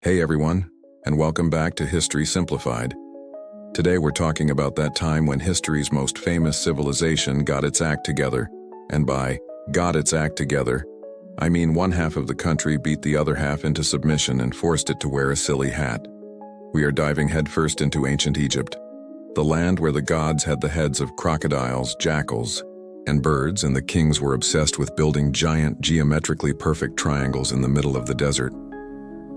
Hey everyone, and welcome back to History Simplified. Today we're talking about that time when history's most famous civilization got its act together. And by got its act together, I mean one half of the country beat the other half into submission and forced it to wear a silly hat. We are diving headfirst into ancient Egypt, the land where the gods had the heads of crocodiles, jackals, and birds, and the kings were obsessed with building giant, geometrically perfect triangles in the middle of the desert.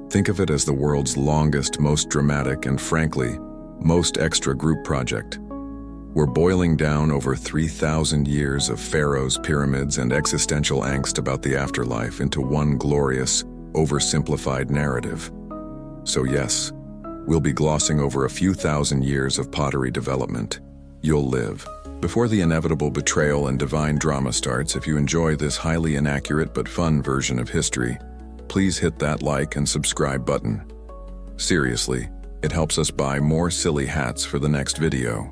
Think of it as the world's longest, most dramatic, and frankly, most extra group project. We're boiling down over 3,000 years of pharaohs, pyramids, and existential angst about the afterlife into one glorious, oversimplified narrative. So yes, we'll be glossing over a few thousand years of pottery development. You'll live. Before the inevitable betrayal and divine drama starts, if you enjoy this highly inaccurate but fun version of history, please hit that like and subscribe button. Seriously, it helps us buy more silly hats for the next video.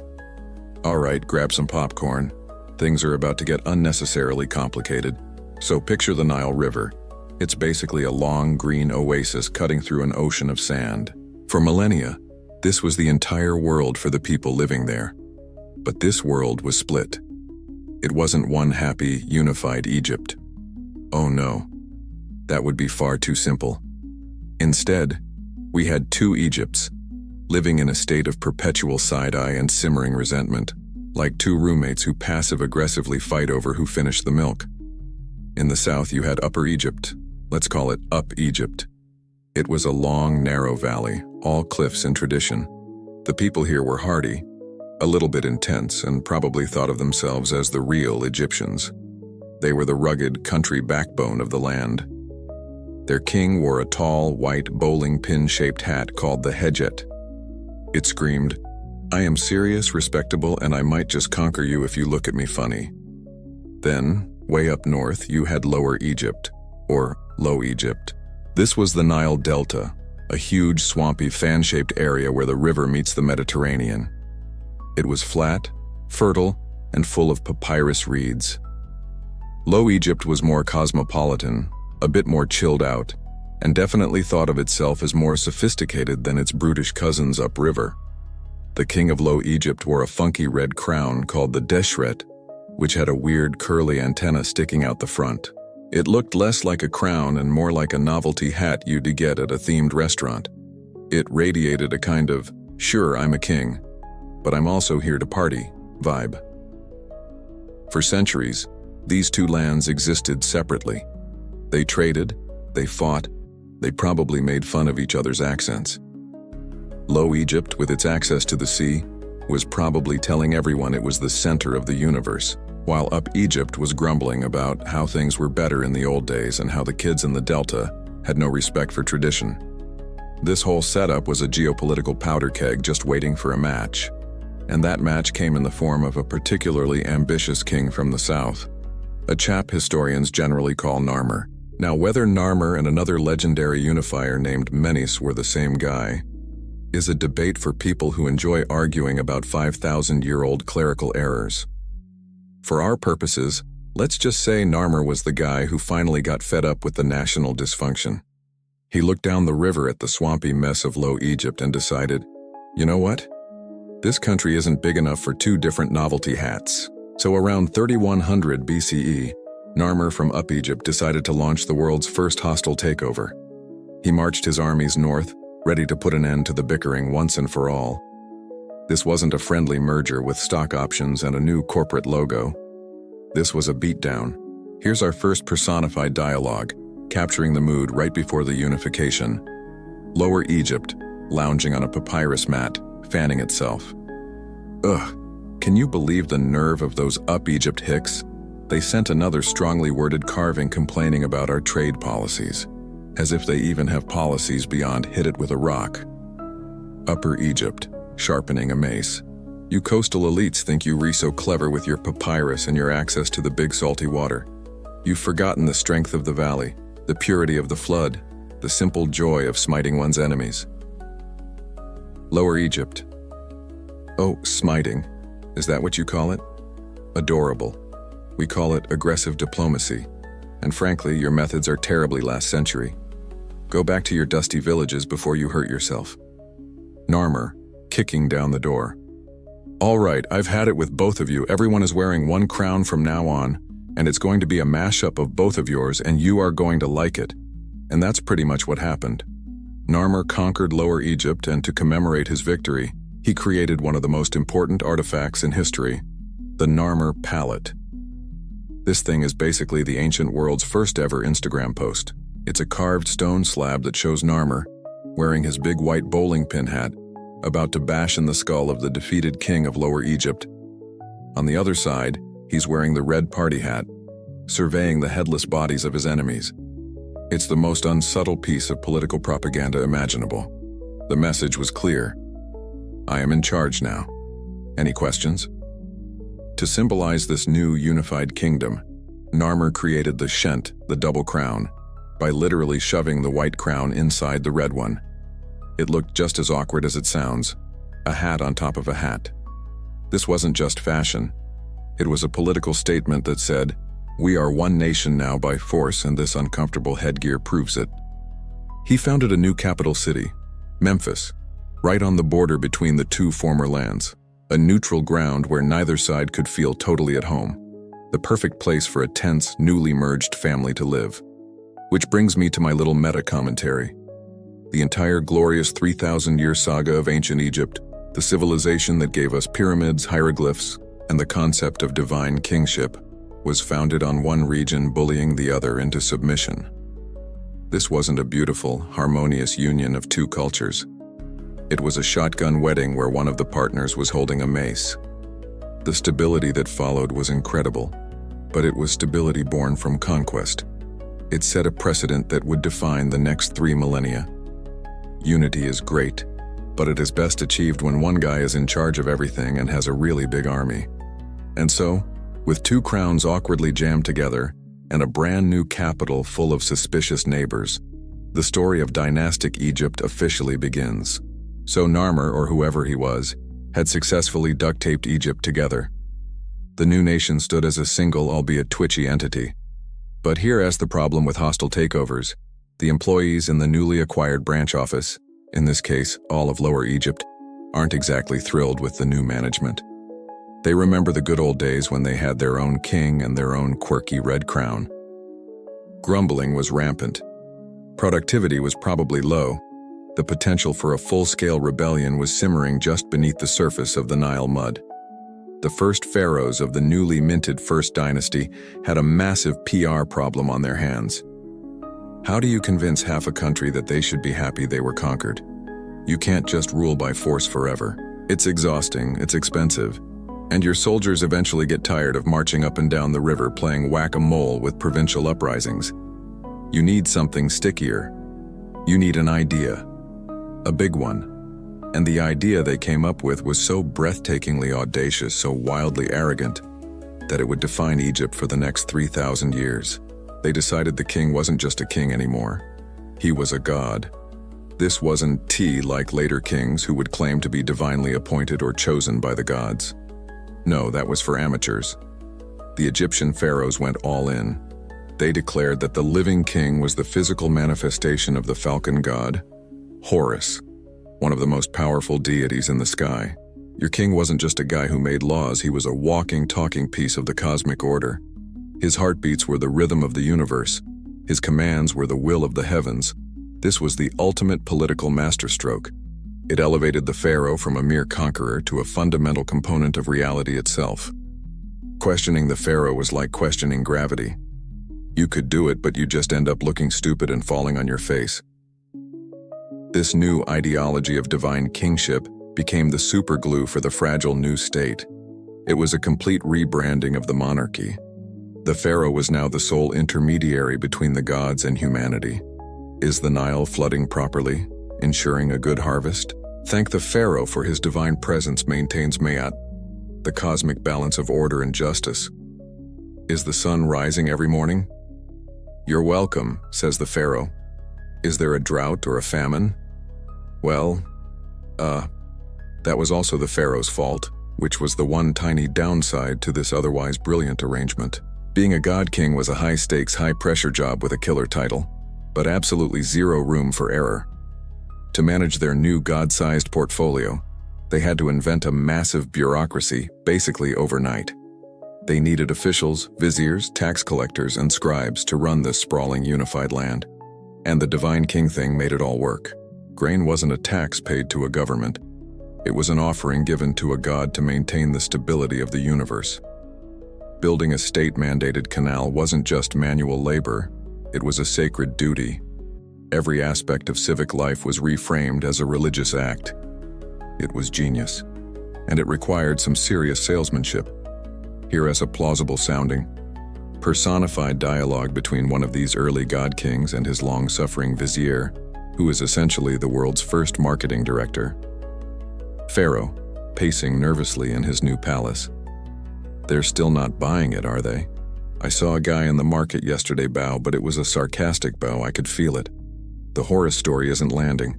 Alright, grab some popcorn. Things are about to get unnecessarily complicated. So picture the Nile River. It's basically a long green oasis cutting through an ocean of sand. For millennia, this was the entire world for the people living there. But this world was split. It wasn't one happy, unified Egypt. Oh no. That would be far too simple. Instead, we had two Egypts, living in a state of perpetual side-eye and simmering resentment, like two roommates who passive-aggressively fight over who finished the milk. In the south, you had Upper Egypt. Let's call it Up Egypt. It was a long, narrow valley, all cliffs and tradition. The people here were hardy, a little bit intense, and probably thought of themselves as the real Egyptians. They were the rugged country backbone of the land. Their king wore a tall, white, bowling pin-shaped hat called the hedjet. It screamed, "I am serious, respectable, and I might just conquer you if you look at me funny." Then, way up north, you had Lower Egypt, or Low Egypt. This was the Nile Delta, a huge, swampy, fan-shaped area where the river meets the Mediterranean. It was flat, fertile, and full of papyrus reeds. Low Egypt was more cosmopolitan, a bit more chilled out, and definitely thought of itself as more sophisticated than its brutish cousins upriver. The king of Low Egypt wore a funky red crown called the deshret, which had a weird curly antenna sticking out the front. It looked less like a crown and more like a novelty hat you'd get at a themed restaurant. It radiated a kind of, "Sure, I'm a king, but I'm also here to party" vibe. For centuries, these two lands existed separately. They traded, they fought, they probably made fun of each other's accents. Low Egypt, with its access to the sea, was probably telling everyone it was the center of the universe, while Up Egypt was grumbling about how things were better in the old days and how the kids in the Delta had no respect for tradition. This whole setup was a geopolitical powder keg just waiting for a match, and that match came in the form of a particularly ambitious king from the south, a chap historians generally call Narmer. Now, whether Narmer and another legendary unifier named Menes were the same guy is a debate for people who enjoy arguing about 5,000-year-old clerical errors. For our purposes, let's just say Narmer was the guy who finally got fed up with the national dysfunction. He looked down the river at the swampy mess of Low Egypt and decided, you know what? This country isn't big enough for two different novelty hats. So around 3100 BCE, Narmer from Up Egypt decided to launch the world's first hostile takeover. He marched his armies north, ready to put an end to the bickering once and for all. This wasn't a friendly merger with stock options and a new corporate logo. This was a beatdown. Here's our first personified dialogue, capturing the mood right before the unification. Lower Egypt, lounging on a papyrus mat, fanning itself. Ugh, can you believe the nerve of those Up Egypt hicks? They sent another strongly worded carving complaining about our trade policies, as if they even have policies beyond hit it with a rock. Upper Egypt, sharpening a mace. You coastal elites think you re so clever with your papyrus and your access to the big salty water. You've forgotten the strength of the valley, the purity of the flood, the simple joy of smiting one's enemies. Lower Egypt. Oh, smiting. Is that what you call it? Adorable. We call it aggressive diplomacy, and frankly, your methods are terribly last century. Go back to your dusty villages before you hurt yourself. Narmer, kicking down the door. All right, I've had it with both of you. Everyone is wearing one crown from now on, and it's going to be a mashup of both of yours, and you are going to like it. And that's pretty much what happened. Narmer conquered Lower Egypt, and to commemorate his victory, he created one of the most important artifacts in history, the Narmer palette. This thing is basically the ancient world's first ever Instagram post. It's a carved stone slab that shows Narmer, wearing his big white bowling pin hat, about to bash in the skull of the defeated king of Lower Egypt. On the other side, he's wearing the red party hat, surveying the headless bodies of his enemies. It's the most unsubtle piece of political propaganda imaginable. The message was clear. I am in charge now. Any questions? To symbolize this new unified kingdom, Narmer created the Shent, the double crown, by literally shoving the white crown inside the red one. It looked just as awkward as it sounds, a hat on top of a hat. This wasn't just fashion. It was a political statement that said, "We are one nation now by force, and this uncomfortable headgear proves it." He founded a new capital city, Memphis, right on the border between the two former lands, a neutral ground where neither side could feel totally at home, the perfect place for a tense, newly merged family to live. Which brings me to my little meta-commentary. The entire glorious 3,000-year saga of ancient Egypt, the civilization that gave us pyramids, hieroglyphs, and the concept of divine kingship, was founded on one region bullying the other into submission. This wasn't a beautiful, harmonious union of two cultures. It was a shotgun wedding where one of the partners was holding a mace. The stability that followed was incredible, but it was stability born from conquest. It set a precedent that would define the next 3 millennia. Unity is great, but it is best achieved when one guy is in charge of everything and has a really big army. And so, with two crowns awkwardly jammed together and a brand new capital full of suspicious neighbors, the story of dynastic Egypt officially begins. So Narmer, or whoever he was, had successfully duct-taped Egypt together. The new nation stood as a single, albeit twitchy entity. But here's the problem with hostile takeovers. The employees in the newly acquired branch office, in this case, all of Lower Egypt, aren't exactly thrilled with the new management. They remember the good old days when they had their own king and their own quirky red crown. Grumbling was rampant. Productivity was probably low. The potential for a full-scale rebellion was simmering just beneath the surface of the Nile mud. The first pharaohs of the newly minted First Dynasty had a massive PR problem on their hands. How do you convince half a country that they should be happy they were conquered? You can't just rule by force forever. It's exhausting, it's expensive, and your soldiers eventually get tired of marching up and down the river playing whack-a-mole with provincial uprisings. You need something stickier. You need an idea. A big one. And the idea they came up with was so breathtakingly audacious, so wildly arrogant, that it would define Egypt for the next 3,000 years. They decided the king wasn't just a king anymore. He was a god. This wasn't tea like later kings who would claim to be divinely appointed or chosen by the gods. No, that was for amateurs. The Egyptian pharaohs went all in. They declared that the living king was the physical manifestation of the falcon god, Horus, one of the most powerful deities in the sky. Your king wasn't just a guy who made laws, he was a walking, talking piece of the cosmic order. His heartbeats were the rhythm of the universe. His commands were the will of the heavens. This was the ultimate political masterstroke. It elevated the pharaoh from a mere conqueror to a fundamental component of reality itself. Questioning the pharaoh was like questioning gravity. You could do it, but you just end up looking stupid and falling on your face. This new ideology of divine kingship became the superglue for the fragile new state. It was a complete rebranding of the monarchy. The pharaoh was now the sole intermediary between the gods and humanity. Is the Nile flooding properly, ensuring a good harvest? Thank the pharaoh for his divine presence maintains Mayat, the cosmic balance of order and justice. Is the sun rising every morning? You're welcome, says the pharaoh. Is there a drought or a famine? Well, that was also the pharaoh's fault, which was the one tiny downside to this otherwise brilliant arrangement. Being a god king was a high-stakes, high-pressure job with a killer title. but absolutely zero room for error. To manage their new god-sized portfolio, they had to invent a massive bureaucracy basically overnight. They needed officials, viziers, tax collectors, and scribes to run this sprawling unified land. And the divine king thing made it all work. Grain wasn't a tax paid to a government. It was an offering given to a god to maintain the stability of the universe. Building a state-mandated canal wasn't just manual labor, it was a sacred duty. Every aspect of civic life was reframed as a religious act. It was genius, and it required some serious salesmanship. Here is a plausible-sounding, personified dialogue between one of these early god kings and his long-suffering vizier, who is essentially the world's first marketing director. Pharaoh, pacing nervously in his new palace. They're still not buying it, are they? I saw a guy in the market yesterday bow, but it was a sarcastic bow, I could feel it. The Horus story isn't landing.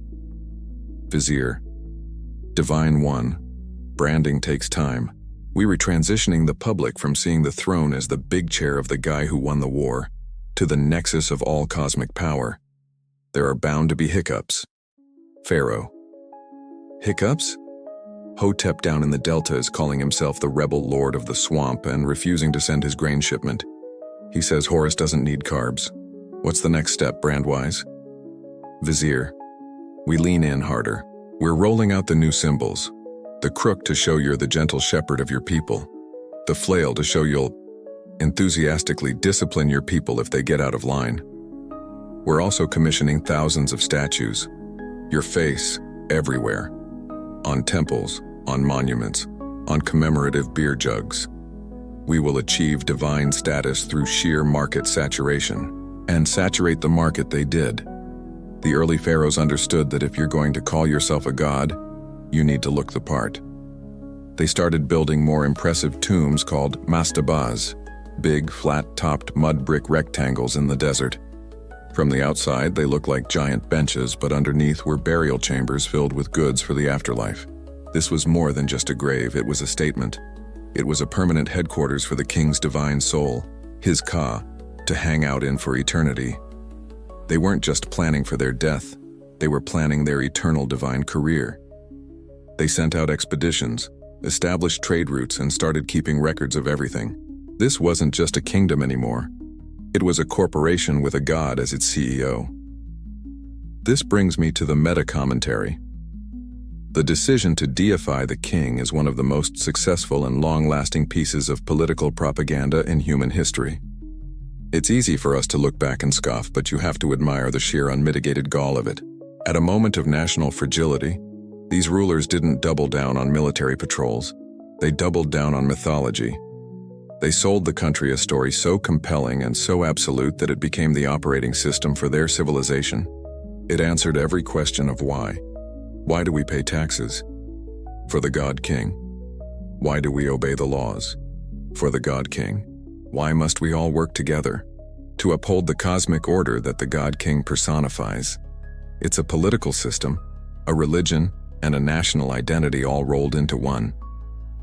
Vizier. Divine One. Branding takes time. We were transitioning the public from seeing the throne as the big chair of the guy who won the war, to the nexus of all cosmic power. There are bound to be hiccups. Pharaoh. Hiccups? Hotep down in the Delta is calling himself the rebel lord of the swamp and refusing to send his grain shipment. He says Horus doesn't need carbs. What's the next step, brand-wise? Vizier. We lean in harder. We're rolling out the new symbols. The crook to show you're the gentle shepherd of your people. The flail to show you'll enthusiastically discipline your people if they get out of line. We're also commissioning thousands of statues. Your face, everywhere. On temples, on monuments, on commemorative beer jugs. We will achieve divine status through sheer market saturation, and saturate the market they did. The early pharaohs understood that if you're going to call yourself a god, you need to look the part. They started building more impressive tombs called mastabas, big, flat-topped mud brick rectangles in the desert. From the outside, they look like giant benches, but underneath were burial chambers filled with goods for the afterlife. This was more than just a grave, it was a statement. It was a permanent headquarters for the king's divine soul, his Ka, to hang out in for eternity. They weren't just planning for their death, they were planning their eternal divine career. They sent out expeditions, established trade routes, and started keeping records of everything. This wasn't just a kingdom anymore. It was a corporation with a god as its CEO. This brings me to the meta-commentary. The decision to deify the king is one of the most successful and long-lasting pieces of political propaganda in human history. It's easy for us to look back and scoff, but you have to admire the sheer unmitigated gall of it. At a moment of national fragility, these rulers didn't double down on military patrols. They doubled down on mythology. They sold the country a story so compelling and so absolute that it became the operating system for their civilization. It answered every question of why. Why do we pay taxes? For the God King. Why do we obey the laws? For the God King. Why must we all work together? To uphold the cosmic order that the God King personifies. It's a political system, a religion, and a national identity all rolled into one.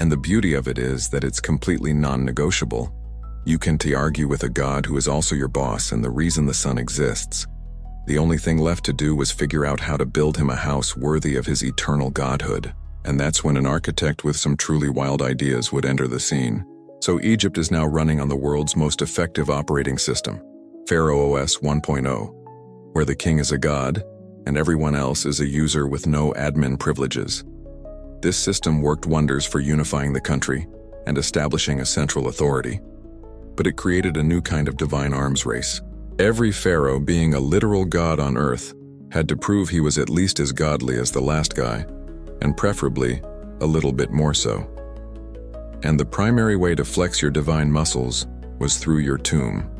And the beauty of it is that it's completely non-negotiable. You can't argue with a god who is also your boss and the reason the sun exists. The only thing left to do was figure out how to build him a house worthy of his eternal godhood. And that's when an architect with some truly wild ideas would enter the scene. So Egypt is now running on the world's most effective operating system, Pharaoh OS 1.0, where the king is a god and everyone else is a user with no admin privileges. This system worked wonders for unifying the country and establishing a central authority. But it created a new kind of divine arms race. Every pharaoh, being a literal god on earth, had to prove he was at least as godly as the last guy, and preferably a little bit more so. And the primary way to flex your divine muscles was through your tomb.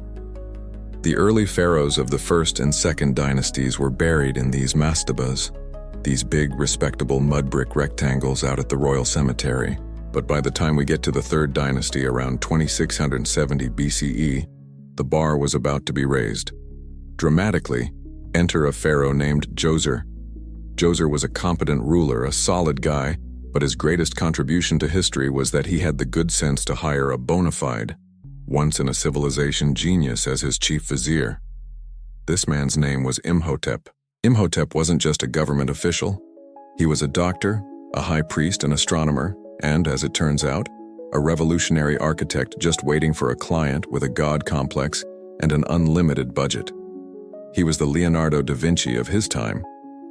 The early pharaohs of the first and second dynasties were buried in these mastabas, these big, respectable mud brick rectangles out at the royal cemetery. But by the time we get to the third dynasty around 2670 BCE, the bar was about to be raised. Dramatically, enter a pharaoh named Djoser. Djoser was a competent ruler, a solid guy, but his greatest contribution to history was that he had the good sense to hire a bona fide, once-in-a-civilization genius as his chief vizier. This man's name was Imhotep. Imhotep wasn't just a government official. He was a doctor, a high priest, an astronomer, and, as it turns out, a revolutionary architect just waiting for a client with a god complex and an unlimited budget. He was the Leonardo da Vinci of his time,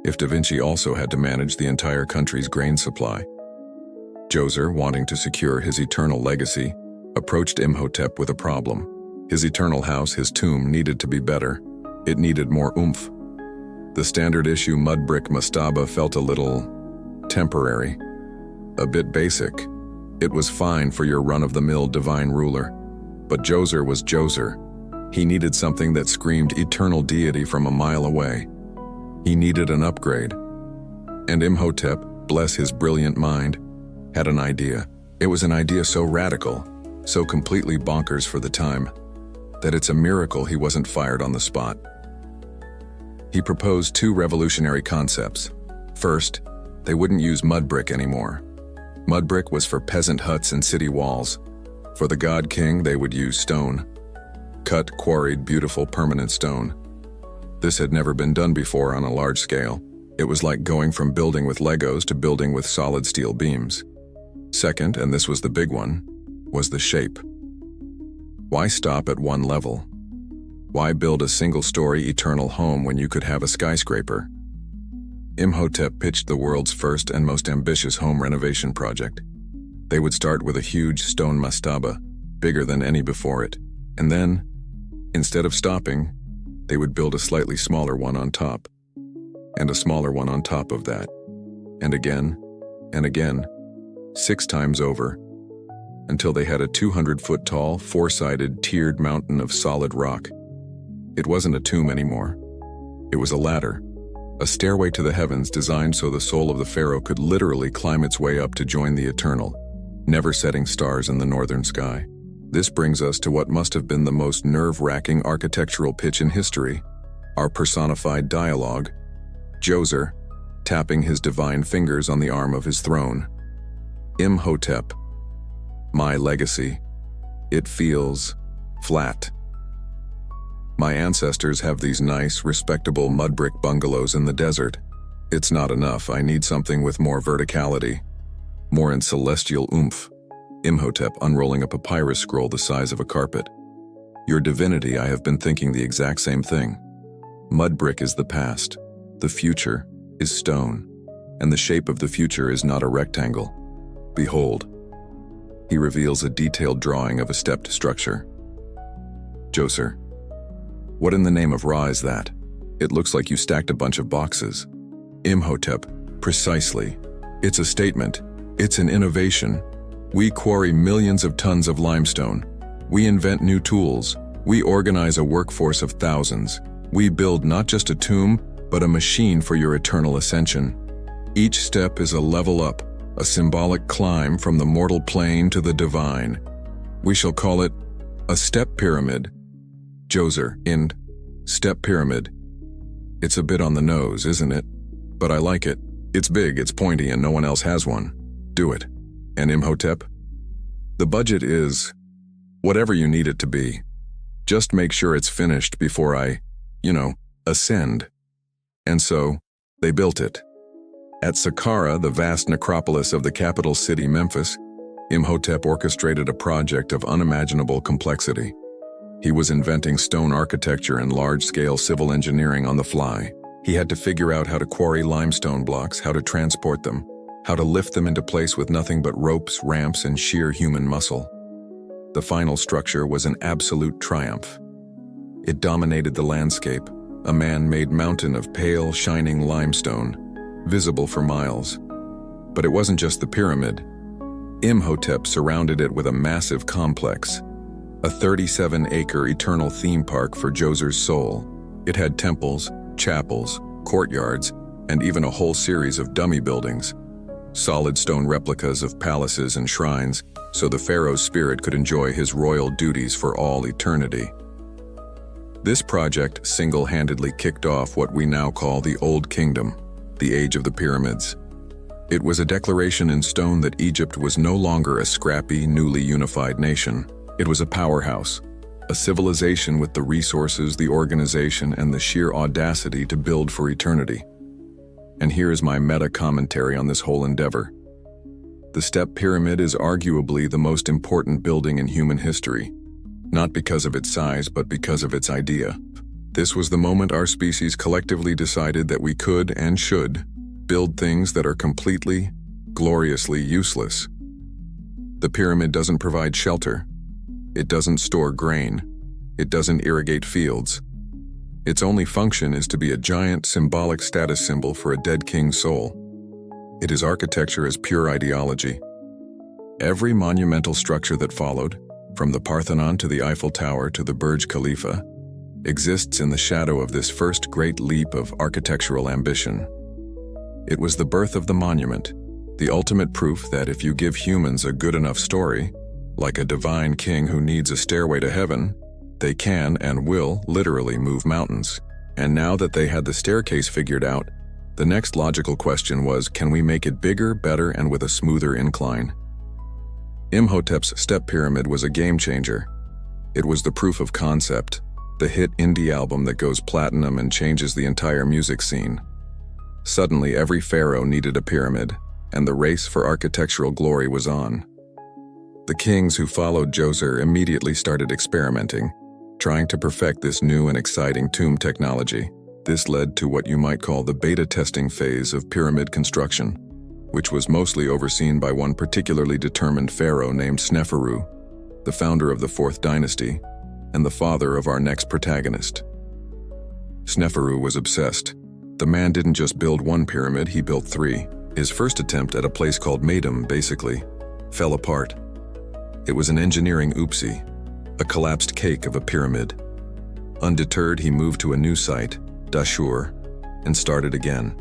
if da Vinci also had to manage the entire country's grain supply. Djoser, wanting to secure his eternal legacy, approached Imhotep with a problem. His eternal house, his tomb, needed to be better. It needed more oomph. The standard issue mud brick mastaba felt a little temporary, a bit basic. It was fine for your run-of-the-mill divine ruler. But Djoser was Djoser. He needed something that screamed eternal deity from a mile away. He needed an upgrade. And Imhotep, bless his brilliant mind, had an idea. It was an idea so radical, so completely bonkers for the time, that it's a miracle he wasn't fired on the spot. He proposed two revolutionary concepts. First, they wouldn't use mud brick anymore. Mud brick was for peasant huts and city walls. For the god king, they would use stone. Cut, quarried, beautiful, permanent stone. This had never been done before on a large scale. It was like going from building with Legos to building with solid steel beams. Second, and this was the big one, was the shape. Why stop at one level? Why build a single-story eternal home when you could have a skyscraper? Imhotep pitched the world's first and most ambitious home renovation project. They would start with a huge stone mastaba, bigger than any before it, and then, instead of stopping, they would build a slightly smaller one on top, and a smaller one on top of that, and again, 6 times over, until they had a 200-foot-tall, 4-sided, tiered mountain of solid rock. It wasn't a tomb anymore. It was a ladder, a stairway to the heavens designed so the soul of the pharaoh could literally climb its way up to join the eternal, never-setting stars in the northern sky. This brings us to what must have been the most nerve-wracking architectural pitch in history, our personified dialogue, Djoser, tapping his divine fingers on the arm of his throne. Imhotep, my legacy. It feels flat. My ancestors have these nice, respectable mud brick bungalows in the desert. It's not enough. I need something with more verticality, more in celestial oomph. Imhotep unrolling a papyrus scroll the size of a carpet. Your divinity, I have been thinking the exact same thing. Mud brick is the past. The future is stone. And the shape of the future is not a rectangle. Behold. He reveals a detailed drawing of a stepped structure. Djoser, what in the name of Ra is that? It looks like you stacked a bunch of boxes. Imhotep, precisely. It's a statement. It's an innovation. We quarry millions of tons of limestone. We invent new tools. We organize a workforce of thousands. We build not just a tomb, but a machine for your eternal ascension. Each step is a level up, a symbolic climb from the mortal plane to the divine. We shall call it a step pyramid. Djoser, in step pyramid. It's a bit on the nose, isn't it? But I like it. It's big, it's pointy, and no one else has one. Do it. And Imhotep? The budget is whatever you need it to be. Just make sure it's finished before I, ascend. And so, they built it. At Saqqara, the vast necropolis of the capital city Memphis, Imhotep orchestrated a project of unimaginable complexity. He was inventing stone architecture and large-scale civil engineering on the fly. He had to figure out how to quarry limestone blocks, how to transport them, how to lift them into place with nothing but ropes, ramps, and sheer human muscle. The final structure was an absolute triumph. It dominated the landscape, a man-made mountain of pale, shining limestone, visible for miles. But it wasn't just the pyramid. Imhotep surrounded it with a massive complex, a 37-acre eternal theme park for Djoser's soul. It had temples, chapels, courtyards, and even a whole series of dummy buildings, solid stone replicas of palaces and shrines, so the pharaoh's spirit could enjoy his royal duties for all eternity. This project single-handedly kicked off what we now call the Old Kingdom, the Age of the Pyramids. It was a declaration in stone that Egypt was no longer a scrappy, newly unified nation. It was a powerhouse, A civilization with the resources, the organization, and the sheer audacity to build for eternity. And here is my meta-commentary on this whole endeavor. The Step Pyramid is arguably the most important building in human history, not because of its size, but because of its idea. This was the moment our species collectively decided that we could and should build things that are completely, gloriously useless. The pyramid doesn't provide shelter. It doesn't store grain. It doesn't irrigate fields. Its only function is to be a giant symbolic status symbol for a dead king's soul. It is architecture as pure ideology. Every monumental structure that followed, from the Parthenon to the Eiffel Tower to the Burj Khalifa, exists in the shadow of this first great leap of architectural ambition. It was the birth of the monument, the ultimate proof that if you give humans a good enough story, like a divine king who needs a stairway to heaven, they can and will literally move mountains. And now that they had the staircase figured out, the next logical question was, can we make it bigger, better, and with a smoother incline? Imhotep's Step Pyramid was a game changer. It was the proof of concept, the hit indie album that goes platinum and changes the entire music scene. Suddenly, every pharaoh needed a pyramid, and the race for architectural glory was on. The kings who followed Djoser immediately started experimenting, trying to perfect this new and exciting tomb technology. This led to what you might call the beta testing phase of pyramid construction, which was mostly overseen by one particularly determined pharaoh named Sneferu, the founder of the 4th dynasty, and the father of our next protagonist. Sneferu was obsessed. The man didn't just build one pyramid, he built 3. His first attempt at a place called Madam, basically, fell apart. It was an engineering oopsie, a collapsed cake of a pyramid. Undeterred, he moved to a new site, Dashur, and started again.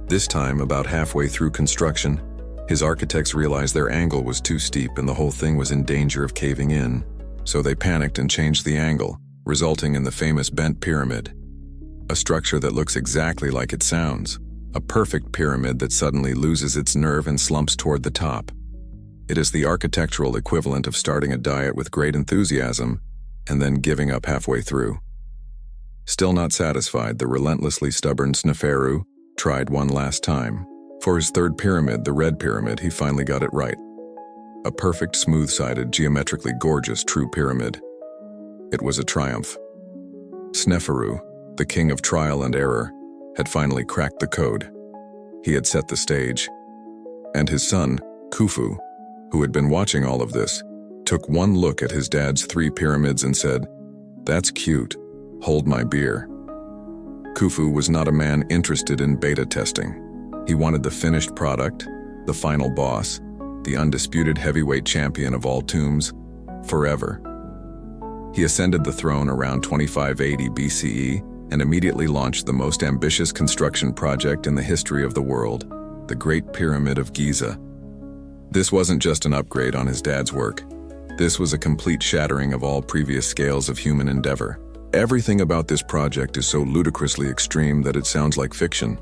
This time, about halfway through construction, his architects realized their angle was too steep and the whole thing was in danger of caving in, so they panicked and changed the angle, resulting in the famous bent pyramid. A structure that looks exactly like it sounds, a perfect pyramid that suddenly loses its nerve and slumps toward the top. It is the architectural equivalent of starting a diet with great enthusiasm and then giving up halfway through. Still not satisfied, the relentlessly stubborn Sneferu tried one last time. For his 3rd pyramid, the Red Pyramid, he finally got it right. A perfect, smooth-sided, geometrically gorgeous true pyramid. It was a triumph. Sneferu, the king of trial and error, had finally cracked the code. He had set the stage. And his son, Khufu, who had been watching all of this, took one look at his dad's 3 pyramids and said, "That's cute. Hold my beer." Khufu was not a man interested in beta testing. He wanted the finished product, the final boss, the undisputed heavyweight champion of all tombs, forever. He ascended the throne around 2580 BCE and immediately launched the most ambitious construction project in the history of the world, the Great Pyramid of Giza. This wasn't just an upgrade on his dad's work. This was a complete shattering of all previous scales of human endeavor. Everything about this project is so ludicrously extreme that it sounds like fiction.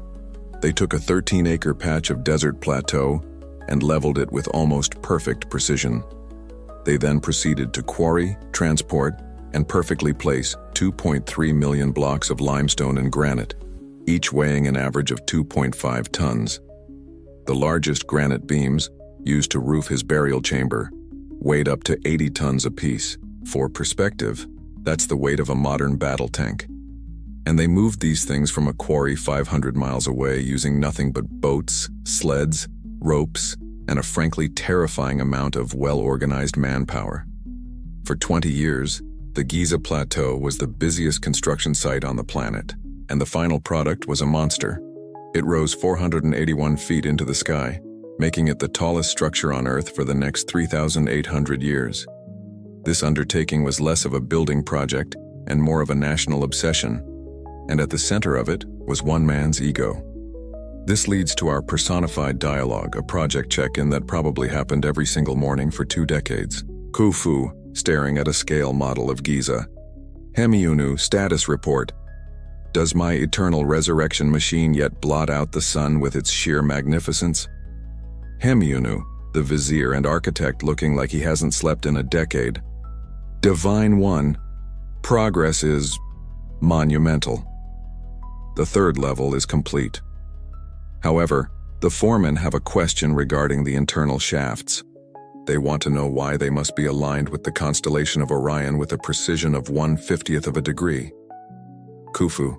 They took a 13-acre patch of desert plateau and leveled it with almost perfect precision. They then proceeded to quarry, transport, and perfectly place 2.3 million blocks of limestone and granite, each weighing an average of 2.5 tons. The largest granite beams, used to roof his burial chamber, weighed up to 80 tons apiece. For perspective, that's the weight of a modern battle tank. And they moved these things from a quarry 500 miles away using nothing but boats, sleds, ropes, and a frankly terrifying amount of well-organized manpower. For 20 years, the Giza Plateau was the busiest construction site on the planet, and the final product was a monster. It rose 481 feet into the sky, making it the tallest structure on Earth for the next 3,800 years. This undertaking was less of a building project and more of a national obsession, and at the center of it was one man's ego. This leads to our personified dialogue, a project check-in that probably happened every single morning for 2 decades. Khufu, staring at a scale model of Giza. Hemiunu, status report. Does my eternal resurrection machine yet blot out the sun with its sheer magnificence? Hemiunu, the vizier and architect looking like he hasn't slept in a decade. Divine 1. Progress is monumental. The third level is complete. However, the foremen have a question regarding the internal shafts. They want to know why they must be aligned with the constellation of Orion with a precision of 1/50th of a degree. Khufu.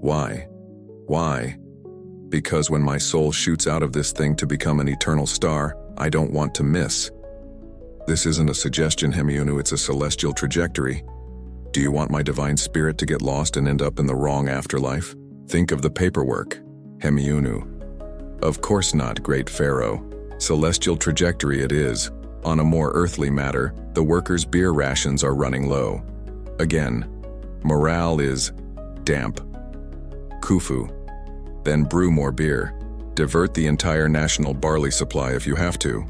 Why? Why? Because when my soul shoots out of this thing to become an eternal star, I don't want to miss. This isn't a suggestion, Hemiunu, it's a celestial trajectory. Do you want my divine spirit to get lost and end up in the wrong afterlife? Think of the paperwork, Hemiunu. Of course not, great Pharaoh. Celestial trajectory it is. On a more earthly matter, the workers' beer rations are running low. Again, morale is damp. Khufu. Then brew more beer. Divert the entire national barley supply if you have to.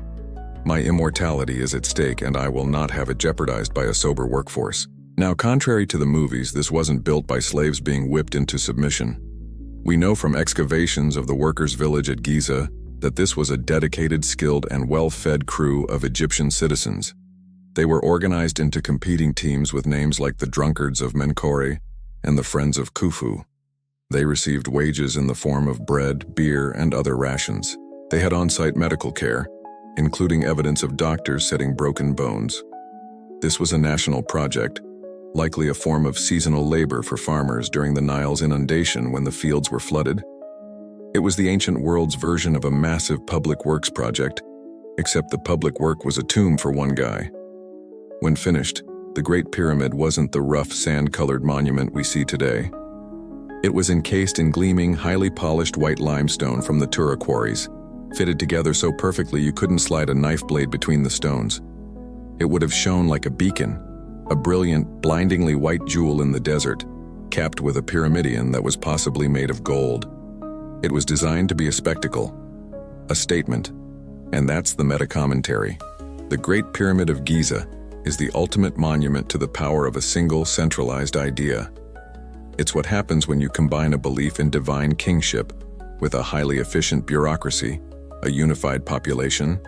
My immortality is at stake and I will not have it jeopardized by a sober workforce. Now, contrary to the movies, this wasn't built by slaves being whipped into submission. We know from excavations of the workers' village at Giza that this was a dedicated, skilled, and well-fed crew of Egyptian citizens. They were organized into competing teams with names like the Drunkards of Menkore and the Friends of Khufu. They received wages in the form of bread, beer, and other rations. They had on-site medical care, including evidence of doctors setting broken bones. This was a national project, likely a form of seasonal labor for farmers during the Nile's inundation when the fields were flooded. It was the ancient world's version of a massive public works project, except the public work was a tomb for one guy. When finished, the Great Pyramid wasn't the rough, sand-colored monument we see today. It was encased in gleaming, highly polished white limestone from the Tura quarries, fitted together so perfectly you couldn't slide a knife blade between the stones. It would have shone like a beacon, a brilliant, blindingly white jewel in the desert, capped with a pyramidion that was possibly made of gold. It was designed to be a spectacle, a statement, and that's the meta-commentary. The Great Pyramid of Giza is the ultimate monument to the power of a single, centralized idea. It's what happens when you combine a belief in divine kingship with a highly efficient bureaucracy, a unified population,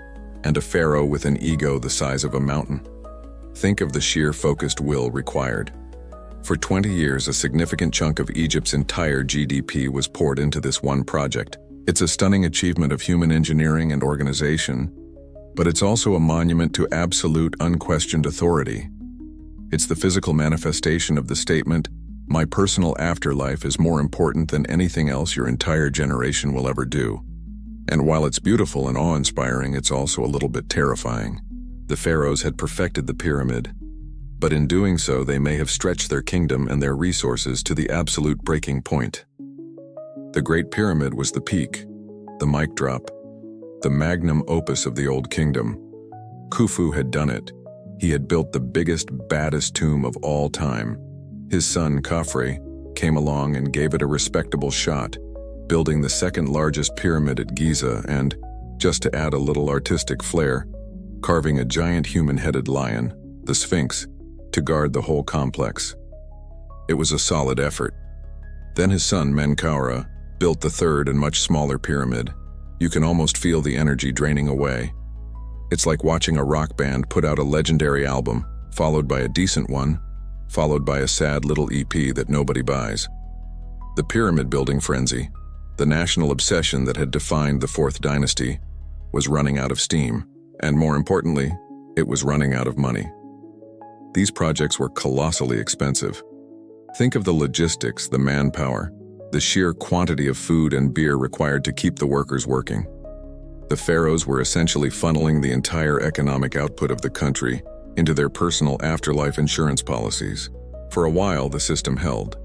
and a pharaoh with an ego the size of a mountain. Think of the sheer focused will required. For 20 years, a significant chunk of Egypt's entire GDP was poured into this one project. It's a stunning achievement of human engineering and organization, but it's also a monument to absolute, unquestioned authority. It's the physical manifestation of the statement, "My personal afterlife is more important than anything else your entire generation will ever do." And while it's beautiful and awe-inspiring, it's also a little bit terrifying. The pharaohs had perfected the pyramid, but in doing so, they may have stretched their kingdom and their resources to the absolute breaking point. The Great Pyramid was the peak, the mic drop, the magnum opus of the Old Kingdom. Khufu had done it. He had built the biggest, baddest tomb of all time. His son, Khafre, came along and gave it a respectable shot, building the second largest pyramid at Giza and, just to add a little artistic flair, carving a giant human-headed lion, the Sphinx, to guard the whole complex. It was a solid effort. Then his son, Menkaura, built the third and much smaller pyramid. You can almost feel the energy draining away. It's like watching a rock band put out a legendary album, followed by a decent one, followed by a sad little EP that nobody buys. The pyramid-building frenzy, the national obsession that had defined the Fourth Dynasty, was running out of steam, and more importantly, it was running out of money. These projects were colossally expensive. Think of the logistics, the manpower, the sheer quantity of food and beer required to keep the workers working. The pharaohs were essentially funneling the entire economic output of the country into their personal afterlife insurance policies. For a while, the system held.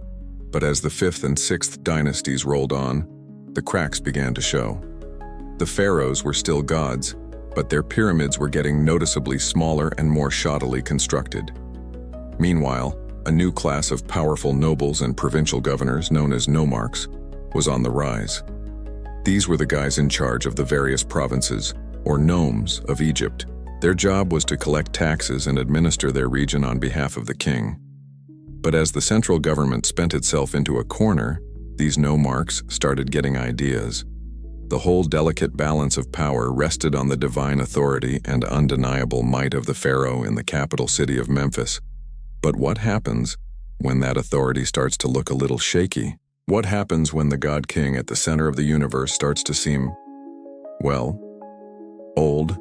But as the 5th and 6th dynasties rolled on, the cracks began to show. The pharaohs were still gods, but their pyramids were getting noticeably smaller and more shoddily constructed. Meanwhile, a new class of powerful nobles and provincial governors, known as nomarchs, was on the rise. These were the guys in charge of the various provinces, or nomes, of Egypt. Their job was to collect taxes and administer their region on behalf of the king. But as the central government spent itself into a corner, these nomarchs started getting ideas. The whole delicate balance of power rested on the divine authority and undeniable might of the pharaoh in the capital city of Memphis. But what happens when that authority starts to look a little shaky? What happens when the God King at the center of the universe starts to seem, well, old?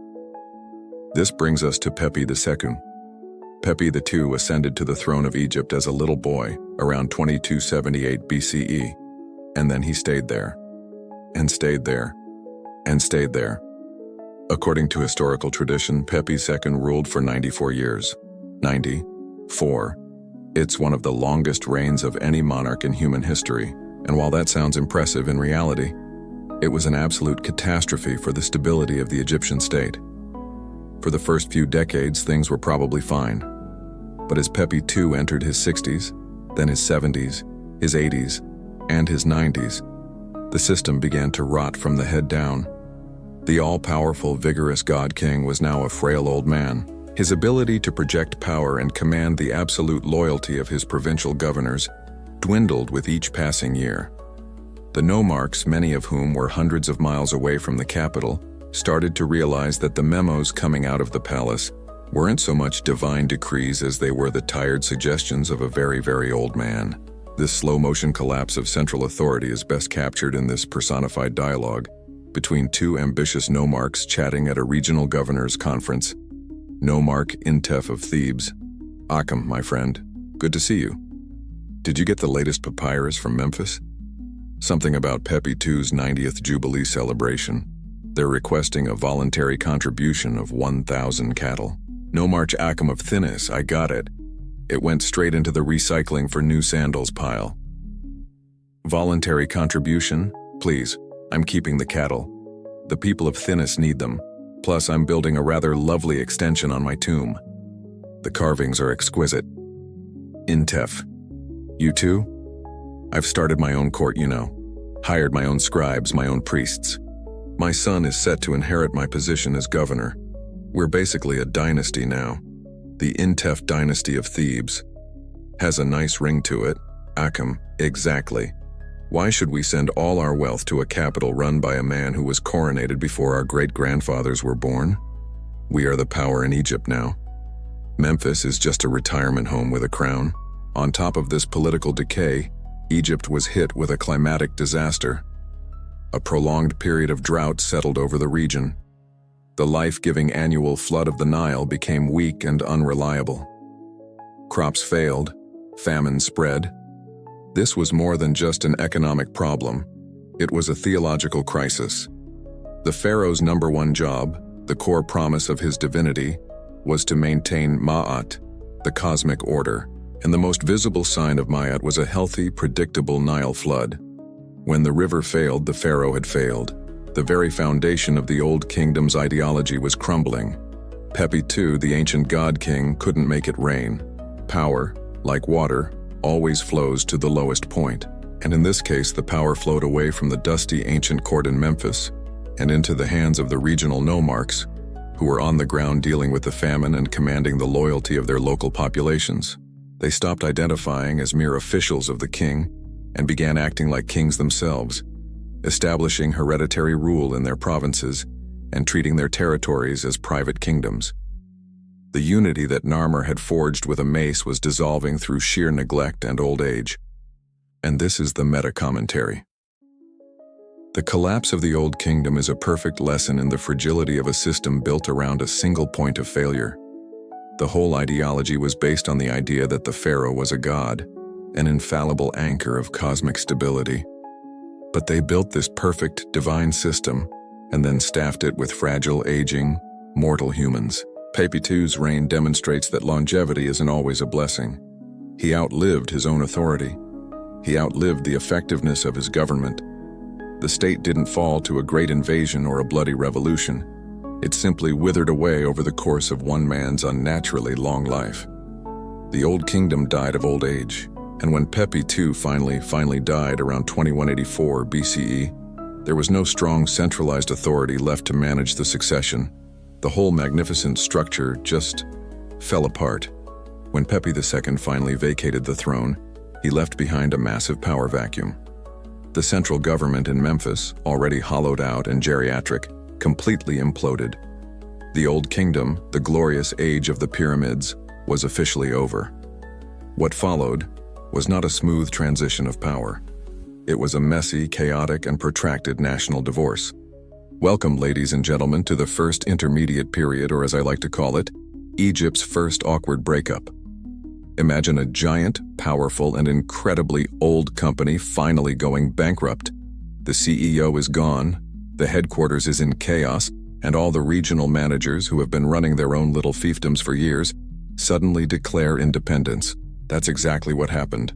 This brings us to Pepi II. Pepi II ascended to the throne of Egypt as a little boy around 2278 BCE, and then he stayed there, and stayed there, and stayed there. According to historical tradition, Pepi II ruled for 94 years. 94. It's one of the longest reigns of any monarch in human history, and while that sounds impressive in reality, it was an absolute catastrophe for the stability of the Egyptian state. For the first few decades, things were probably fine. But as Pepi II entered his 60s, then his 70s, his 80s, and his 90s, the system began to rot from the head down. The all-powerful, vigorous God King was now a frail old man. His ability to project power and command the absolute loyalty of his provincial governors dwindled with each passing year. The nomarchs, many of whom were hundreds of miles away from the capital, started to realize that the memos coming out of the palace weren't so much divine decrees as they were the tired suggestions of a very, very old man. This slow-motion collapse of central authority is best captured in this personified dialogue between two ambitious nomarchs chatting at a regional governors' conference. Nomarch Intef of Thebes. Akim, my friend, good to see you. Did you get the latest papyrus from Memphis? Something about Pepi II's 90th Jubilee celebration. They're requesting a voluntary contribution of 1,000 cattle. Nomarch Akim of Thinis, I got it. It went straight into the recycling for new sandals pile. Voluntary contribution? Please, I'm keeping the cattle. The people of Thinis need them. Plus, I'm building a rather lovely extension on my tomb. The carvings are exquisite. Intef. You too? I've started my own court, you know. Hired my own scribes, my own priests. My son is set to inherit my position as governor. We're basically a dynasty now. The Intef dynasty of Thebes. Has a nice ring to it. Akim, exactly. Why should we send all our wealth to a capital run by a man who was coronated before our great-grandfathers were born? We are the power in Egypt now. Memphis is just a retirement home with a crown. On top of this political decay, Egypt was hit with a climatic disaster. A prolonged period of drought settled over the region. The life-giving annual flood of the Nile became weak and unreliable. Crops failed, famine spread. This was more than just an economic problem. It was a theological crisis. The pharaoh's number one job, the core promise of his divinity, was to maintain Ma'at, the cosmic order, and the most visible sign of Ma'at was a healthy, predictable Nile flood. When the river failed, the pharaoh had failed. The very foundation of the old kingdom's ideology was crumbling. Pepi II, the ancient god king, couldn't make it rain. Power, like water, always flows to the lowest point, and in this case the power flowed away from the dusty ancient court in Memphis and into the hands of the regional nomarchs, who were on the ground dealing with the famine and commanding the loyalty of their local populations. They stopped identifying as mere officials of the king and began acting like kings themselves, establishing hereditary rule in their provinces and treating their territories as private kingdoms. The unity that Narmer had forged with a mace was dissolving through sheer neglect and old age. And this is the meta-commentary. The collapse of the Old Kingdom is a perfect lesson in the fragility of a system built around a single point of failure. The whole ideology was based on the idea that the pharaoh was a god, an infallible anchor of cosmic stability. But they built this perfect, divine system and then staffed it with fragile, aging, mortal humans. Pepi II's reign demonstrates that longevity isn't always a blessing. He outlived his own authority. He outlived the effectiveness of his government. The state didn't fall to a great invasion or a bloody revolution. It simply withered away over the course of one man's unnaturally long life. The Old Kingdom died of old age, and when Pepi II finally died around 2184 BCE, there was no strong centralized authority left to manage the succession. The whole magnificent structure just fell apart. When Pepi II finally vacated the throne, he left behind a massive power vacuum. The central government in Memphis, already hollowed out and geriatric, completely imploded. The Old Kingdom, the glorious age of the pyramids, was officially over. What followed was not a smooth transition of power. It was a messy, chaotic, and protracted national divorce. Welcome, ladies and gentlemen, to the first intermediate period, or as I like to call it, Egypt's first awkward breakup. Imagine a giant, powerful, and incredibly old company finally going bankrupt. The CEO is gone, the headquarters is in chaos, and all the regional managers who have been running their own little fiefdoms for years suddenly declare independence. That's exactly what happened.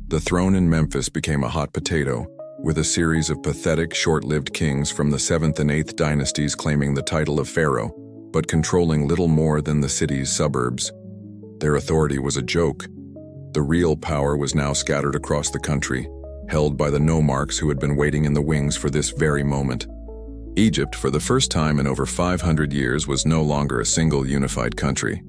The throne in Memphis became a hot potato, with a series of pathetic, short-lived kings from the 7th and 8th dynasties claiming the title of pharaoh, but controlling little more than the city's suburbs. Their authority was a joke. The real power was now scattered across the country, held by the nomarchs who had been waiting in the wings for this very moment. Egypt, for the first time in over 500 years, was no longer a single unified country.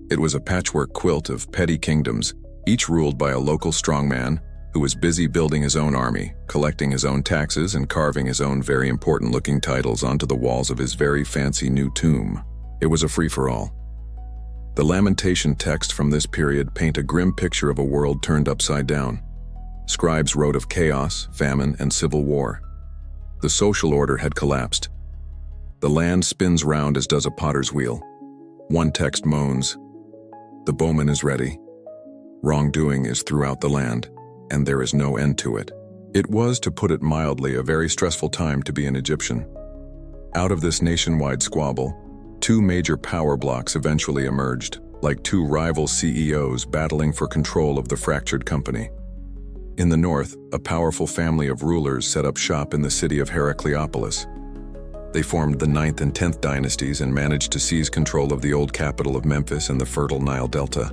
It was a patchwork quilt of petty kingdoms, each ruled by a local strongman who was busy building his own army, collecting his own taxes, and carving his own very important-looking titles onto the walls of his very fancy new tomb. It was a free-for-all. The lamentation texts from this period paint a grim picture of a world turned upside down. Scribes wrote of chaos, famine, and civil war. The social order had collapsed. The land spins round as does a potter's wheel. One text moans, "The bowman is ready. Wrongdoing is throughout the land, and there is no end to it." It was, to put it mildly, a very stressful time to be an Egyptian. Out of this nationwide squabble, two major power blocks eventually emerged, like two rival CEOs battling for control of the fractured company. In the north, a powerful family of rulers set up shop in the city of Heracleopolis. They formed the 9th and 10th dynasties and managed to seize control of the old capital of Memphis and the fertile Nile Delta.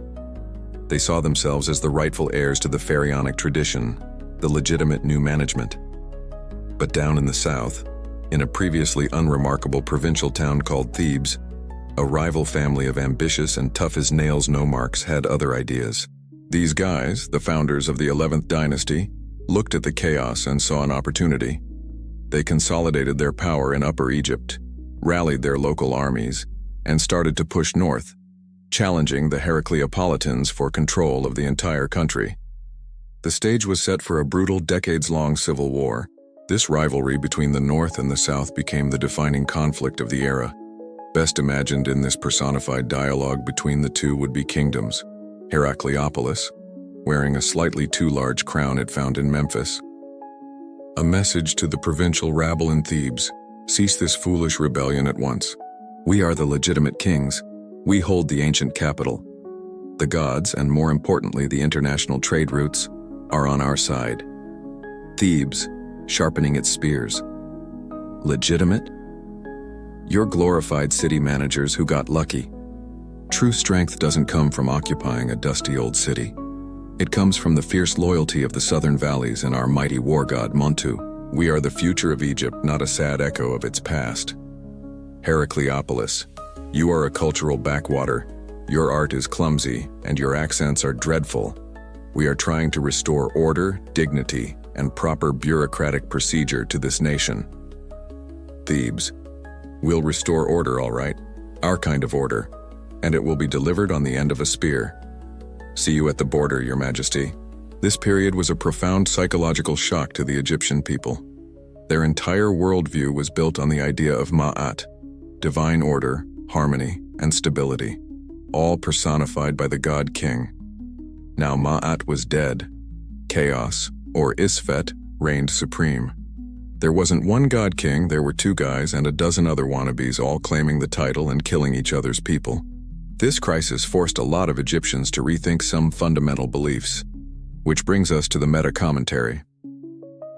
They saw themselves as the rightful heirs to the pharaonic tradition, the legitimate new management. But down in the south, in a previously unremarkable provincial town called Thebes, a rival family of ambitious and tough-as-nails nomarchs had other ideas. These guys, the founders of the 11th dynasty, looked at the chaos and saw an opportunity. They consolidated their power in Upper Egypt, rallied their local armies, and started to push north, challenging the Heracleopolitans for control of the entire country. The stage was set for a brutal, decades-long civil war. This rivalry between the North and the South became the defining conflict of the era. Best imagined in this personified dialogue between the two would be kingdoms. Heracleopolis, wearing a slightly too large crown it found in Memphis. A message to the provincial rabble in Thebes: cease this foolish rebellion at once. We are the legitimate kings. We hold the ancient capital. The gods, and more importantly the international trade routes, are on our side. Thebes, sharpening its spears. Legitimate? You're glorified city managers who got lucky. True strength doesn't come from occupying a dusty old city. It comes from the fierce loyalty of the southern valleys and our mighty war god Montu. We are the future of Egypt, not a sad echo of its past. Heracleopolis, you are a cultural backwater. Your art is clumsy, and your accents are dreadful. We are trying to restore order, dignity, and proper bureaucratic procedure to this nation. Thebes, we'll restore order, all right. Our kind of order, and it will be delivered on the end of a spear. See you at the border, Your Majesty. This period was a profound psychological shock to the Egyptian people. Their entire worldview was built on the idea of Ma'at, divine order, harmony, and stability, all personified by the god king. Now Ma'at was dead. Chaos, or Isfet, reigned supreme. There wasn't one god king, there were two guys and a dozen other wannabes all claiming the title and killing each other's people. This crisis forced a lot of Egyptians to rethink some fundamental beliefs, which brings us to the meta-commentary.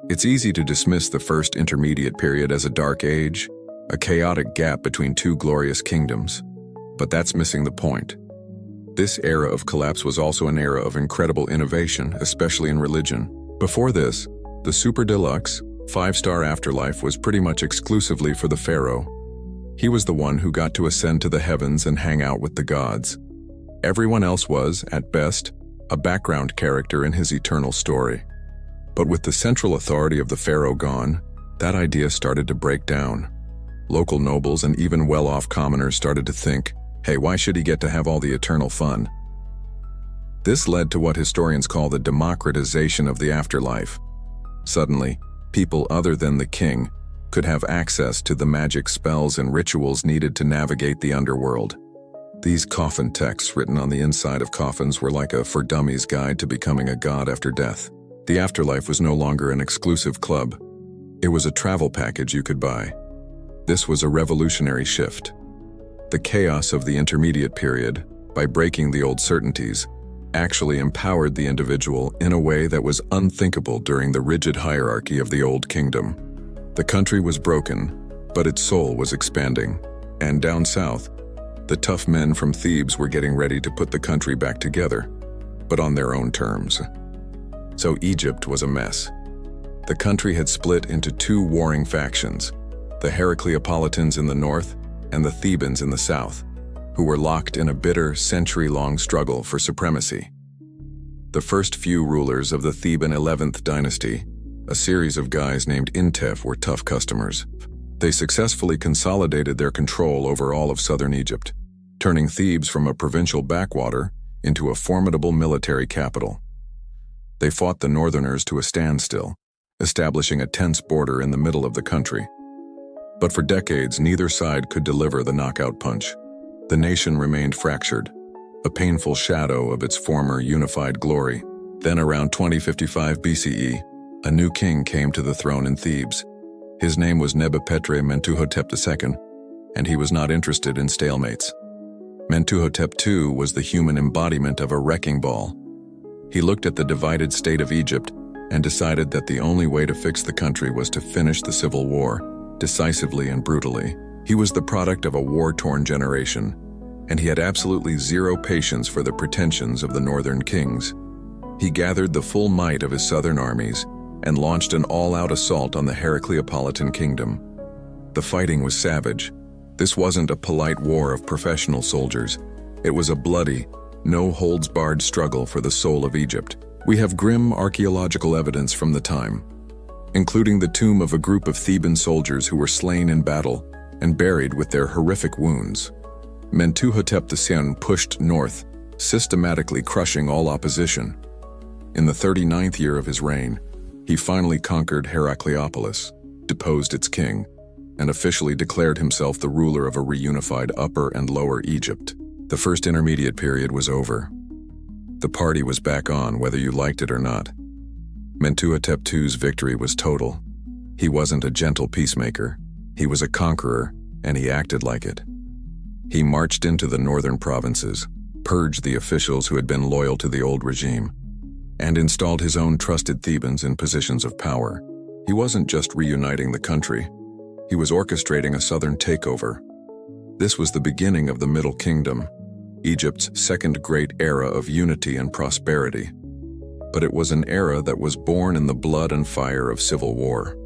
It's easy to dismiss the first intermediate period as a dark age, a chaotic gap between two glorious kingdoms, but that's missing the point. This era of collapse was also an era of incredible innovation, especially in religion. Before this, the super deluxe, 5-star afterlife was pretty much exclusively for the pharaoh. He was the one who got to ascend to the heavens and hang out with the gods. Everyone else was, at best, a background character in his eternal story. But with the central authority of the pharaoh gone, that idea started to break down. Local nobles and even well-off commoners started to think, hey, why should he get to have all the eternal fun? This led to what historians call the democratization of the afterlife. Suddenly, people other than the king could have access to the magic spells and rituals needed to navigate the underworld. These coffin texts written on the inside of coffins were like a for dummies guide to becoming a god after death. The afterlife was no longer an exclusive club. It was a travel package you could buy. This was a revolutionary shift. The chaos of the intermediate period, by breaking the old certainties, actually empowered the individual in a way that was unthinkable during the rigid hierarchy of the Old Kingdom. The country was broken, but its soul was expanding. And down south, the tough men from Thebes were getting ready to put the country back together, but on their own terms. So Egypt was a mess. The country had split into two warring factions, the Heracleopolitans in the north and the Thebans in the south, who were locked in a bitter, century-long struggle for supremacy. The first few rulers of the Theban 11th dynasty, a series of guys named Intef, were tough customers. They successfully consolidated their control over all of southern Egypt, turning Thebes from a provincial backwater into a formidable military capital. They fought the northerners to a standstill, establishing a tense border in the middle of the country. But for decades, neither side could deliver the knockout punch. The nation remained fractured, a painful shadow of its former unified glory. Then around 2055 BCE, a new king came to the throne in Thebes. His name was Nebuchadnezzar II, and he was not interested in stalemates. Mentuhotep II was the human embodiment of a wrecking ball. He looked at the divided state of Egypt and decided that the only way to fix the country was to finish the civil war, decisively and brutally. He was the product of a war-torn generation, and he had absolutely zero patience for the pretensions of the northern kings. He gathered the full might of his southern armies and launched an all-out assault on the Heracleopolitan kingdom. The fighting was savage. This wasn't a polite war of professional soldiers. It was a bloody, no-holds-barred struggle for the soul of Egypt. We have grim archaeological evidence from the time, including the tomb of a group of Theban soldiers who were slain in battle and buried with their horrific wounds. Mentuhotep II pushed north, systematically crushing all opposition. In the 39th year of his reign, he finally conquered Heracleopolis, deposed its king, and officially declared himself the ruler of a reunified Upper and Lower Egypt. The first intermediate period was over. The party was back on, whether you liked it or not. Mentuhotep II's victory was total. He wasn't a gentle peacemaker. He was a conqueror, and he acted like it. He marched into the northern provinces, purged the officials who had been loyal to the old regime, and installed his own trusted Thebans in positions of power. He wasn't just reuniting the country. He was orchestrating a southern takeover. This was the beginning of the Middle Kingdom, Egypt's second great era of unity and prosperity. But it was an era that was born in the blood and fire of civil war.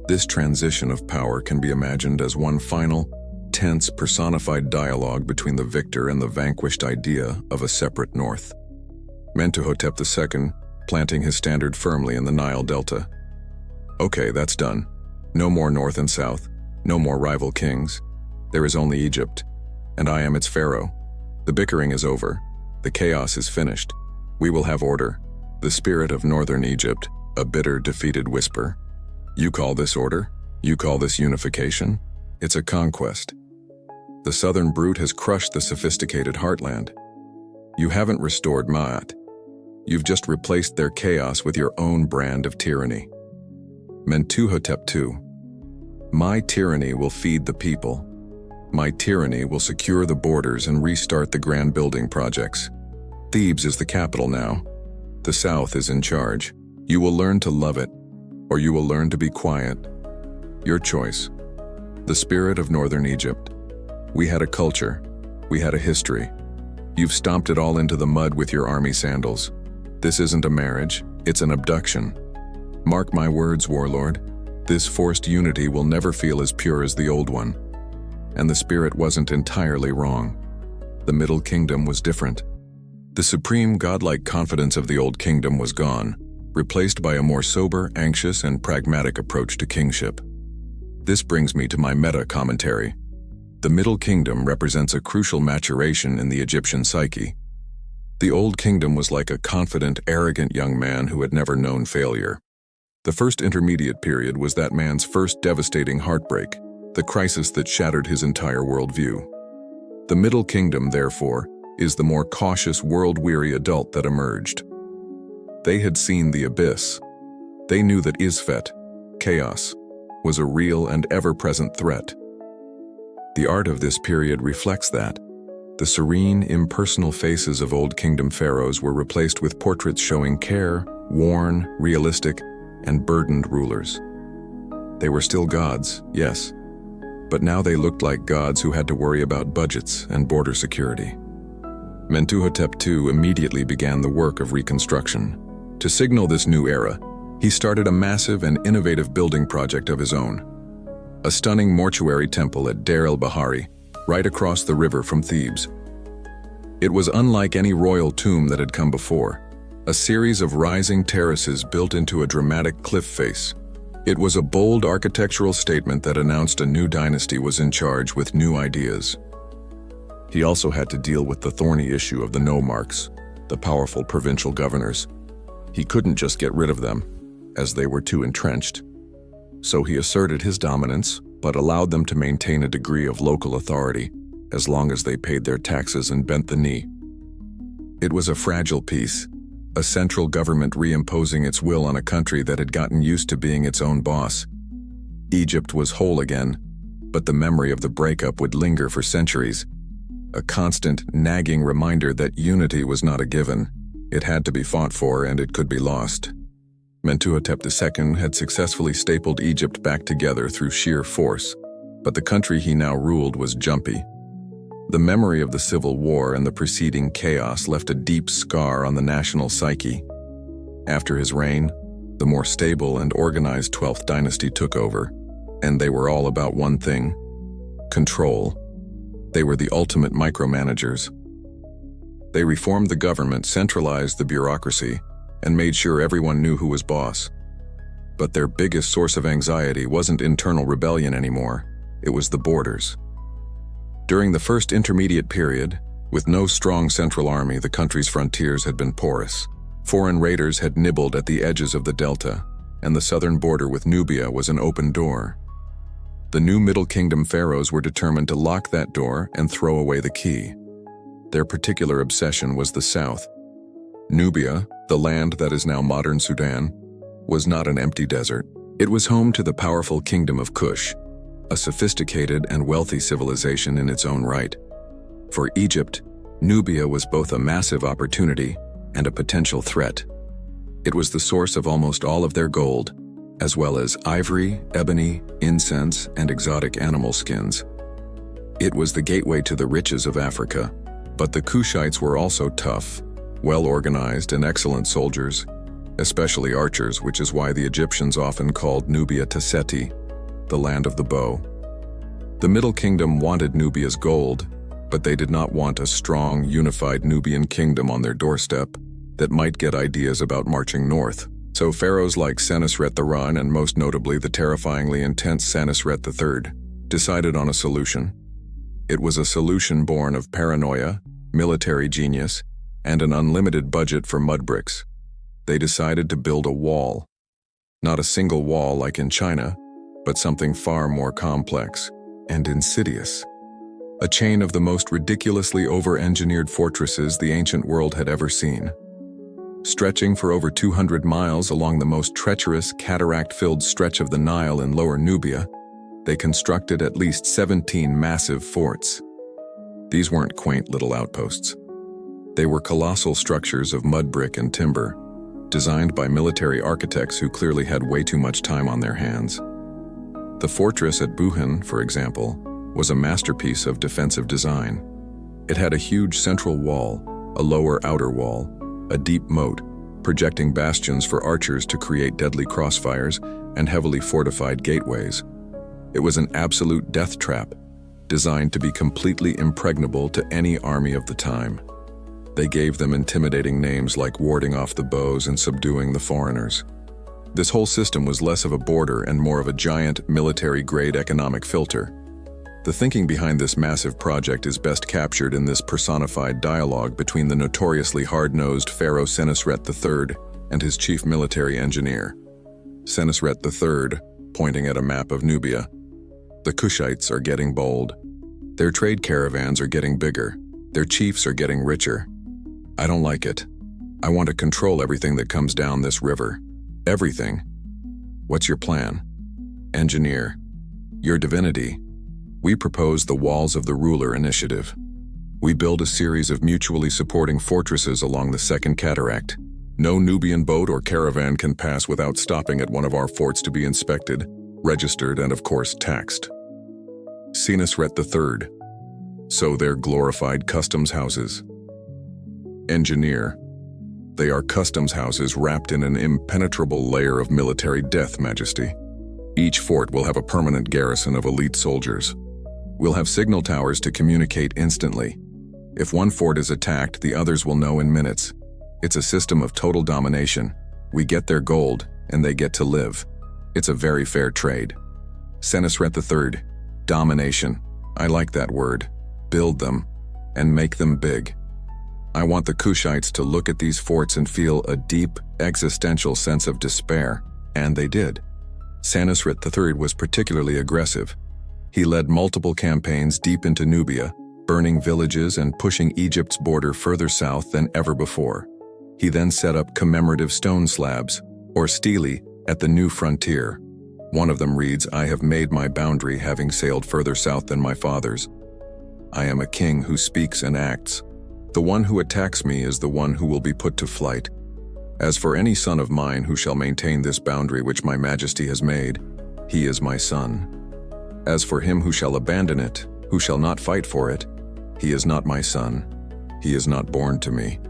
This transition of power can be imagined as one final, tense, personified dialogue between the victor and the vanquished idea of a separate north. Mentuhotep II planting his standard firmly in the Nile Delta. Okay, that's done. No more north and south, no more rival kings. There is only Egypt, and I am its pharaoh. The bickering is over. The chaos is finished. We will have order. The spirit of northern Egypt, a bitter, defeated whisper. You call this order? You call this unification? It's a conquest. The southern brute has crushed the sophisticated heartland. You haven't restored Ma'at. You've just replaced their chaos with your own brand of tyranny. Mentuhotep II. My tyranny will feed the people. My tyranny will secure the borders and restart the grand building projects. Thebes is the capital now. The South is in charge. You will learn to love it, or you will learn to be quiet. Your choice. The spirit of northern Egypt. We had a culture. We had a history. You've stomped it all into the mud with your army sandals. This isn't a marriage, it's an abduction. Mark my words, warlord. This forced unity will never feel as pure as the old one. And the spirit wasn't entirely wrong. The Middle Kingdom was different. The supreme godlike confidence of the Old Kingdom was gone, replaced by a more sober, anxious, and pragmatic approach to kingship. This brings me to my meta-commentary. The Middle Kingdom represents a crucial maturation in the Egyptian psyche. The Old Kingdom was like a confident, arrogant young man who had never known failure. The first intermediate period was that man's first devastating heartbreak, the crisis that shattered his entire worldview. The Middle Kingdom, therefore, is the more cautious, world-weary adult that emerged. They had seen the abyss. They knew that Isfet, chaos, was a real and ever-present threat. The art of this period reflects that. The serene, impersonal faces of Old Kingdom pharaohs were replaced with portraits showing care, worn, realistic, and burdened rulers. They were still gods, yes, but now they looked like gods who had to worry about budgets and border security. Mentuhotep II immediately began the work of reconstruction. To signal this new era, he started a massive and innovative building project of his own. A stunning mortuary temple at Deir el-Bahari, right across the river from Thebes. It was unlike any royal tomb that had come before, a series of rising terraces built into a dramatic cliff face. It was a bold architectural statement that announced a new dynasty was in charge with new ideas. He also had to deal with the thorny issue of the nomarchs, the powerful provincial governors. He couldn't just get rid of them, as they were too entrenched. So he asserted his dominance, but allowed them to maintain a degree of local authority, as long as they paid their taxes and bent the knee. It was a fragile peace, a central government reimposing its will on a country that had gotten used to being its own boss. Egypt was whole again, but the memory of the breakup would linger for centuries, a constant, nagging reminder that unity was not a given. It had to be fought for, and it could be lost. Mentuhotep II had successfully stapled Egypt back together through sheer force, but the country he now ruled was jumpy. The memory of the civil war and the preceding chaos left a deep scar on the national psyche. After his reign, the more stable and organized 12th dynasty took over, and they were all about one thing: control. They were the ultimate micromanagers. They reformed the government, centralized the bureaucracy, and made sure everyone knew who was boss. But their biggest source of anxiety wasn't internal rebellion anymore, it was the borders. During the first intermediate period, with no strong central army, the country's frontiers had been porous. Foreign raiders had nibbled at the edges of the delta, and the southern border with Nubia was an open door. The new Middle Kingdom pharaohs were determined to lock that door and throw away the key. Their particular obsession was the south. Nubia, the land that is now modern Sudan, was not an empty desert. It was home to the powerful kingdom of Kush, a sophisticated and wealthy civilization in its own right. For Egypt, Nubia was both a massive opportunity and a potential threat. It was the source of almost all of their gold, as well as ivory, ebony, incense, and exotic animal skins. It was the gateway to the riches of Africa, but the Kushites were also tough, well-organized, and excellent soldiers, especially archers, which is why the Egyptians often called Nubia Taseti, the land of the bow. The Middle Kingdom wanted Nubia's gold, but they did not want a strong, unified Nubian kingdom on their doorstep that might get ideas about marching north. So pharaohs like Senusret the Run, and most notably the terrifyingly intense Senusret III, decided on a solution. It was a solution born of paranoia, military genius, and an unlimited budget for mud bricks. They decided to build a wall. Not a single wall like in China, but something far more complex and insidious. A chain of the most ridiculously over-engineered fortresses the ancient world had ever seen. Stretching for over 200 miles along the most treacherous, cataract-filled stretch of the Nile in Lower Nubia, they constructed at least 17 massive forts. These weren't quaint little outposts. They were colossal structures of mud brick and timber, designed by military architects who clearly had way too much time on their hands. The fortress at Buhan, for example, was a masterpiece of defensive design. It had a huge central wall, a lower outer wall, a deep moat, projecting bastions for archers to create deadly crossfires, and heavily fortified gateways. It was an absolute death trap, designed to be completely impregnable to any army of the time. They gave them intimidating names like warding off the bows and subduing the foreigners. This whole system was less of a border and more of a giant military-grade economic filter. The thinking behind this massive project is best captured in this personified dialogue between the notoriously hard-nosed Pharaoh Senusret III and his chief military engineer. Senusret III, pointing at a map of Nubia. The Kushites are getting bold. Their trade caravans are getting bigger. Their chiefs are getting richer. I don't like it. I want to control everything that comes down this river. Everything. What's your plan? Engineer. Your divinity. We propose the Walls of the Ruler initiative. We build a series of mutually supporting fortresses along the Second Cataract. No Nubian boat or caravan can pass without stopping at one of our forts to be inspected, registered, and of course taxed. Senusret III. So they're glorified customs houses. Engineer. They are customs houses wrapped in an impenetrable layer of military death, Majesty. Each fort will have a permanent garrison of elite soldiers. We'll have signal towers to communicate instantly. If one fort is attacked, the others will know in minutes. It's a system of total domination. We get their gold, and they get to live. It's a very fair trade. Senusret III. Domination. I like that word. Build them, and make them big. I want the Kushites to look at these forts and feel a deep, existential sense of despair, and they did. Senusret III was particularly aggressive. He led multiple campaigns deep into Nubia, burning villages and pushing Egypt's border further south than ever before. He then set up commemorative stone slabs, or stelae, at the new frontier. One of them reads, "I have made my boundary, having sailed further south than my fathers. I am a king who speaks and acts. The one who attacks me is the one who will be put to flight. As for any son of mine who shall maintain this boundary which my majesty has made, he is my son. As for him who shall abandon it, who shall not fight for it, he is not my son. He is not born to me."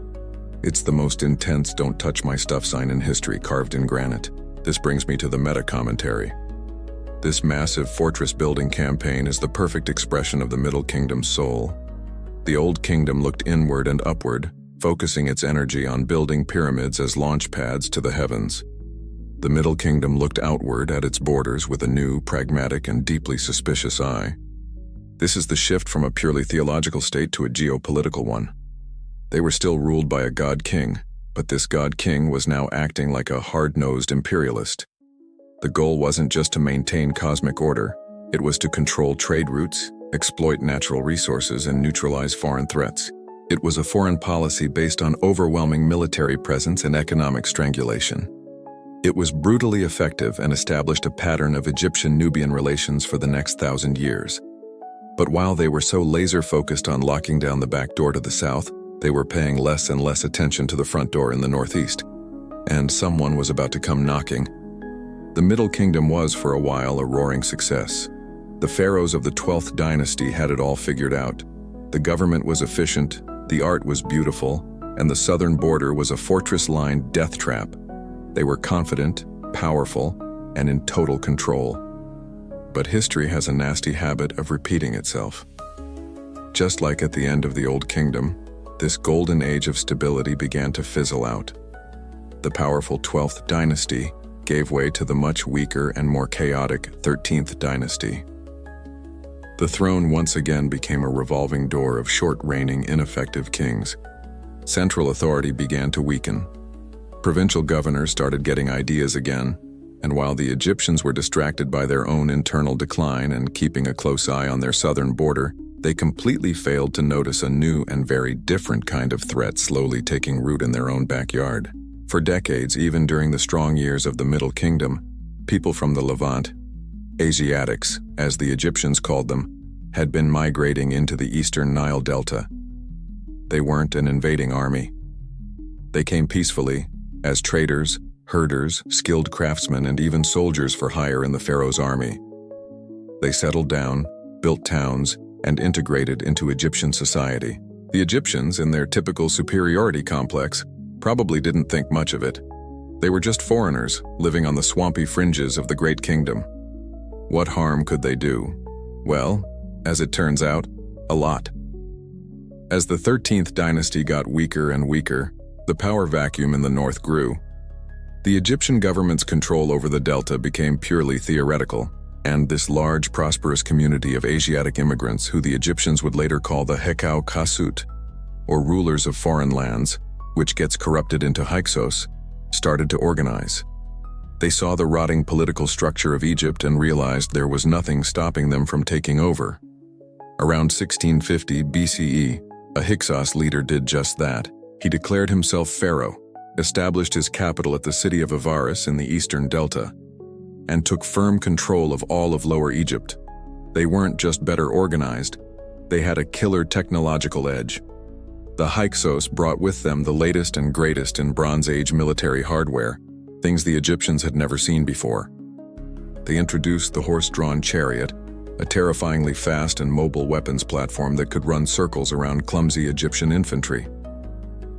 It's the most intense "don't touch my stuff" sign in history, carved in granite. This brings me to the meta-commentary. This massive fortress-building campaign is the perfect expression of the Middle Kingdom's soul. The Old Kingdom looked inward and upward, focusing its energy on building pyramids as launch pads to the heavens. The Middle Kingdom looked outward at its borders with a new, pragmatic, and deeply suspicious eye. This is the shift from a purely theological state to a geopolitical one. They were still ruled by a god-king, but this god-king was now acting like a hard-nosed imperialist. The goal wasn't just to maintain cosmic order, it was to control trade routes, exploit natural resources, and neutralize foreign threats. It was a foreign policy based on overwhelming military presence and economic strangulation. It was brutally effective and established a pattern of Egyptian-Nubian relations for the next 1,000 years. But while they were so laser-focused on locking down the back door to the south, they were paying less and less attention to the front door in the northeast. And someone was about to come knocking. The Middle Kingdom was, for a while, a roaring success. The pharaohs of the 12th dynasty had it all figured out. The government was efficient, the art was beautiful, and the southern border was a fortress-lined death trap. They were confident, powerful, and in total control. But history has a nasty habit of repeating itself. Just like at the end of the Old Kingdom, this golden age of stability began to fizzle out. The powerful 12th dynasty gave way to the much weaker and more chaotic 13th dynasty. The throne once again became a revolving door of short-reigning, ineffective kings. Central authority began to weaken. Provincial governors started getting ideas again, and while the Egyptians were distracted by their own internal decline and keeping a close eye on their southern border, they completely failed to notice a new and very different kind of threat slowly taking root in their own backyard. For decades, even during the strong years of the Middle Kingdom, people from the Levant, Asiatics, as the Egyptians called them, had been migrating into the eastern Nile Delta. They weren't an invading army. They came peacefully, as traders, herders, skilled craftsmen, and even soldiers for hire in the Pharaoh's army. They settled down, built towns, and integrated into Egyptian society. The Egyptians, in their typical superiority complex, probably didn't think much of it. They were just foreigners, living on the swampy fringes of the Great Kingdom. What harm could they do? Well, as it turns out, a lot. As the 13th dynasty got weaker and weaker, the power vacuum in the north grew. The Egyptian government's control over the delta became purely theoretical, and this large, prosperous community of Asiatic immigrants, who the Egyptians would later call the Hekau Kasut, or rulers of foreign lands, which gets corrupted into Hyksos, started to organize. They saw the rotting political structure of Egypt and realized there was nothing stopping them from taking over. Around 1650 BCE, a Hyksos leader did just that. He declared himself pharaoh, established his capital at the city of Avaris in the eastern delta, and took firm control of all of Lower Egypt. They weren't just better organized, they had a killer technological edge. The Hyksos brought with them the latest and greatest in Bronze Age military hardware, things the Egyptians had never seen before. They introduced the horse-drawn chariot, a terrifyingly fast and mobile weapons platform that could run circles around clumsy Egyptian infantry.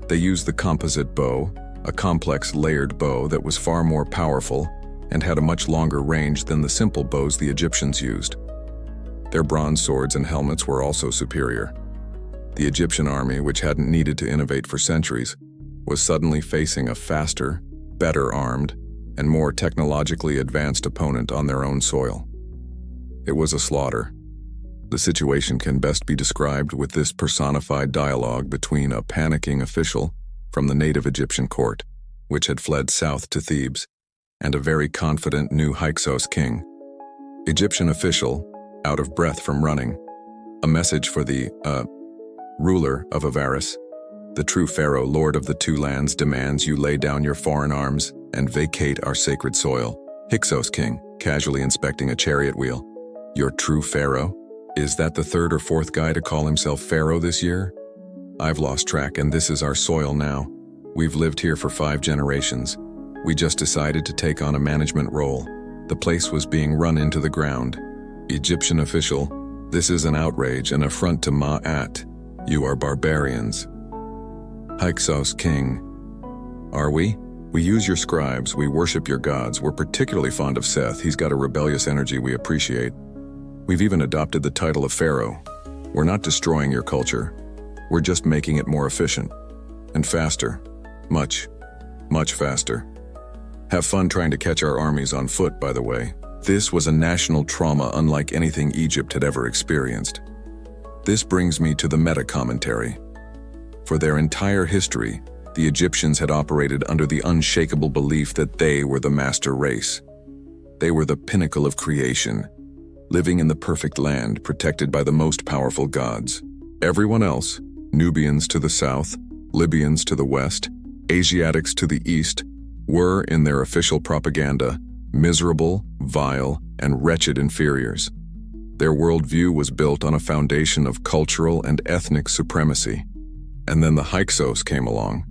They used the composite bow, a complex layered bow that was far more powerful and had a much longer range than the simple bows the Egyptians used. Their bronze swords and helmets were also superior. The Egyptian army, which hadn't needed to innovate for centuries, was suddenly facing a faster, better armed, and more technologically advanced opponent on their own soil. It was a slaughter. The situation can best be described with this personified dialogue between a panicking official from the native Egyptian court, which had fled south to Thebes, and a very confident new Hyksos king. Egyptian official, out of breath from running. A message for the, ruler of Avaris. The true pharaoh, lord of the two lands, demands you lay down your foreign arms and vacate our sacred soil. Hyksos king, casually inspecting a chariot wheel. Your true pharaoh? Is that the third or fourth guy to call himself pharaoh this year? I've lost track, and this is our soil now. We've lived here for 5 generations. We just decided to take on a management role. The place was being run into the ground. Egyptian official, this is an outrage, an affront to Ma'at. You are barbarians. Hyksos king. Are we? We use your scribes, we worship your gods, we're particularly fond of Seth, he's got a rebellious energy we appreciate. We've even adopted the title of pharaoh. We're not destroying your culture. We're just making it more efficient. And faster. Much, much faster. Have fun trying to catch our armies on foot, by the way. This was a national trauma unlike anything Egypt had ever experienced. This brings me to the meta-commentary. For their entire history, the Egyptians had operated under the unshakable belief that they were the master race. They were the pinnacle of creation, living in the perfect land protected by the most powerful gods. Everyone else, Nubians to the south, Libyans to the west, Asiatics to the east, were, in their official propaganda, miserable, vile, and wretched inferiors. Their worldview was built on a foundation of cultural and ethnic supremacy. And then the Hyksos came along.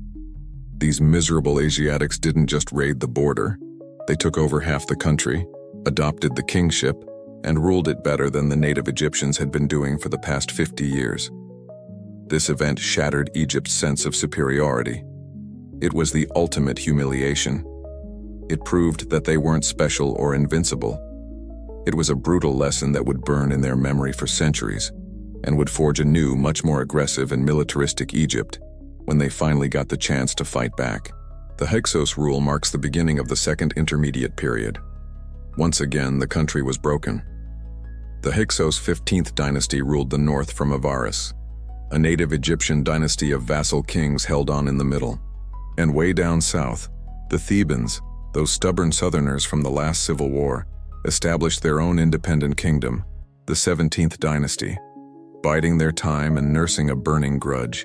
These miserable Asiatics didn't just raid the border. They took over half the country, adopted the kingship, and ruled it better than the native Egyptians had been doing for the past 50 years. This event shattered Egypt's sense of superiority. It was the ultimate humiliation. It proved that they weren't special or invincible. It was a brutal lesson that would burn in their memory for centuries, and would forge a new, much more aggressive and militaristic Egypt when they finally got the chance to fight back. The Hyksos rule marks the beginning of the Second Intermediate Period. Once again, the country was broken. The Hyksos 15th dynasty ruled the north from Avaris. A native Egyptian dynasty of vassal kings held on in the middle. And way down south, the Thebans, those stubborn southerners from the last civil war, established their own independent kingdom, the 17th dynasty, biding their time and nursing a burning grudge.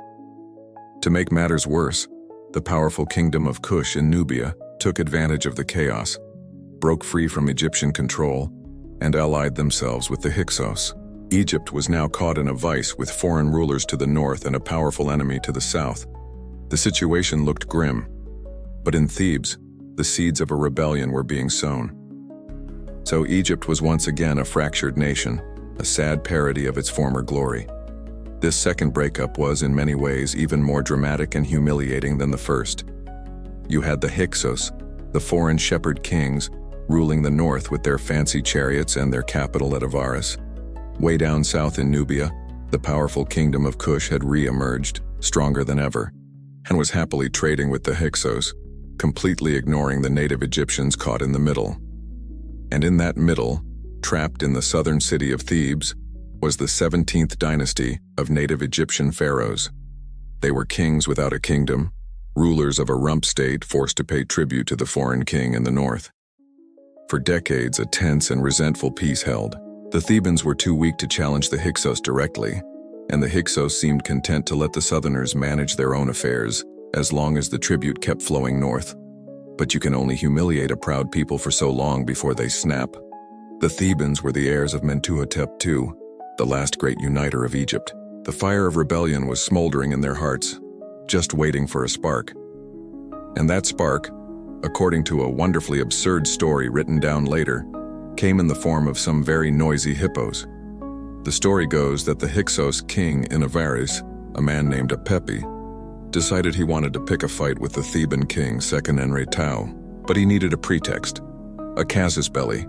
To make matters worse, the powerful kingdom of Kush in Nubia took advantage of the chaos, broke free from Egyptian control, and allied themselves with the Hyksos. Egypt was now caught in a vice with foreign rulers to the north and a powerful enemy to the south. The situation looked grim, but in Thebes, the seeds of a rebellion were being sown. So Egypt was once again a fractured nation, a sad parody of its former glory. This second breakup was, in many ways, even more dramatic and humiliating than the first. You had the Hyksos, the foreign shepherd kings, ruling the north with their fancy chariots and their capital at Avaris. Way down south in Nubia, The powerful kingdom of Kush had re-emerged, stronger than ever, and was happily trading with the Hyksos, completely ignoring the native Egyptians caught in the middle. And in that middle, trapped in the southern city of Thebes, was the 17th dynasty of native Egyptian pharaohs. They were kings without a kingdom, rulers of a rump state forced to pay tribute to the foreign king in the north. For decades, a tense and resentful peace held. The Thebans were too weak to challenge the Hyksos directly, and the Hyksos seemed content to let the southerners manage their own affairs as long as the tribute kept flowing north. But you can only humiliate a proud people for so long before they snap. The Thebans were the heirs of Mentuhotep II, the last great uniter of Egypt. The fire of rebellion was smoldering in their hearts, just waiting for a spark. And that spark, according to a wonderfully absurd story written down later, came in the form of some very noisy hippos. The story goes that the Hyksos king in Avaris, a man named Apepi, decided he wanted to pick a fight with the Theban king Sekenenre-Tau, but he needed a pretext, a casus belli.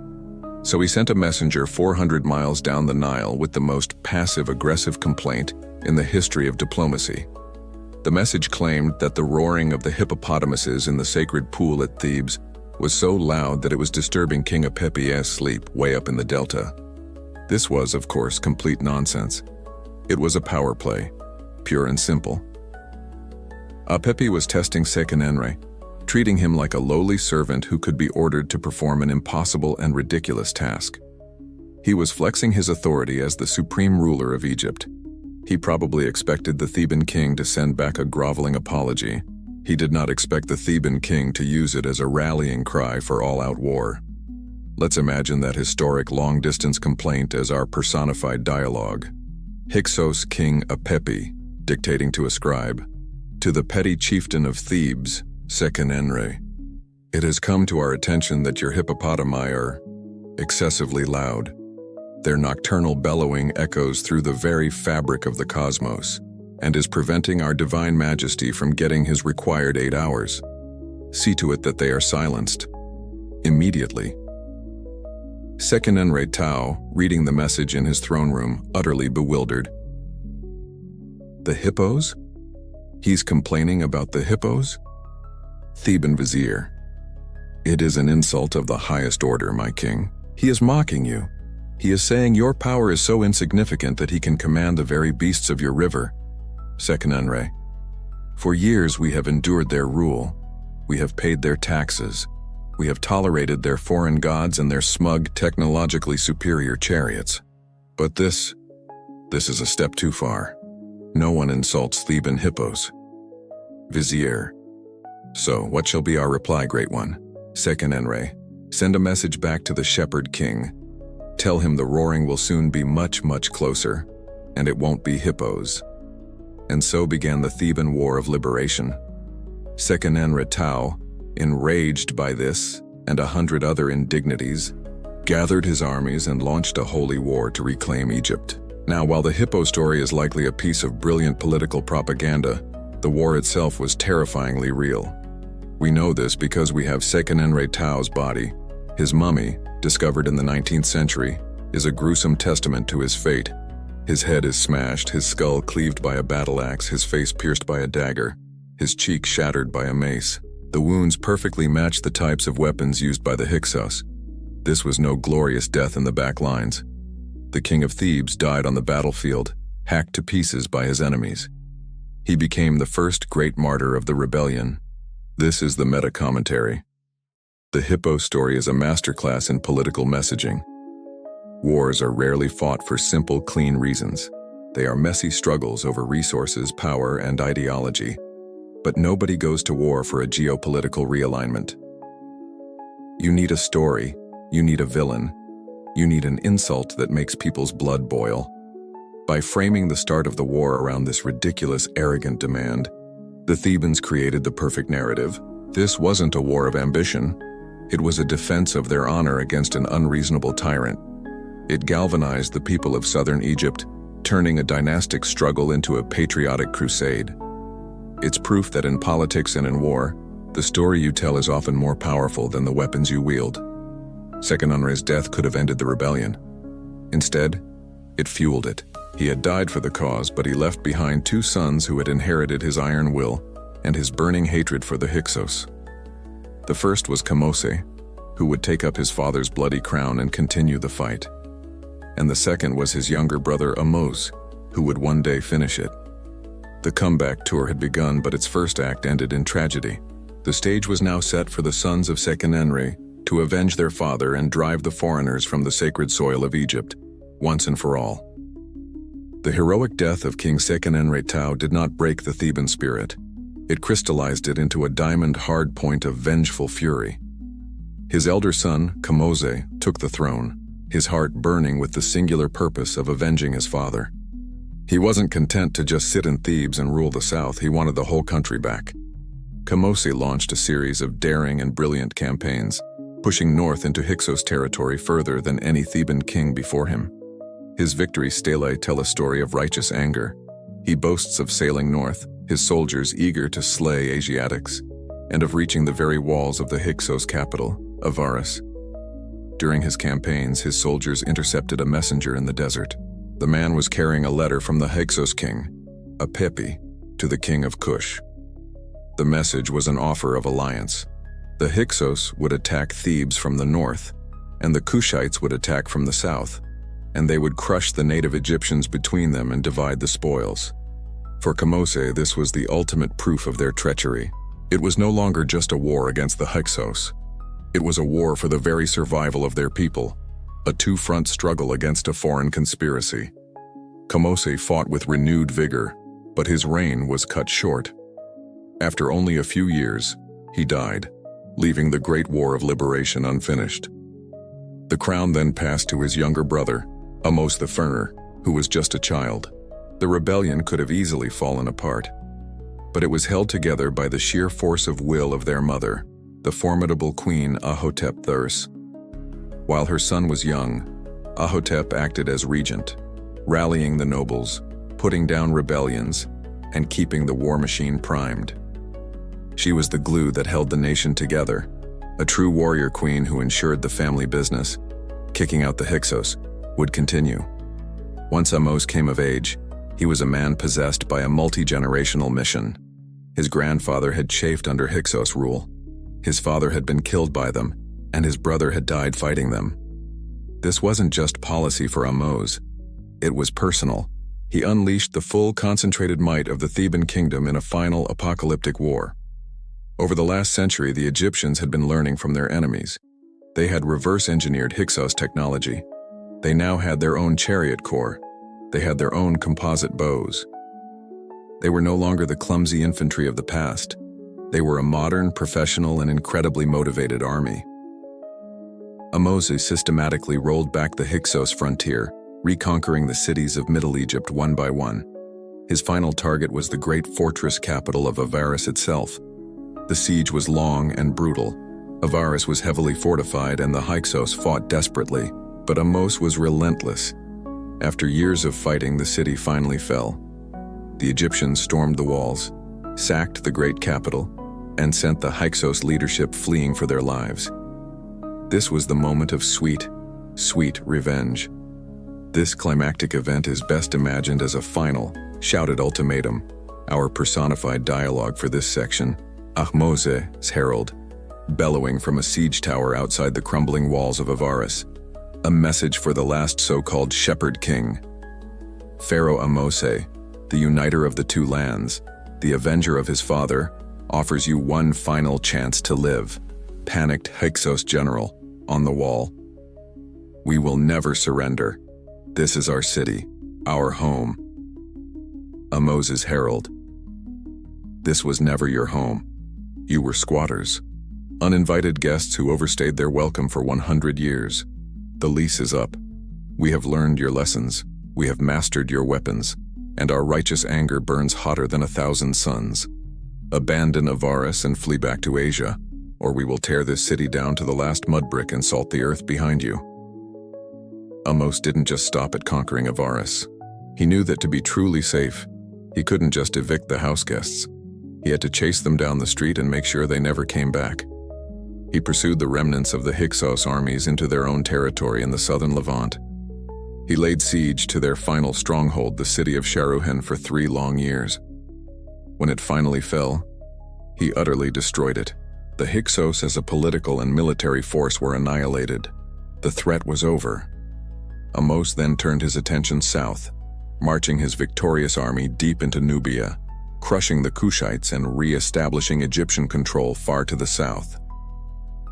So he sent a messenger 400 miles down the Nile with the most passive-aggressive complaint in the history of diplomacy. The message claimed that the roaring of the hippopotamuses in the sacred pool at Thebes was so loud that it was disturbing King Apepi's sleep way up in the delta. This was, of course, complete nonsense. It was a power play, pure and simple. Apepi was testing Sekenenre, treating him like a lowly servant who could be ordered to perform an impossible and ridiculous task. He was flexing his authority as the supreme ruler of Egypt. He probably expected the Theban king to send back a groveling apology. He did not expect the Theban king to use it as a rallying cry for all-out war. Let's imagine that historic long-distance complaint as our personified dialogue. Hyksos King Apepi, dictating to a scribe. To the petty chieftain of Thebes, Sekenenre. It has come to our attention that your hippopotami are excessively loud. Their nocturnal bellowing echoes through the very fabric of the cosmos, and is preventing our divine majesty from getting his required 8 hours. See to it that they are silenced. Immediately. Sekenenre-Tau, reading the message in his throne room, utterly bewildered. The hippos? He's complaining about the hippos? Theban vizier. It is an insult of the highest order, my king. He is mocking you. He is saying your power is so insignificant that he can command the very beasts of your river. Sekenenre. For years we have endured their rule. We have paid their taxes. We have tolerated their foreign gods and their smug, technologically superior chariots. But this is a step too far. No one insults Theban hippos. Vizier. So, what shall be our reply, Great One? Sekenenre. Send a message back to the shepherd king. Tell him the roaring will soon be much, much closer, and it won't be hippos. And so began the Theban War of Liberation. Sekenenre-Tau, enraged by this and 100 other indignities, gathered his armies and launched a holy war to reclaim Egypt. Now, while the hippo story is likely a piece of brilliant political propaganda, the war itself was terrifyingly real. We know this because we have Sekenenre-Tau's body. His mummy, discovered in the 19th century, is a gruesome testament to his fate. His head is smashed, his skull cleaved by a battle axe, his face pierced by a dagger, his cheek shattered by a mace. The wounds perfectly match the types of weapons used by the Hyksos. This was no glorious death in the back lines. The king of Thebes died on the battlefield, hacked to pieces by his enemies. He became the first great martyr of the rebellion. This is the meta-commentary. The hippo story is a masterclass in political messaging. Wars are rarely fought for simple, clean reasons. They are messy struggles over resources, power, and ideology. But nobody goes to war for a geopolitical realignment. You need a story, you need a villain, you need an insult that makes people's blood boil. By framing the start of the war around this ridiculous, arrogant demand, the Thebans created the perfect narrative. This wasn't a war of ambition. It was a defense of their honor against an unreasonable tyrant. It galvanized the people of southern Egypt, turning a dynastic struggle into a patriotic crusade. It's proof that in politics and in war, the story you tell is often more powerful than the weapons you wield. Sekenenre's death could have ended the rebellion. Instead, it fueled it. He had died for the cause, but he left behind 2 sons who had inherited his iron will and his burning hatred for the Hyksos. The first was Kamose, who would take up his father's bloody crown and continue the fight. And the second was his younger brother Ahmose, who would one day finish it. The comeback tour had begun, but its first act ended in tragedy. The stage was now set for the sons of Seqenenre to avenge their father and drive the foreigners from the sacred soil of Egypt, once and for all. The heroic death of King Seqenenre Tau did not break the Theban spirit. It crystallized it into a diamond-hard point of vengeful fury. His elder son, Kamose, took the throne, his heart burning with the singular purpose of avenging his father. He wasn't content to just sit in Thebes and rule the south, he wanted the whole country back. Kamose launched a series of daring and brilliant campaigns, pushing north into Hyksos territory further than any Theban king before him. His victory stelae tell a story of righteous anger. He boasts of sailing north, his soldiers eager to slay Asiatics, and of reaching the very walls of the Hyksos capital, Avaris. During his campaigns, his soldiers intercepted a messenger in the desert. The man was carrying a letter from the Hyksos king, Apepi, to the king of Kush. The message was an offer of alliance. The Hyksos would attack Thebes from the north, and the Kushites would attack from the south, and they would crush the native Egyptians between them and divide the spoils. For Kamose, this was the ultimate proof of their treachery. It was no longer just a war against the Hyksos. It was a war for the very survival of their people, a two-front struggle against a foreign conspiracy. Kamose fought with renewed vigor, but his reign was cut short. After only a few years, he died, leaving the Great War of Liberation unfinished. The crown then passed to his younger brother, Ahmose I, who was just a child. The rebellion could have easily fallen apart, but it was held together by the sheer force of will of their mother, the formidable queen Ahotep Thurs. While her son was young, Ahotep acted as regent, rallying the nobles, putting down rebellions, and keeping the war machine primed. She was the glue that held the nation together, a true warrior queen who ensured the family business, kicking out the Hyksos, would continue. Once Ahmose came of age, he was a man possessed by a multi-generational mission. His grandfather had chafed under Hyksos rule. His father had been killed by them, and his brother had died fighting them. This wasn't just policy for Ahmose. It was personal. He unleashed the full concentrated might of the Theban kingdom in a final apocalyptic war. Over the last century, the Egyptians had been learning from their enemies. They had reverse-engineered Hyksos technology. They now had their own chariot corps. They had their own composite bows. They were no longer the clumsy infantry of the past. They were a modern, professional, and incredibly motivated army. Ahmose systematically rolled back the Hyksos frontier, reconquering the cities of Middle Egypt one by one. His final target was the great fortress capital of Avaris itself. The siege was long and brutal. Avaris was heavily fortified and the Hyksos fought desperately, but Ahmose was relentless. After years of fighting, the city finally fell. The Egyptians stormed the walls, sacked the great capital, and sent the Hyksos leadership fleeing for their lives. This was the moment of sweet, sweet revenge. This climactic event is best imagined as a final, shouted ultimatum, our personified dialogue for this section, Ahmose's herald, bellowing from a siege tower outside the crumbling walls of Avaris, a message for the last so-called shepherd king. Pharaoh Ahmose, the uniter of the two lands, the avenger of his father, offers you one final chance to live. Panicked Hyksos general, on the wall. We will never surrender. This is our city, our home. Ahmose's herald. This was never your home. You were squatters, uninvited guests who overstayed their welcome for 100 years. The lease is up. We have learned your lessons. We have mastered your weapons, and our righteous anger burns hotter than 1,000 suns. Abandon Avaris and flee back to Asia, or we will tear this city down to the last mud brick and salt the earth behind you. Ahmose didn't just stop at conquering Avaris. He knew that to be truly safe, he couldn't just evict the house guests. He had to chase them down the street and make sure they never came back. He pursued the remnants of the Hyksos armies into their own territory in the southern Levant. He laid siege to their final stronghold, the city of Sharuhen, for 3 long years. When it finally fell, he utterly destroyed it. The Hyksos as a political and military force were annihilated. The threat was over. Ahmose then turned his attention south, marching his victorious army deep into Nubia, crushing the Kushites and re-establishing Egyptian control far to the south.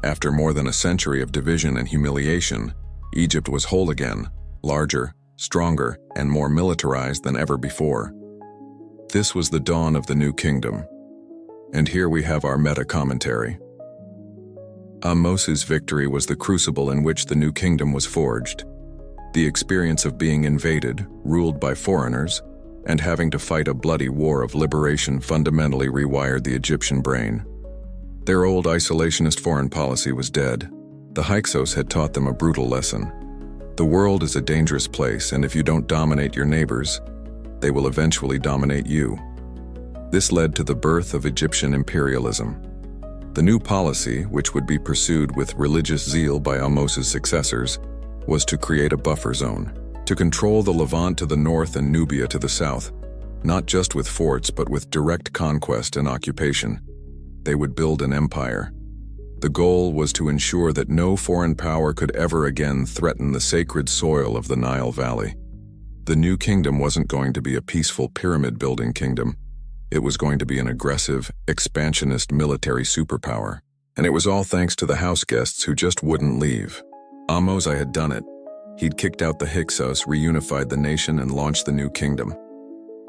After more than a century of division and humiliation, Egypt was whole again, larger, stronger, and more militarized than ever before. This was the dawn of the new kingdom. And here we have our meta-commentary. Ahmose's victory was the crucible in which the new kingdom was forged. The experience of being invaded, ruled by foreigners, and having to fight a bloody war of liberation fundamentally rewired the Egyptian brain. Their old isolationist foreign policy was dead. The Hyksos had taught them a brutal lesson. The world is a dangerous place, and if you don't dominate your neighbors, they will eventually dominate you. This led to the birth of Egyptian imperialism. The new policy, which would be pursued with religious zeal by Ahmose's successors, was to create a buffer zone, to control the Levant to the north and Nubia to the south, not just with forts but with direct conquest and occupation. They would build an empire. The goal was to ensure that no foreign power could ever again threaten the sacred soil of the Nile Valley. The new kingdom wasn't going to be a peaceful pyramid-building kingdom. It was going to be an aggressive, expansionist military superpower. And it was all thanks to the house guests who just wouldn't leave. Ahmose had done it. He'd kicked out the Hyksos, reunified the nation, and launched the new kingdom.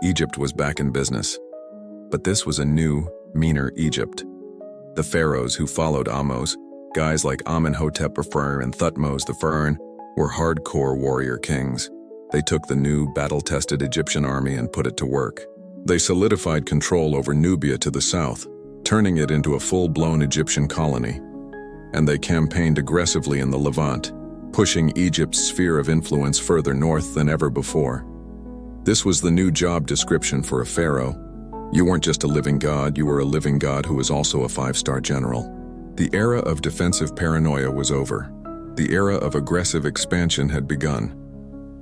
Egypt was back in business. But this was a new, meaner Egypt. The pharaohs who followed Ahmose, guys like Amenhotep I and Thutmose I, were hardcore warrior kings. They took the new, battle-tested Egyptian army and put it to work. They solidified control over Nubia to the south, turning it into a full-blown Egyptian colony. And they campaigned aggressively in the Levant, pushing Egypt's sphere of influence further north than ever before. This was the new job description for a pharaoh. You weren't just a living god, you were a living god who was also a 5-star general. The era of defensive paranoia was over. The era of aggressive expansion had begun.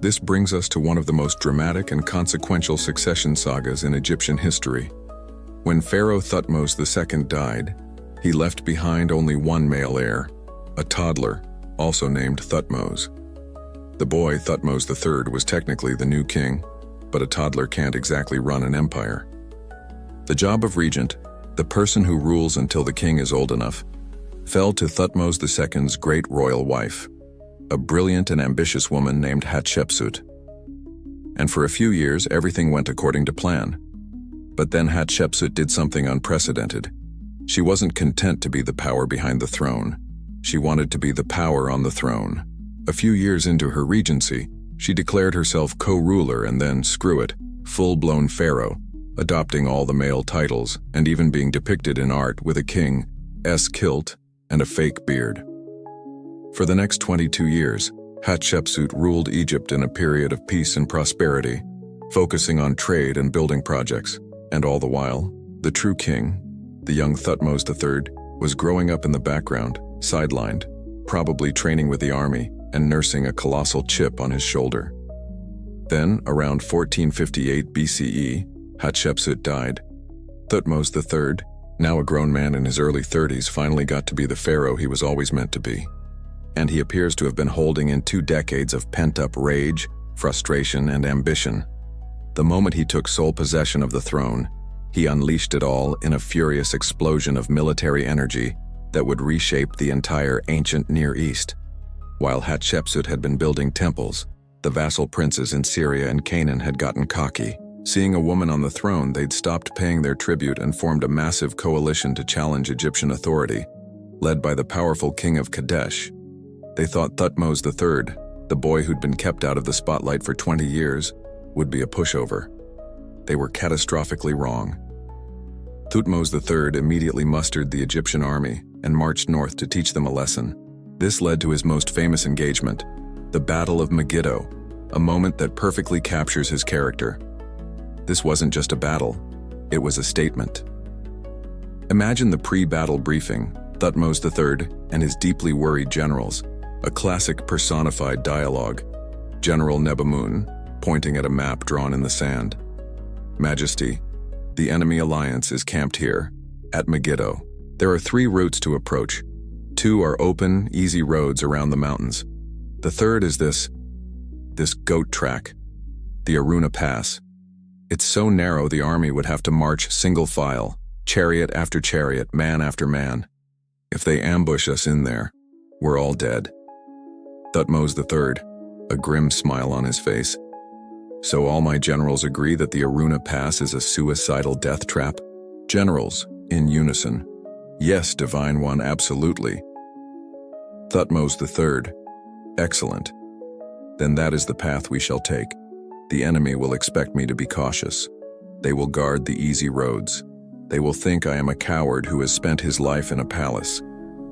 This brings us to one of the most dramatic and consequential succession sagas in Egyptian history. When Pharaoh Thutmose II died, he left behind only one male heir, a toddler, also named Thutmose. The boy, Thutmose III, was technically the new king, but a toddler can't exactly run an empire. The job of regent, the person who rules until the king is old enough, fell to Thutmose II's great royal wife, a brilliant and ambitious woman named Hatshepsut. And for a few years, everything went according to plan. But then Hatshepsut did something unprecedented. She wasn't content to be the power behind the throne. She wanted to be the power on the throne. A few years into her regency, she declared herself co-ruler and then, screw it, full-blown pharaoh, adopting all the male titles and even being depicted in art with a king's kilt and a fake beard. For the next 22 years, Hatshepsut ruled Egypt in a period of peace and prosperity, focusing on trade and building projects. And all the while, the true king, the young Thutmose III, was growing up in the background, sidelined, probably training with the army and nursing a colossal chip on his shoulder. Then, around 1458 BCE, Hatshepsut died. Thutmose III, now a grown man in his early 30s, finally got to be the pharaoh he was always meant to be. And he appears to have been holding in 2 decades of pent-up rage, frustration, and ambition. The moment he took sole possession of the throne, he unleashed it all in a furious explosion of military energy that would reshape the entire ancient Near East. While Hatshepsut had been building temples, the vassal princes in Syria and Canaan had gotten cocky. Seeing a woman on the throne, they'd stopped paying their tribute and formed a massive coalition to challenge Egyptian authority, led by the powerful king of Kadesh. They thought Thutmose III, the boy who'd been kept out of the spotlight for 20 years, would be a pushover. They were catastrophically wrong. Thutmose III immediately mustered the Egyptian army and marched north to teach them a lesson. This led to his most famous engagement, the Battle of Megiddo, a moment that perfectly captures his character. This wasn't just a battle, it was a statement. Imagine the pre-battle briefing, Thutmose III and his deeply worried generals, a classic personified dialogue. General Nebamun, pointing at a map drawn in the sand. Majesty, the enemy alliance is camped here, at Megiddo. There are 3 routes to approach. 2 are open, easy roads around the mountains. The third is this goat track, the Aruna Pass. It's so narrow the army would have to march single file, chariot after chariot, man after man. If they ambush us in there, we're all dead. Thutmose III, a grim smile on his face. So all my generals agree that the Aruna Pass is a suicidal death trap? Generals, in unison. Yes, Divine One, absolutely. Thutmose III, excellent. Then that is the path we shall take. The enemy will expect me to be cautious. They will guard the easy roads. They will think I am a coward who has spent his life in a palace.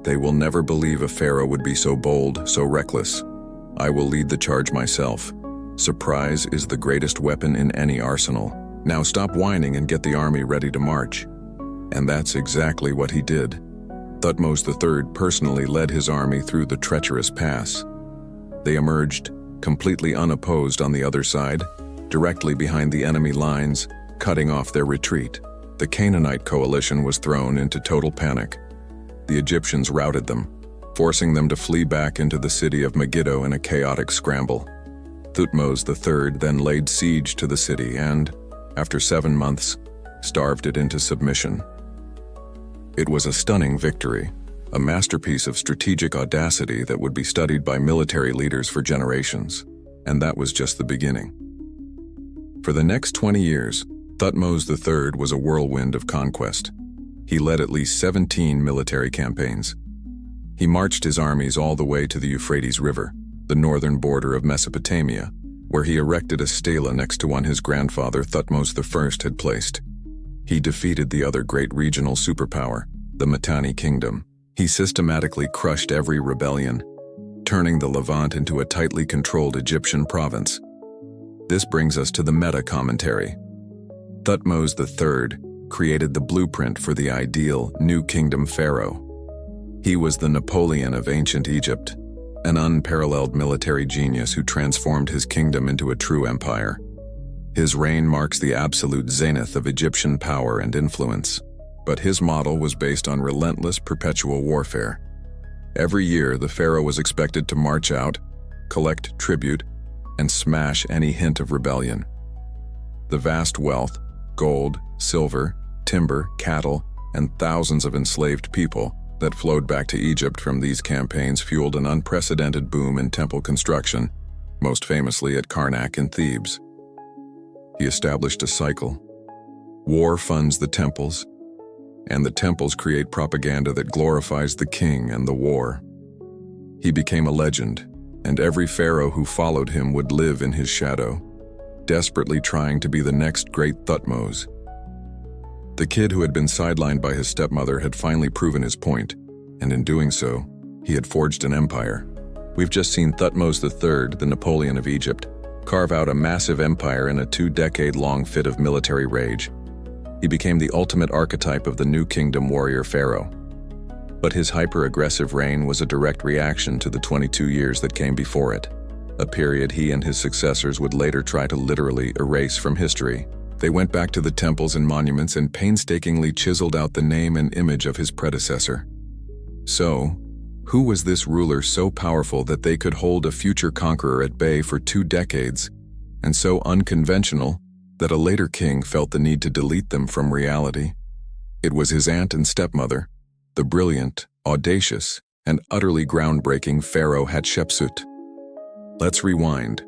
They will never believe a pharaoh would be so bold, so reckless. I will lead the charge myself. Surprise is the greatest weapon in any arsenal. Now stop whining and get the army ready to march. And that's exactly what he did. Thutmose III personally led his army through the treacherous pass. They emerged, completely unopposed on the other side, directly behind the enemy lines, cutting off their retreat. The Canaanite coalition was thrown into total panic. The Egyptians routed them, forcing them to flee back into the city of Megiddo in a chaotic scramble. Thutmose III then laid siege to the city and, after 7 months, starved it into submission. It was a stunning victory, a masterpiece of strategic audacity that would be studied by military leaders for generations, and that was just the beginning. For the next 20 years, Thutmose III was a whirlwind of conquest. He led at least 17 military campaigns. He marched his armies all the way to the Euphrates River, the northern border of Mesopotamia, where he erected a stela next to one his grandfather Thutmose I had placed. He defeated the other great regional superpower, the Mitanni Kingdom. He systematically crushed every rebellion, turning the Levant into a tightly controlled Egyptian province. This brings us to the meta-commentary. Thutmose III created the blueprint for the ideal New Kingdom pharaoh. He was the Napoleon of ancient Egypt, an unparalleled military genius who transformed his kingdom into a true empire. His reign marks the absolute zenith of Egyptian power and influence, but his model was based on relentless perpetual warfare. Every year, the pharaoh was expected to march out, collect tribute, and smash any hint of rebellion. The vast wealth, gold, silver, timber, cattle, and thousands of enslaved people that flowed back to Egypt from these campaigns fueled an unprecedented boom in temple construction, most famously at Karnak in Thebes. He established a cycle. War funds the temples, and the temples create propaganda that glorifies the king and the war. He became a legend, and every pharaoh who followed him would live in his shadow, desperately trying to be the next great Thutmose. The kid who had been sidelined by his stepmother had finally proven his point, and in doing so, he had forged an empire. We've just seen Thutmose III, the Napoleon of Egypt, carve out a massive empire in a 2-decade-long fit of military rage. He became the ultimate archetype of the New Kingdom warrior pharaoh. But his hyper-aggressive reign was a direct reaction to the 22 years that came before it, a period he and his successors would later try to literally erase from history. They went back to the temples and monuments and painstakingly chiseled out the name and image of his predecessor. So, who was this ruler so powerful that they could hold a future conqueror at bay for 2 decades, and so unconventional that a later king felt the need to delete them from reality? It was his aunt and stepmother, the brilliant, audacious, and utterly groundbreaking Pharaoh Hatshepsut. Let's rewind.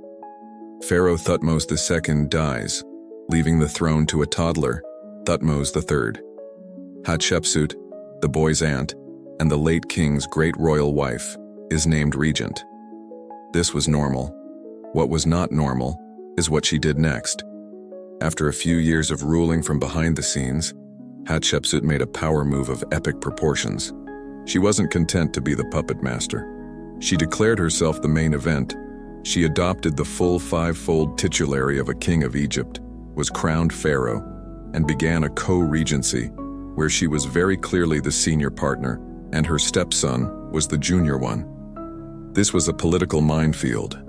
Pharaoh Thutmose II dies, leaving the throne to a toddler, Thutmose III. Hatshepsut, the boy's aunt, and the late king's great royal wife, is named regent. This was normal. What was not normal is what she did next. After a few years of ruling from behind the scenes, Hatshepsut made a power move of epic proportions. She wasn't content to be the puppet master. She declared herself the main event. She adopted the full 5-fold titulary of a king of Egypt, was crowned pharaoh, and began a co-regency, where she was very clearly the senior partner, and her stepson was the junior one. This was a political minefield.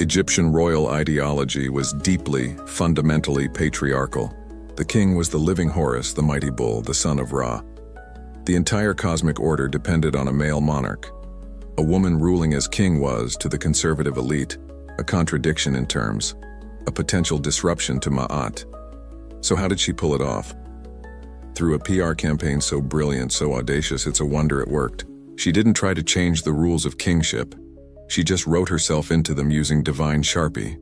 Egyptian royal ideology was deeply, fundamentally patriarchal. The king was the living Horus, the mighty bull, the son of Ra. The entire cosmic order depended on a male monarch. A woman ruling as king was, to the conservative elite, a contradiction in terms, a potential disruption to Ma'at. So how did she pull it off? Through a PR campaign so brilliant, so audacious, it's a wonder it worked. She didn't try to change the rules of kingship. She just wrote herself into them using divine Sharpie.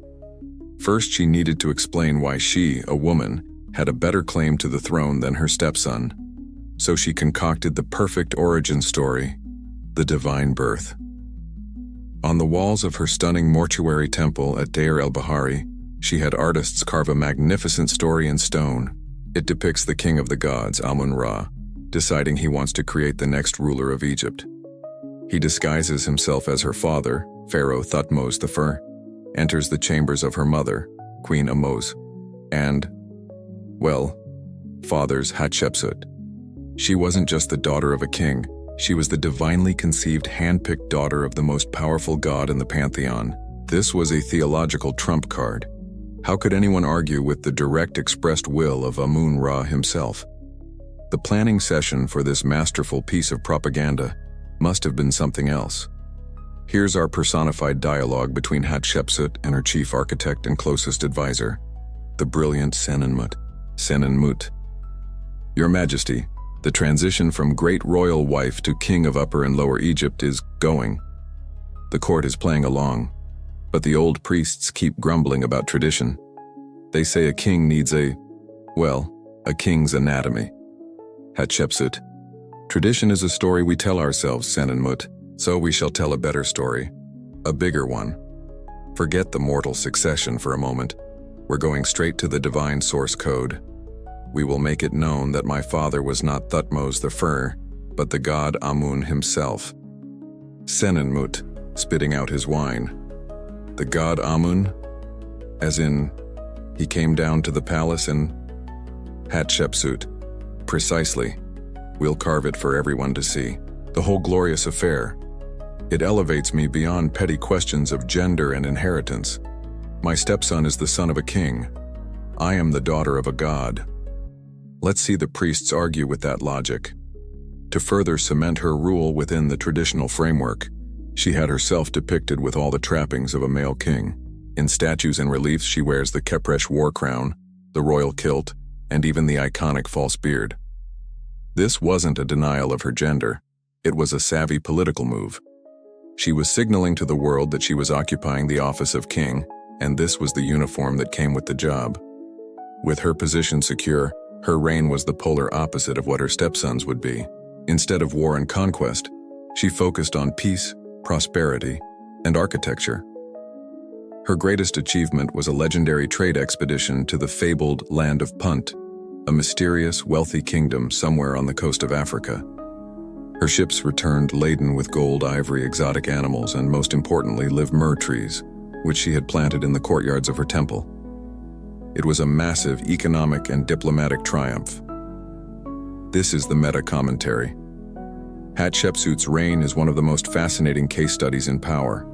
First, she needed to explain why she, a woman, had a better claim to the throne than her stepson. So she concocted the perfect origin story, the divine birth. On the walls of her stunning mortuary temple at Deir el-Bahari, she had artists carve a magnificent story in stone. It depicts the king of the gods, Amun-Ra, deciding he wants to create the next ruler of Egypt. He disguises himself as her father, Pharaoh Thutmose I, enters the chambers of her mother, Queen Ahmose, and, well, father's Hatshepsut. She wasn't just the daughter of a king, she was the divinely conceived hand-picked daughter of the most powerful god in the pantheon. This was a theological trump card. How could anyone argue with the direct expressed will of Amun-Ra himself? The planning session for this masterful piece of propaganda must have been something else. Here's our personified dialogue between Hatshepsut and her chief architect and closest advisor, the brilliant Senenmut. Senenmut. Your Majesty, the transition from great royal wife to king of Upper and Lower Egypt is going. The court is playing along, but the old priests keep grumbling about tradition. They say a king needs a king's anatomy. Hatshepsut. Tradition is a story we tell ourselves, Senenmut, so we shall tell a better story. A bigger one. Forget the mortal succession for a moment. We're going straight to the divine source code. We will make it known that my father was not Thutmose I, but the god Amun himself. Senenmut, spitting out his wine. The god Amun? As in, he came down to the palace and... Hatshepsut. Precisely. We'll carve it for everyone to see. The whole glorious affair. It elevates me beyond petty questions of gender and inheritance. My stepson is the son of a king. I am the daughter of a god. Let's see the priests argue with that logic. To further cement her rule within the traditional framework, she had herself depicted with all the trappings of a male king. In statues and reliefs, she wears the Kepresh war crown, the royal kilt, and even the iconic false beard. This wasn't a denial of her gender. It was a savvy political move. She was signaling to the world that she was occupying the office of king, and this was the uniform that came with the job. With her position secure, her reign was the polar opposite of what her stepson's would be. Instead of war and conquest, she focused on peace, prosperity, and architecture. Her greatest achievement was a legendary trade expedition to the fabled land of Punt, a mysterious, wealthy kingdom somewhere on the coast of Africa. Her ships returned laden with gold, ivory, exotic animals, and most importantly, live myrrh trees, which she had planted in the courtyards of her temple. It was a massive economic and diplomatic triumph. This is the meta-commentary. Hatshepsut's reign is one of the most fascinating case studies in power.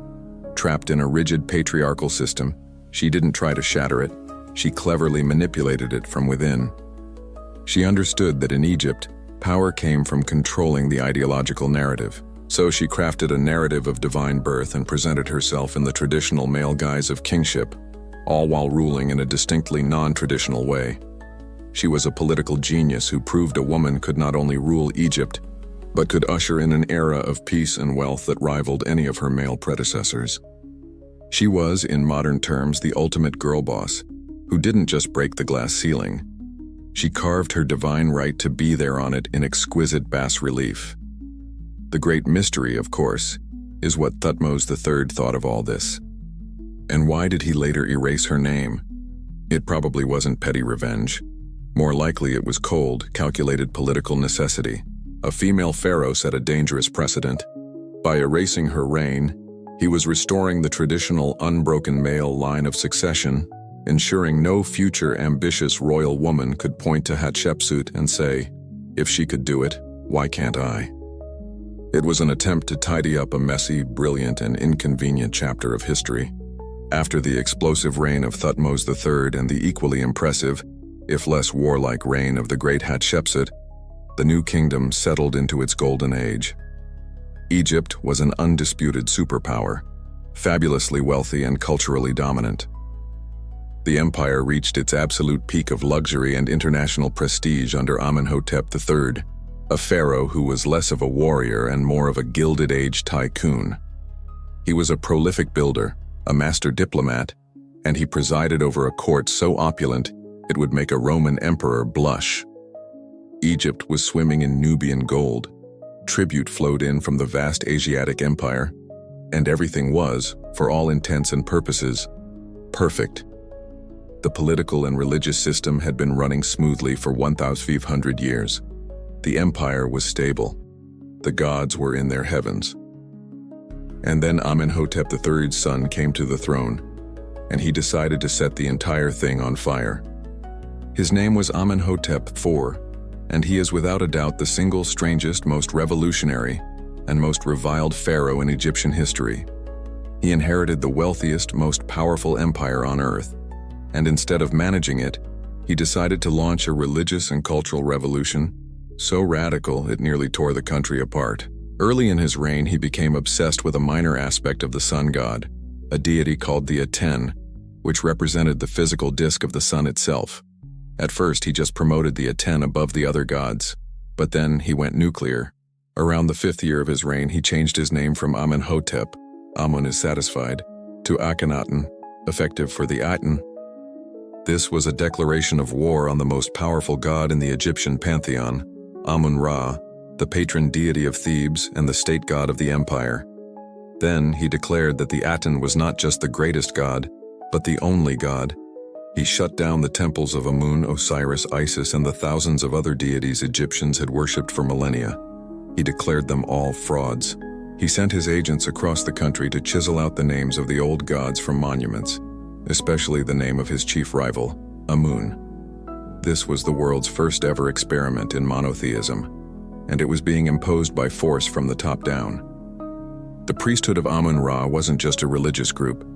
Trapped in a rigid patriarchal system, she didn't try to shatter it, she cleverly manipulated it from within. She understood that in Egypt, power came from controlling the ideological narrative. So she crafted a narrative of divine birth and presented herself in the traditional male guise of kingship, all while ruling in a distinctly non-traditional way. She was a political genius who proved a woman could not only rule Egypt, but could usher in an era of peace and wealth that rivaled any of her male predecessors. She was, in modern terms, the ultimate girl boss, who didn't just break the glass ceiling. She carved her divine right to be there on it in exquisite bas-relief. The great mystery, of course, is what Thutmose III thought of all this. And why did he later erase her name? It probably wasn't petty revenge. More likely it was cold, calculated political necessity. A female pharaoh set a dangerous precedent. By erasing her reign, he was restoring the traditional unbroken male line of succession, ensuring no future ambitious royal woman could point to Hatshepsut and say, if she could do it, why can't I? It was an attempt to tidy up a messy, brilliant, and inconvenient chapter of history. After the explosive reign of Thutmose III and the equally impressive, if less warlike reign of the great Hatshepsut, the new kingdom settled into its golden age. Egypt was an undisputed superpower, fabulously wealthy and culturally dominant. The empire reached its absolute peak of luxury and international prestige under Amenhotep III, a pharaoh who was less of a warrior and more of a Gilded Age tycoon. He was a prolific builder, a master diplomat, and he presided over a court so opulent it would make a Roman emperor blush. Egypt was swimming in Nubian gold. Tribute flowed in from the vast Asiatic empire, and everything was, for all intents and purposes, perfect. The political and religious system had been running smoothly for 1,500 years. The empire was stable. The gods were in their heavens. And then Amenhotep III's son came to the throne, and he decided to set the entire thing on fire. His name was Amenhotep IV, and he is without a doubt the single strangest, most revolutionary, and most reviled pharaoh in Egyptian history. He inherited the wealthiest, most powerful empire on earth, and instead of managing it, he decided to launch a religious and cultural revolution so radical it nearly tore the country apart. Early in his reign, he became obsessed with a minor aspect of the sun god, a deity called the Aten, which represented the physical disk of the sun itself. At first, he just promoted the Aten above the other gods, but then he went nuclear. Around the 5th year of his reign, he changed his name from Amenhotep, Amun is satisfied, to Akhenaten, effective for the Aten. This was a declaration of war on the most powerful god in the Egyptian pantheon, Amun-Ra, the patron deity of Thebes and the state god of the empire. Then he declared that the Aten was not just the greatest god, but the only god. He shut down the temples of Amun, Osiris, Isis, and the thousands of other deities Egyptians had worshipped for millennia. He declared them all frauds. He sent his agents across the country to chisel out the names of the old gods from monuments, especially the name of his chief rival, Amun. This was the world's first ever experiment in monotheism, and it was being imposed by force from the top down. The priesthood of Amun-Ra wasn't just a religious group.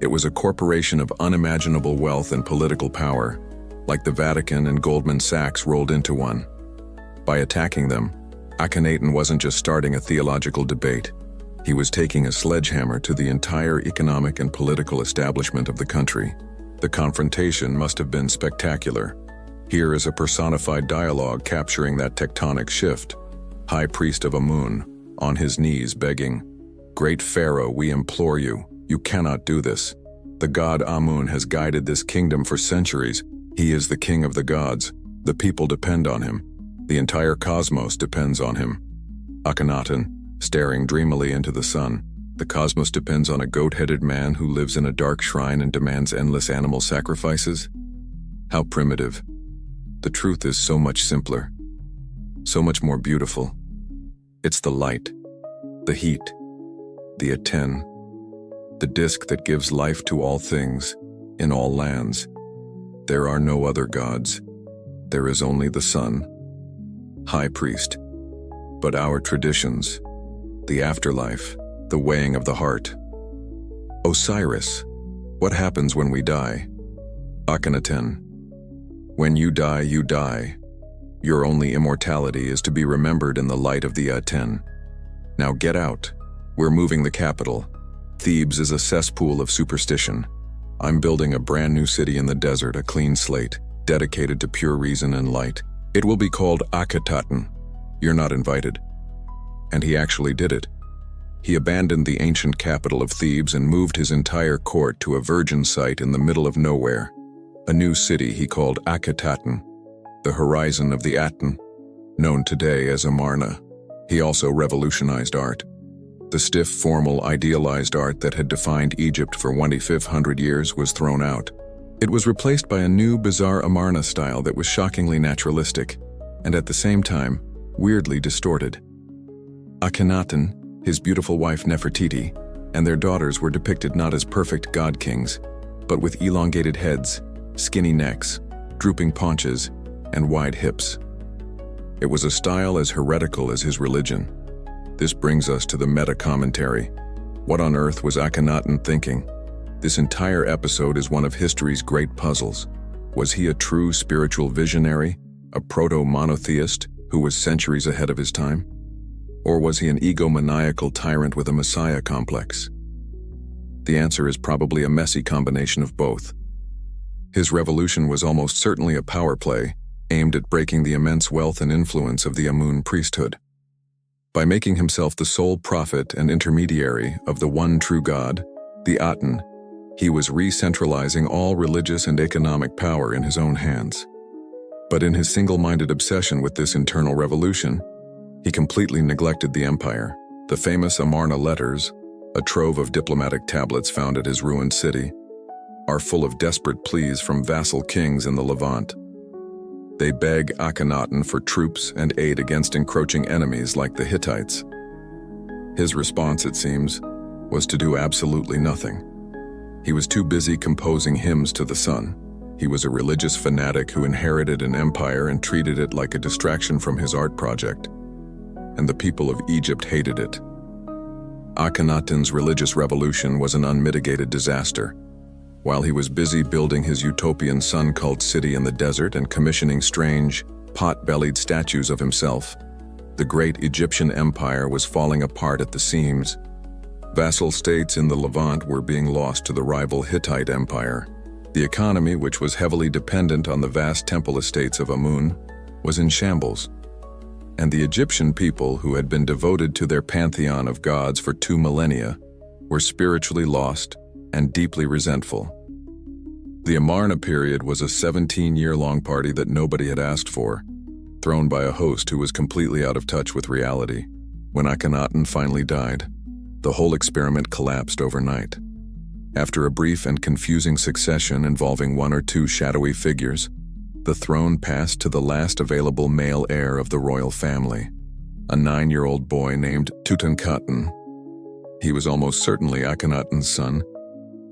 It was a corporation of unimaginable wealth and political power, like the Vatican and Goldman Sachs rolled into one. By attacking them, Akhenaten wasn't just starting a theological debate. He was taking a sledgehammer to the entire economic and political establishment of the country. The confrontation must have been spectacular. Here is a personified dialogue capturing that tectonic shift. High priest of Amun, on his knees begging, "Great Pharaoh, we implore you, you cannot do this. The god Amun has guided this kingdom for centuries. He is the king of the gods. The people depend on him. The entire cosmos depends on him." Akhenaten, staring dreamily into the sun. The cosmos depends on a goat-headed man who lives in a dark shrine and demands endless animal sacrifices? How primitive. The truth is so much simpler, so much more beautiful. It's the light, the heat, the Aten, the disk that gives life to all things, in all lands. There are no other gods. There is only the sun, high priest. But our traditions, the afterlife, the weighing of the heart. Osiris, what happens when we die? Akhenaten, when you die, you die. Your only immortality is to be remembered in the light of the Aten. Now get out. We're moving the capital. Thebes is a cesspool of superstition. I'm building a brand new city in the desert, a clean slate, dedicated to pure reason and light. It will be called Akhetaten. You're not invited. And he actually did it. He abandoned the ancient capital of Thebes and moved his entire court to a virgin site in the middle of nowhere. A new city he called Akhetaten, the horizon of the Aten, known today as Amarna. He also revolutionized art. The stiff, formal, idealized art that had defined Egypt for 2,500 years was thrown out. It was replaced by a new, bizarre Amarna style that was shockingly naturalistic, and at the same time, weirdly distorted. Akhenaten, his beautiful wife Nefertiti, and their daughters were depicted not as perfect god kings, but with elongated heads, skinny necks, drooping paunches, and wide hips. It was a style as heretical as his religion. This brings us to the meta-commentary. What on earth was Akhenaten thinking? This entire episode is one of history's great puzzles. Was he a true spiritual visionary, a proto-monotheist who was centuries ahead of his time? Or was he an egomaniacal tyrant with a messiah complex? The answer is probably a messy combination of both. His revolution was almost certainly a power play, aimed at breaking the immense wealth and influence of the Amun priesthood. By making himself the sole prophet and intermediary of the one true God, the Aten, he was re-centralizing all religious and economic power in his own hands. But in his single-minded obsession with this internal revolution, he completely neglected the empire. The famous Amarna letters, a trove of diplomatic tablets found at his ruined city, are full of desperate pleas from vassal kings in the Levant. They beg Akhenaten for troops and aid against encroaching enemies like the Hittites. His response, it seems, was to do absolutely nothing. He was too busy composing hymns to the sun. He was a religious fanatic who inherited an empire and treated it like a distraction from his art project. And the people of Egypt hated it. Akhenaten's religious revolution was an unmitigated disaster. While he was busy building his utopian sun-cult city in the desert and commissioning strange, pot-bellied statues of himself, the great Egyptian empire was falling apart at the seams. Vassal states in the Levant were being lost to the rival Hittite empire. The economy, which was heavily dependent on the vast temple estates of Amun, was in shambles. And the Egyptian people, who had been devoted to their pantheon of gods for 2 millennia, were spiritually lost and deeply resentful. The Amarna period was a 17-year-long party that nobody had asked for, thrown by a host who was completely out of touch with reality. When Akhenaten finally died, the whole experiment collapsed overnight. After a brief and confusing succession involving 1 or 2 shadowy figures, the throne passed to the last available male heir of the royal family, a 9-year-old boy named Tutankhaten. He was almost certainly Akhenaten's son,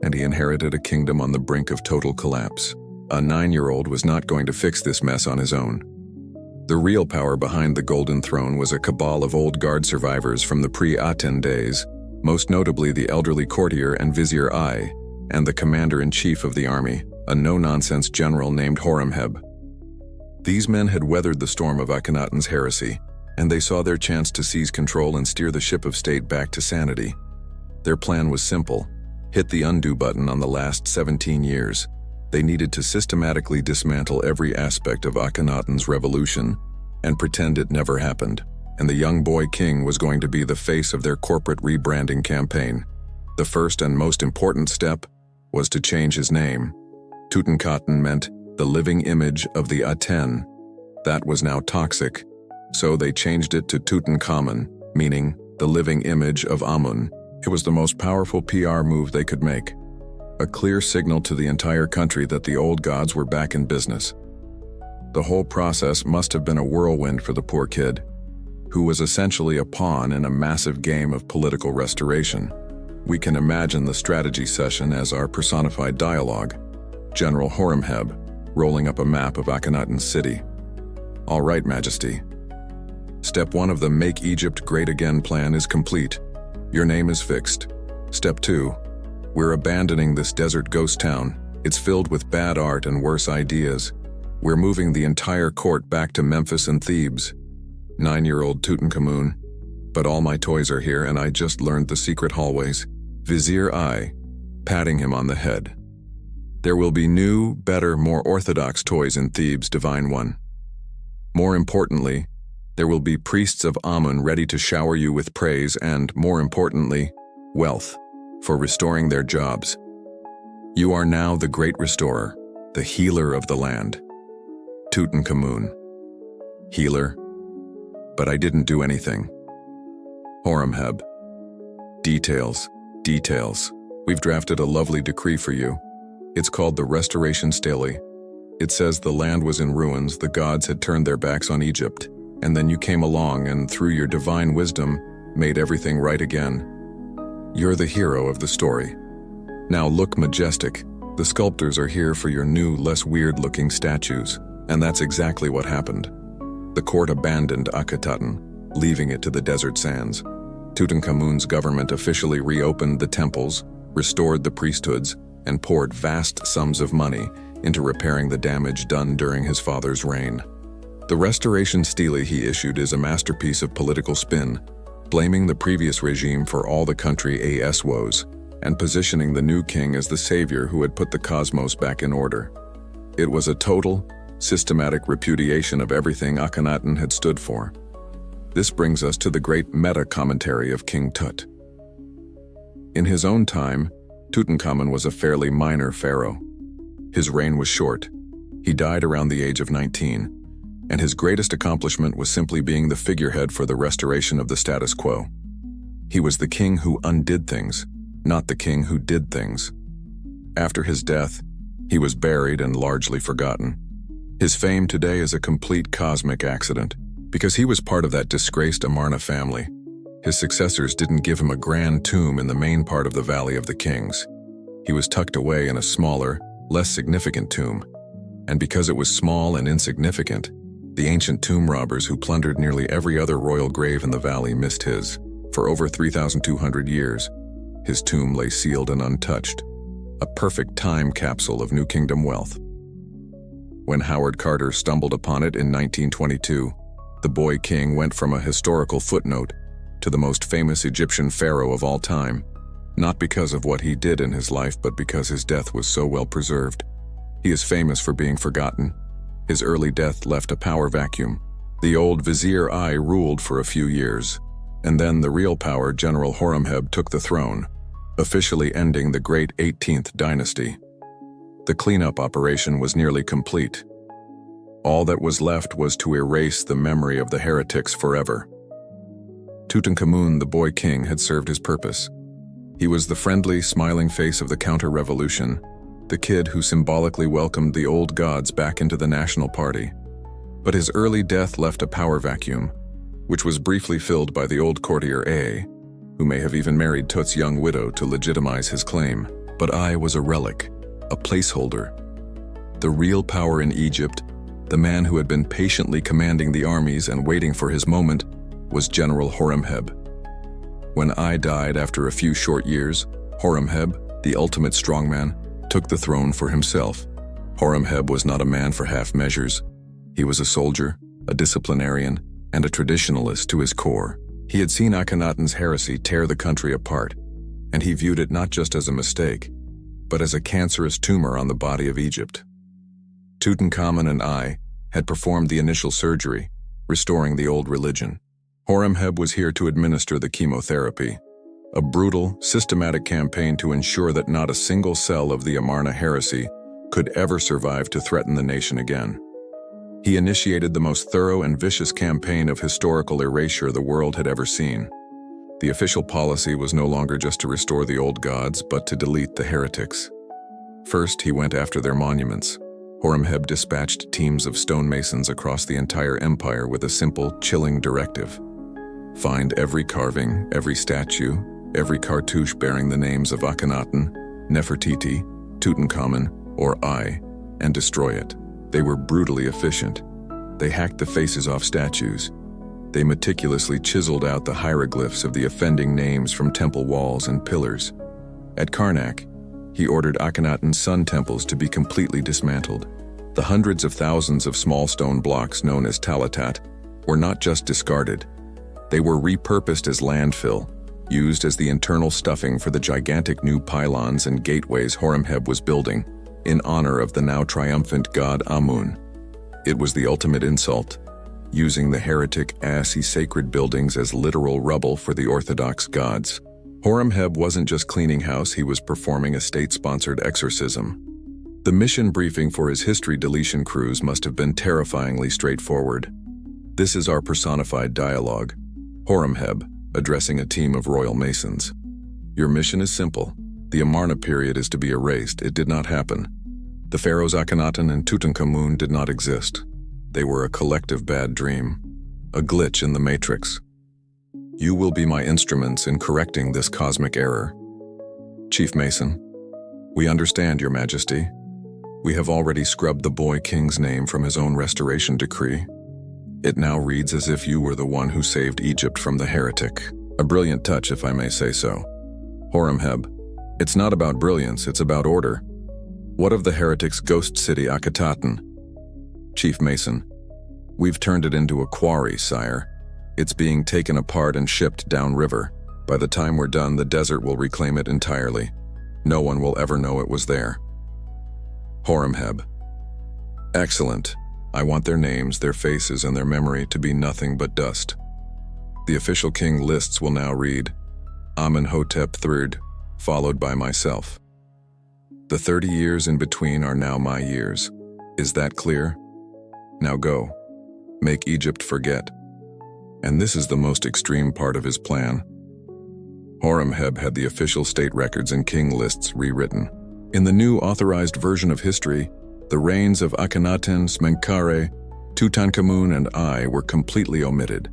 and he inherited a kingdom on the brink of total collapse. A 9-year-old was not going to fix this mess on his own. The real power behind the Golden Throne was a cabal of old guard survivors from the pre-Aten days, most notably the elderly courtier and Vizier I, and the commander-in-chief of the army, a no-nonsense general named Horemheb. These men had weathered the storm of Akhenaten's heresy, and they saw their chance to seize control and steer the ship of state back to sanity. Their plan was simple: hit the undo button on the last 17 years. They needed to systematically dismantle every aspect of Akhenaten's revolution and pretend it never happened. And the young boy king was going to be the face of their corporate rebranding campaign. The first and most important step was to change his name. Tutankhaten meant the living image of the Aten. That was now toxic, so they changed it to Tutankhamun, meaning the living image of Amun. It was the most powerful PR move they could make, a clear signal to the entire country that the old gods were back in business. The whole process must have been a whirlwind for the poor kid, who was essentially a pawn in a massive game of political restoration. We can imagine the strategy session as our personified dialogue. General Horemheb, rolling up a map of Akhenaten's city. All right, Majesty. Step 1 of the Make Egypt Great Again plan is complete. Your name is fixed. Step 2, we're abandoning this desert ghost town. It's filled with bad art and worse ideas. We're moving the entire court back to Memphis and Thebes. 9-year-old Tutankhamun. But all my toys are here and I just learned the secret hallways. Vizier I, patting him on the head. There will be new, better, more orthodox toys in Thebes, Divine One. More importantly, there will be priests of Amun ready to shower you with praise and, more importantly, wealth, for restoring their jobs. You are now the great restorer, the healer of the land. Tutankhamun. Healer? But I didn't do anything. Horemheb. Details. We've drafted a lovely decree for you. It's called the Restoration Stele. It says the land was in ruins, the gods had turned their backs on Egypt, and then you came along and through your divine wisdom, made everything right again. You're the hero of the story. Now look majestic. The sculptors are here for your new, less weird-looking statues, and that's exactly what happened. The court abandoned Akhenaten, leaving it to the desert sands. Tutankhamun's government officially reopened the temples, restored the priesthoods, and poured vast sums of money into repairing the damage done during his father's reign. The restoration stele he issued is a masterpiece of political spin, blaming the previous regime for all the country's woes, and positioning the new king as the savior who had put the cosmos back in order. It was a total, systematic repudiation of everything Akhenaten had stood for. This brings us to the great meta-commentary of King Tut. In his own time, Tutankhamun was a fairly minor pharaoh. His reign was short. He died around the age of 19, and his greatest accomplishment was simply being the figurehead for the restoration of the status quo. He was the king who undid things, not the king who did things. After his death, he was buried and largely forgotten. His fame today is a complete cosmic accident, because he was part of that disgraced Amarna family. His successors didn't give him a grand tomb in the main part of the Valley of the Kings. He was tucked away in a smaller, less significant tomb. And because it was small and insignificant, the ancient tomb robbers who plundered nearly every other royal grave in the valley missed his. For over 3,200 years, his tomb lay sealed and untouched, a perfect time capsule of New Kingdom wealth. When Howard Carter stumbled upon it in 1922, the boy king went from a historical footnote to the most famous Egyptian pharaoh of all time, not because of what he did in his life, but because his death was so well preserved. He is famous for being forgotten. His early death left a power vacuum. The old Vizier I ruled for a few years, and then the real power, General Horemheb, took the throne, officially ending the great 18th dynasty. The cleanup operation was nearly complete. All that was left was to erase the memory of the heretics forever. Tutankhamun, the boy king, had served his purpose. He was the friendly, smiling face of the counter-revolution, the kid who symbolically welcomed the old gods back into the national party. But his early death left a power vacuum, which was briefly filled by the old courtier A, who may have even married Tut's young widow to legitimize his claim. But I was a relic, a placeholder. The real power in Egypt, the man who had been patiently commanding the armies and waiting for his moment, was General Horemheb. When I died after a few short years, Horemheb, the ultimate strongman, took the throne for himself. Horemheb was not a man for half measures. He was a soldier, a disciplinarian, and a traditionalist to his core. He had seen Akhenaten's heresy tear the country apart, and he viewed it not just as a mistake, but as a cancerous tumor on the body of Egypt. Tutankhamun and I had performed the initial surgery, restoring the old religion. Horemheb was here to administer the chemotherapy, a brutal, systematic campaign to ensure that not a single cell of the Amarna heresy could ever survive to threaten the nation again. He initiated the most thorough and vicious campaign of historical erasure the world had ever seen. The official policy was no longer just to restore the old gods, but to delete the heretics. First, he went after their monuments. Horemheb dispatched teams of stonemasons across the entire empire with a simple, chilling directive. Find every carving, every statue, every cartouche bearing the names of Akhenaten, Nefertiti, Tutankhamun, or I, and destroy it. They were brutally efficient. They hacked the faces off statues. They meticulously chiseled out the hieroglyphs of the offending names from temple walls and pillars. At Karnak, he ordered Akhenaten's sun temples to be completely dismantled. The hundreds of thousands of small stone blocks known as talatat were not just discarded. They were repurposed as landfill, used as the internal stuffing for the gigantic new pylons and gateways Horemheb was building in honor of the now triumphant god Amun. It was the ultimate insult, using the heretic sacred buildings as literal rubble for the orthodox gods. Horemheb wasn't just cleaning house, he was performing a state-sponsored exorcism. The mission briefing for his history deletion crews must have been terrifyingly straightforward. This is our personified dialogue. Horemheb, addressing a team of royal masons. Your mission is simple. The Amarna period is to be erased. It did not happen. The pharaohs Akhenaten and Tutankhamun did not exist. They were a collective bad dream, a glitch in the matrix. You will be my instruments in correcting this cosmic error. Chief Mason, we understand, Your Majesty. We have already scrubbed the boy king's name from his own restoration decree. It now reads as if you were the one who saved Egypt from the heretic. A brilliant touch, if I may say so. Horemheb, It's not about brilliance, it's about order. What of the heretics' ghost city Akhetaten? Chief Mason, we've turned it into a quarry, sire. It's being taken apart and shipped downriver. By the time we're done, the desert will reclaim it entirely. No one will ever know it was there. Horemheb. Excellent. I want their names, their faces, and their memory to be nothing but dust. The official king lists will now read Amenhotep III, followed by myself. The 30 years in between are now my years. Is that clear? Now go. Make Egypt forget. And this is the most extreme part of his plan. Horemheb had the official state records and king lists rewritten. In the new authorized version of history, the reigns of Akhenaten, Smenkhare, Tutankhamun, and I were completely omitted.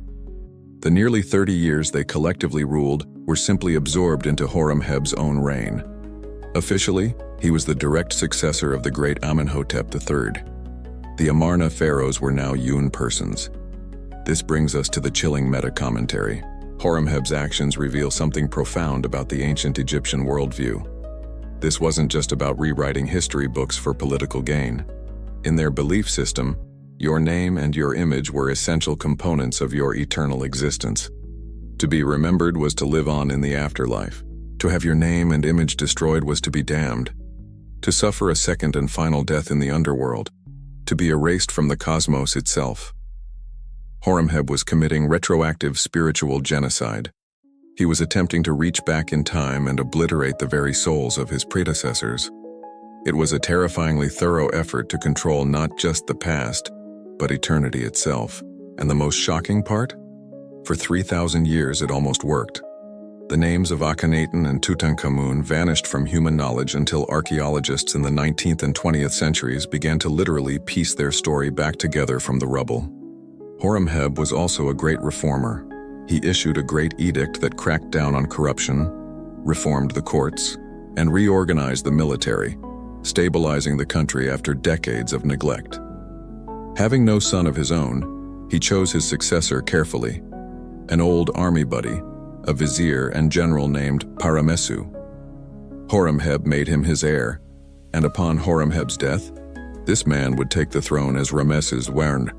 The nearly 30 years they collectively ruled were simply absorbed into Horemheb's own reign. Officially, he was the direct successor of the great Amenhotep III. The Amarna pharaohs were now Yun persons. This brings us to the chilling meta-commentary. Horemheb's actions reveal something profound about the ancient Egyptian worldview. This wasn't just about rewriting history books for political gain. In their belief system, your name and your image were essential components of your eternal existence. To be remembered was to live on in the afterlife. To have your name and image destroyed was to be damned. To suffer a second and final death in the underworld. To be erased from the cosmos itself. Horemheb was committing retroactive spiritual genocide. He was attempting to reach back in time and obliterate the very souls of his predecessors. It was a terrifyingly thorough effort to control not just the past, but eternity itself. And the most shocking part? For 3,000 years it almost worked. The names of Akhenaten and Tutankhamun vanished from human knowledge until archaeologists in the 19th and 20th centuries began to literally piece their story back together from the rubble. Horemheb was also a great reformer. He issued a great edict that cracked down on corruption, reformed the courts, and reorganized the military, stabilizing the country after decades of neglect. Having no son of his own, he chose his successor carefully, an old army buddy, a vizier and general named Paramesu. Horemheb made him his heir, and upon Horemheb's death, this man would take the throne as Ramesses Wern,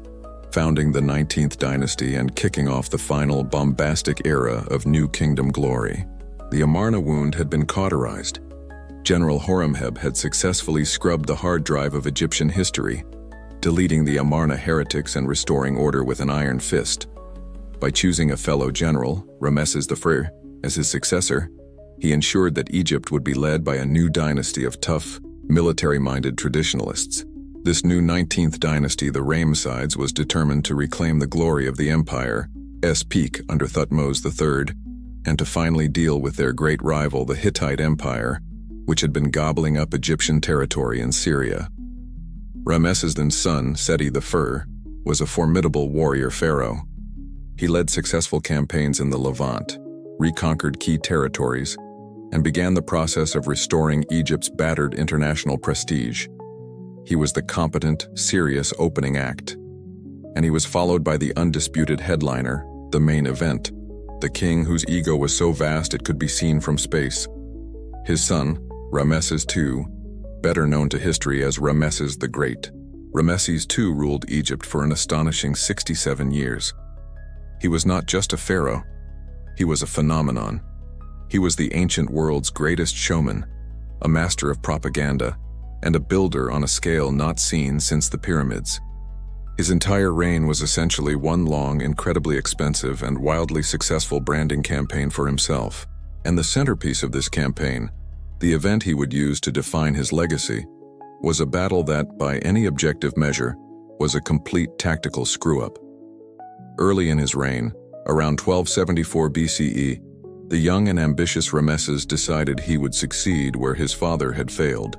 founding the 19th dynasty and kicking off the final bombastic era of New Kingdom glory. The Amarna wound had been cauterized. General Horemheb had successfully scrubbed the hard drive of Egyptian history, deleting the Amarna heretics and restoring order with an iron fist. By choosing a fellow general, Ramesses I, as his successor, he ensured that Egypt would be led by a new dynasty of tough, military-minded traditionalists. This new 19th dynasty, the Ramessides, was determined to reclaim the glory of the empire's peak under Thutmose III, and to finally deal with their great rival, the Hittite Empire, which had been gobbling up Egyptian territory in Syria. Ramesses' son, Seti I, was a formidable warrior pharaoh. He led successful campaigns in the Levant, reconquered key territories, and began the process of restoring Egypt's battered international prestige. He was the competent, serious opening act, and he was followed by the undisputed headliner, the main event, the king whose ego was so vast it could be seen from space. His son, Ramesses II, better known to history as Ramesses the Great. Ramesses II ruled Egypt for an astonishing 67 years. He was not just a pharaoh, he was a phenomenon. He was the ancient world's greatest showman, a master of propaganda, and a builder on a scale not seen since the pyramids. His entire reign was essentially one long, incredibly expensive, and wildly successful branding campaign for himself. And the centerpiece of this campaign, the event he would use to define his legacy, was a battle that, by any objective measure, was a complete tactical screw-up. Early in his reign, around 1274 BCE, the young and ambitious Ramesses decided he would succeed where his father had failed,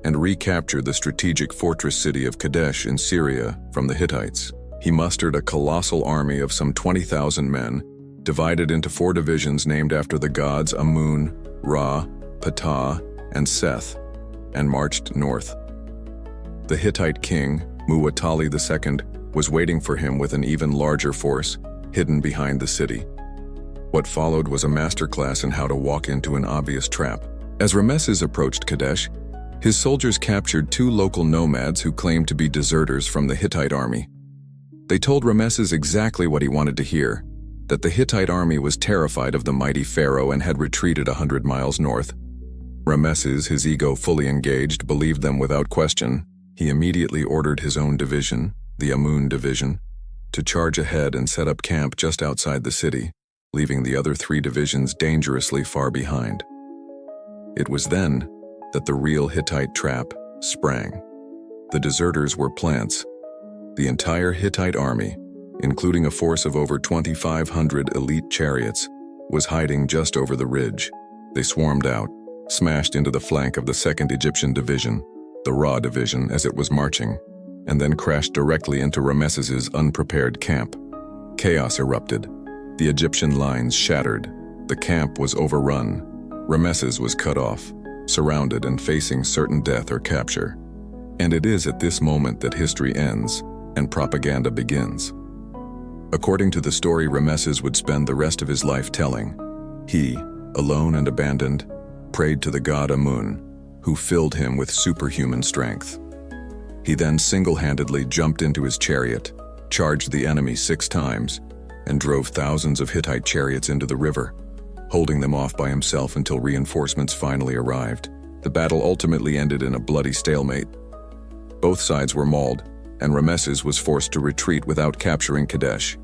and recapture the strategic fortress city of Kadesh in Syria from the Hittites. He mustered a colossal army of some 20,000 men, divided into 4 divisions named after the gods Amun, Ra, Ptah, and Seth, and marched north. The Hittite king, Muwatalli II, was waiting for him with an even larger force, hidden behind the city. What followed was a masterclass in how to walk into an obvious trap. As Ramesses approached Kadesh, his soldiers captured 2 local nomads who claimed to be deserters from the Hittite army. They told Ramesses exactly what he wanted to hear, that the Hittite army was terrified of the mighty Pharaoh and had retreated 100 miles north. Ramesses, his ego fully engaged, believed them without question. He immediately ordered his own division, the Amun division, to charge ahead and set up camp just outside the city, leaving the other 3 divisions dangerously far behind. It was then that the real Hittite trap sprang. The deserters were plants. The entire Hittite army, including a force of over 2,500 elite chariots, was hiding just over the ridge. They swarmed out, smashed into the flank of the 2nd Egyptian division, the Ra division, as it was marching, and then crashed directly into Ramesses's unprepared camp. Chaos erupted. The Egyptian lines shattered. The camp was overrun. Ramesses was cut off, surrounded and facing certain death or capture. And it is at this moment that history ends and propaganda begins. According to the story Ramesses would spend the rest of his life telling, he, alone and abandoned, prayed to the god Amun, who filled him with superhuman strength. He then single-handedly jumped into his chariot, charged the enemy 6 times, and drove thousands of Hittite chariots into the river, holding them off by himself until reinforcements finally arrived. The battle ultimately ended in a bloody stalemate. Both sides were mauled, and Ramesses was forced to retreat without capturing Kadesh.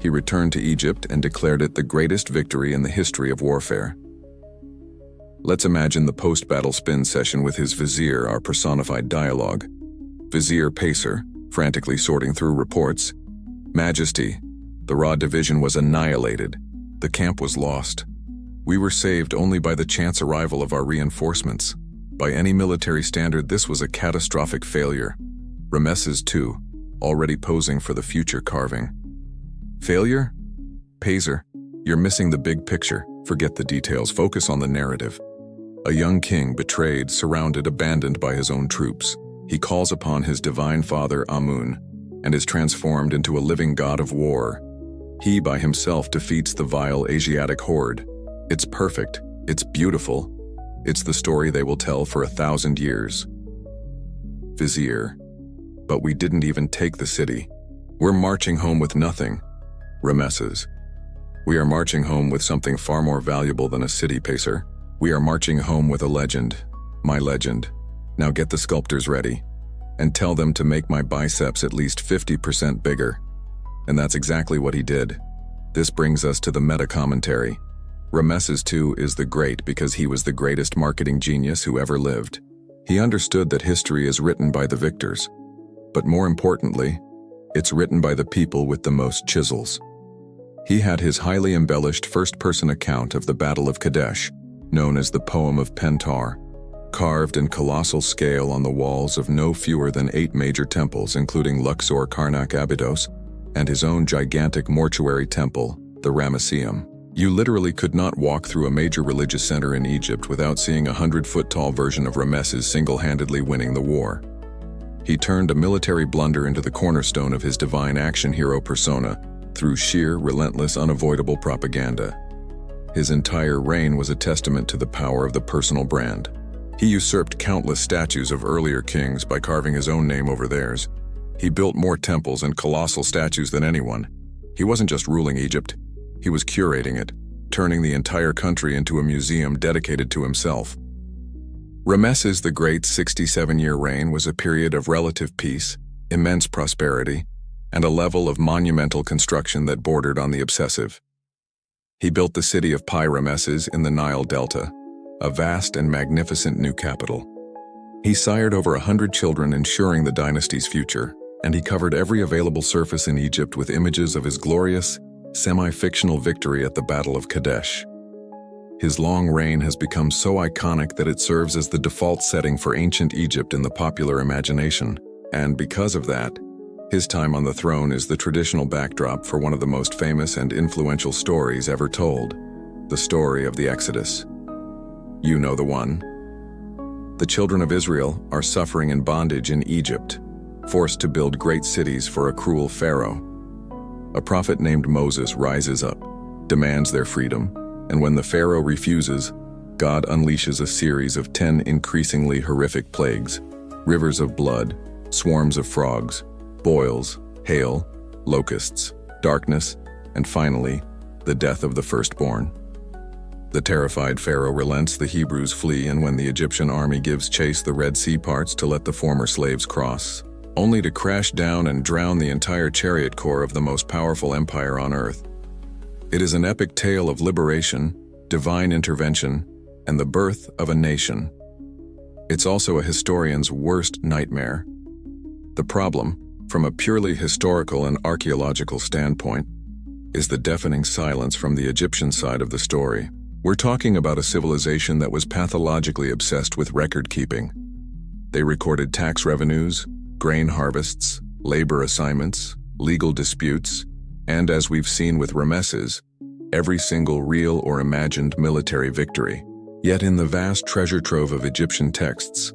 He returned to Egypt and declared it the greatest victory in the history of warfare. Let's imagine the post-battle spin session with his vizier, our personified dialogue. Vizier Pacer, frantically sorting through reports. Majesty, the Ra division was annihilated. The camp was lost. We were saved only by the chance arrival of our reinforcements. By any military standard, this was a catastrophic failure. Ramesses, too, already posing for the future carving. Failure? Pacer, you're missing the big picture. Forget the details, focus on the narrative. A young king betrayed, surrounded, abandoned by his own troops. He calls upon his divine father Amun and is transformed into a living god of war. He by himself defeats the vile Asiatic horde. It's perfect, it's beautiful. It's the story they will tell for 1,000 years. Vizier, but we didn't even take the city. We're marching home with nothing. Ramesses, we are marching home with something far more valuable than a city, Pacer. We are marching home with a legend, my legend. Now get the sculptors ready, and tell them to make my biceps at least 50% bigger. And that's exactly what he did. This brings us to the meta-commentary. Ramesses too is the great because he was the greatest marketing genius who ever lived. He understood that history is written by the victors, but more importantly, it's written by the people with the most chisels. He had his highly embellished first-person account of the Battle of Kadesh, known as the Poem of Pentar, carved in colossal scale on the walls of no fewer than 8 major temples, including Luxor Karnak Abydos, and his own gigantic mortuary temple, the Ramesseum. You literally could not walk through a major religious center in Egypt without seeing a 100-foot-tall version of Ramesses single-handedly winning the war. He turned a military blunder into the cornerstone of his divine action hero persona through sheer, relentless, unavoidable propaganda. His entire reign was a testament to the power of the personal brand. He usurped countless statues of earlier kings by carving his own name over theirs. He built more temples and colossal statues than anyone. He wasn't just ruling Egypt, he was curating it, turning the entire country into a museum dedicated to himself. Ramesses the Great's 67-year reign was a period of relative peace, immense prosperity, and a level of monumental construction that bordered on the obsessive. He built the city of Ramesses in the Nile Delta, a vast and magnificent new capital. He sired over 100 children, ensuring the dynasty's future, and he covered every available surface in Egypt with images of his glorious, semi-fictional victory at the Battle of Kadesh. His long reign has become so iconic that it serves as the default setting for ancient Egypt in the popular imagination, and because of that, his time on the throne is the traditional backdrop for one of the most famous and influential stories ever told, the story of the Exodus. You know the one. The children of Israel are suffering in bondage in Egypt, forced to build great cities for a cruel Pharaoh. A prophet named Moses rises up, demands their freedom, and when the Pharaoh refuses, God unleashes a series of 10 increasingly horrific plagues: rivers of blood, swarms of frogs, boils, hail, locusts, darkness, and finally, the death of the firstborn. The terrified Pharaoh relents, the Hebrews flee, and when the Egyptian army gives chase, the Red Sea parts to let the former slaves cross, only to crash down and drown the entire chariot corps of the most powerful empire on earth. It is an epic tale of liberation, divine intervention, and the birth of a nation. It's also a historian's worst nightmare. The problem, from a purely historical and archaeological standpoint, is the deafening silence from the Egyptian side of the story. We're talking about a civilization that was pathologically obsessed with record-keeping. They recorded tax revenues, grain harvests, labor assignments, legal disputes, and, as we've seen with Ramesses, every single real or imagined military victory. Yet in the vast treasure trove of Egyptian texts,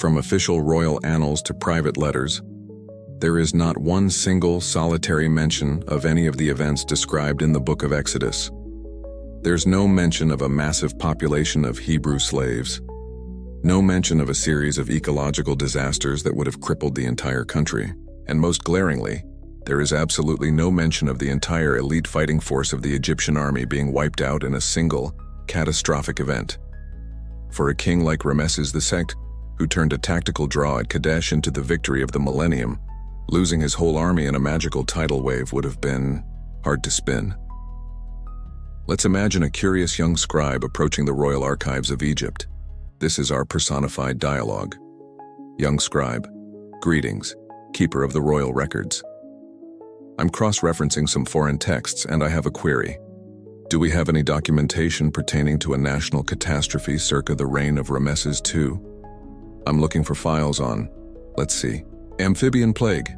from official royal annals to private letters, there is not one single solitary mention of any of the events described in the Book of Exodus. There's no mention of a massive population of Hebrew slaves, no mention of a series of ecological disasters that would have crippled the entire country, and most glaringly, there is absolutely no mention of the entire elite fighting force of the Egyptian army being wiped out in a single, catastrophic event. For a king like Ramesses II, who turned a tactical draw at Kadesh into the victory of the millennium, losing his whole army in a magical tidal wave would have been hard to spin. Let's imagine a curious young scribe approaching the royal archives of Egypt. This is our personified dialogue. Young scribe, greetings, keeper of the royal records. I'm cross-referencing some foreign texts and I have a query. Do we have any documentation pertaining to a national catastrophe circa the reign of Ramesses II? I'm looking for files on, let's see, amphibian plague,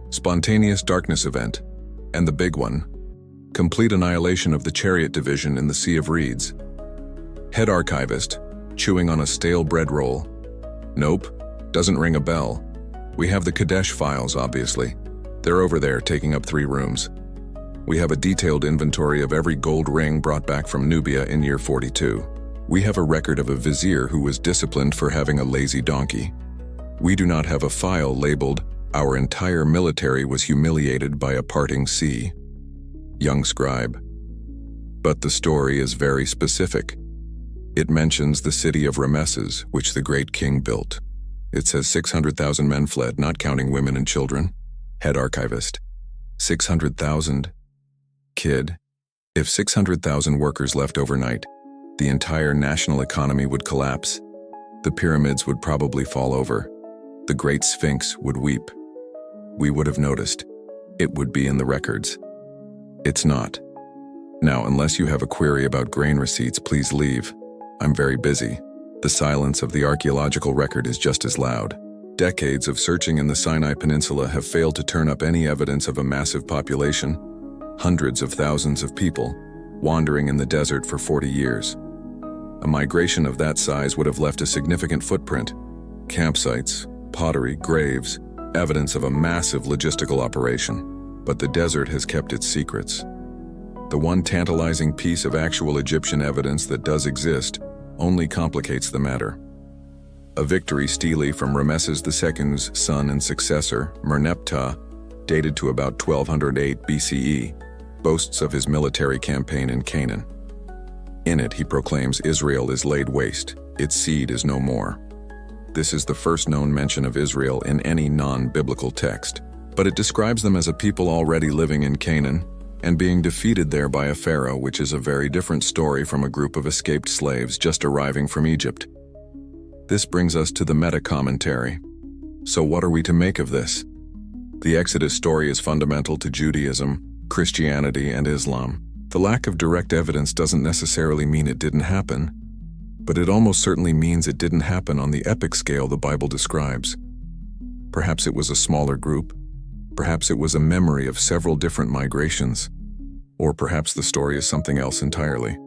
spontaneous darkness event, and the big one, complete annihilation of the chariot division in the Sea of Reeds. Head archivist, chewing on a stale bread roll. Nope, doesn't ring a bell. We have the Kadesh files, obviously. They're over there, taking up 3 rooms. We have a detailed inventory of every gold ring brought back from Nubia in year 42. We have a record of a vizier who was disciplined for having a lazy donkey. We do not have a file labeled, "Our entire military was humiliated by a parting sea." Young scribe. But the story is very specific. It mentions the city of Ramesses, which the great king built. It says 600,000 men fled, not counting women and children. Head archivist. 600,000? Kid. If 600,000 workers left overnight, the entire national economy would collapse. The pyramids would probably fall over. The Great Sphinx would weep. We would have noticed. It would be in the records. It's not. Now, unless you have a query about grain receipts, please leave. I'm very busy. The silence of the archaeological record is just as loud. Decades of searching in the Sinai Peninsula have failed to turn up any evidence of a massive population, hundreds of thousands of people, wandering in the desert for 40 years. A migration of that size would have left a significant footprint: campsites, pottery, graves, evidence of a massive logistical operation. But the desert has kept its secrets. The one tantalizing piece of actual Egyptian evidence that does exist only complicates the matter. A victory stele from Ramesses II's son and successor, Merneptah, dated to about 1208 BCE, boasts of his military campaign in Canaan. In it, he proclaims Israel is laid waste, its seed is no more. This is the first known mention of Israel in any non-biblical text, but it describes them as a people already living in Canaan and being defeated there by a pharaoh, which is a very different story from a group of escaped slaves just arriving from Egypt. This brings us to the meta-commentary. So what are we to make of this? The Exodus story is fundamental to Judaism, Christianity, and Islam. The lack of direct evidence doesn't necessarily mean it didn't happen, but it almost certainly means it didn't happen on the epic scale the Bible describes. Perhaps it was a smaller group. Perhaps it was a memory of several different migrations. Or perhaps the story is something else entirely.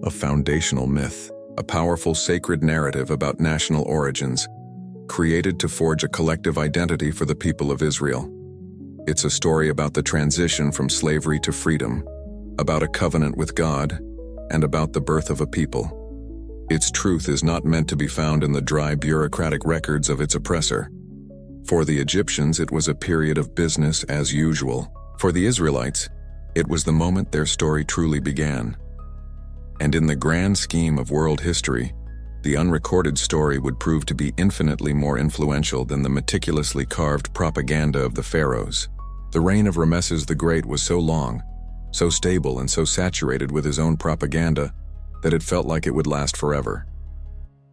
A foundational myth, a powerful sacred narrative about national origins, created to forge a collective identity for the people of Israel. It's a story about the transition from slavery to freedom, about a covenant with God, and about the birth of a people. Its truth is not meant to be found in the dry bureaucratic records of its oppressor. For the Egyptians, it was a period of business as usual. For the Israelites, it was the moment their story truly began. And in the grand scheme of world history, the unrecorded story would prove to be infinitely more influential than the meticulously carved propaganda of the Pharaohs. The reign of Ramesses the Great was so long, so stable and so saturated with his own propaganda that it felt like it would last forever.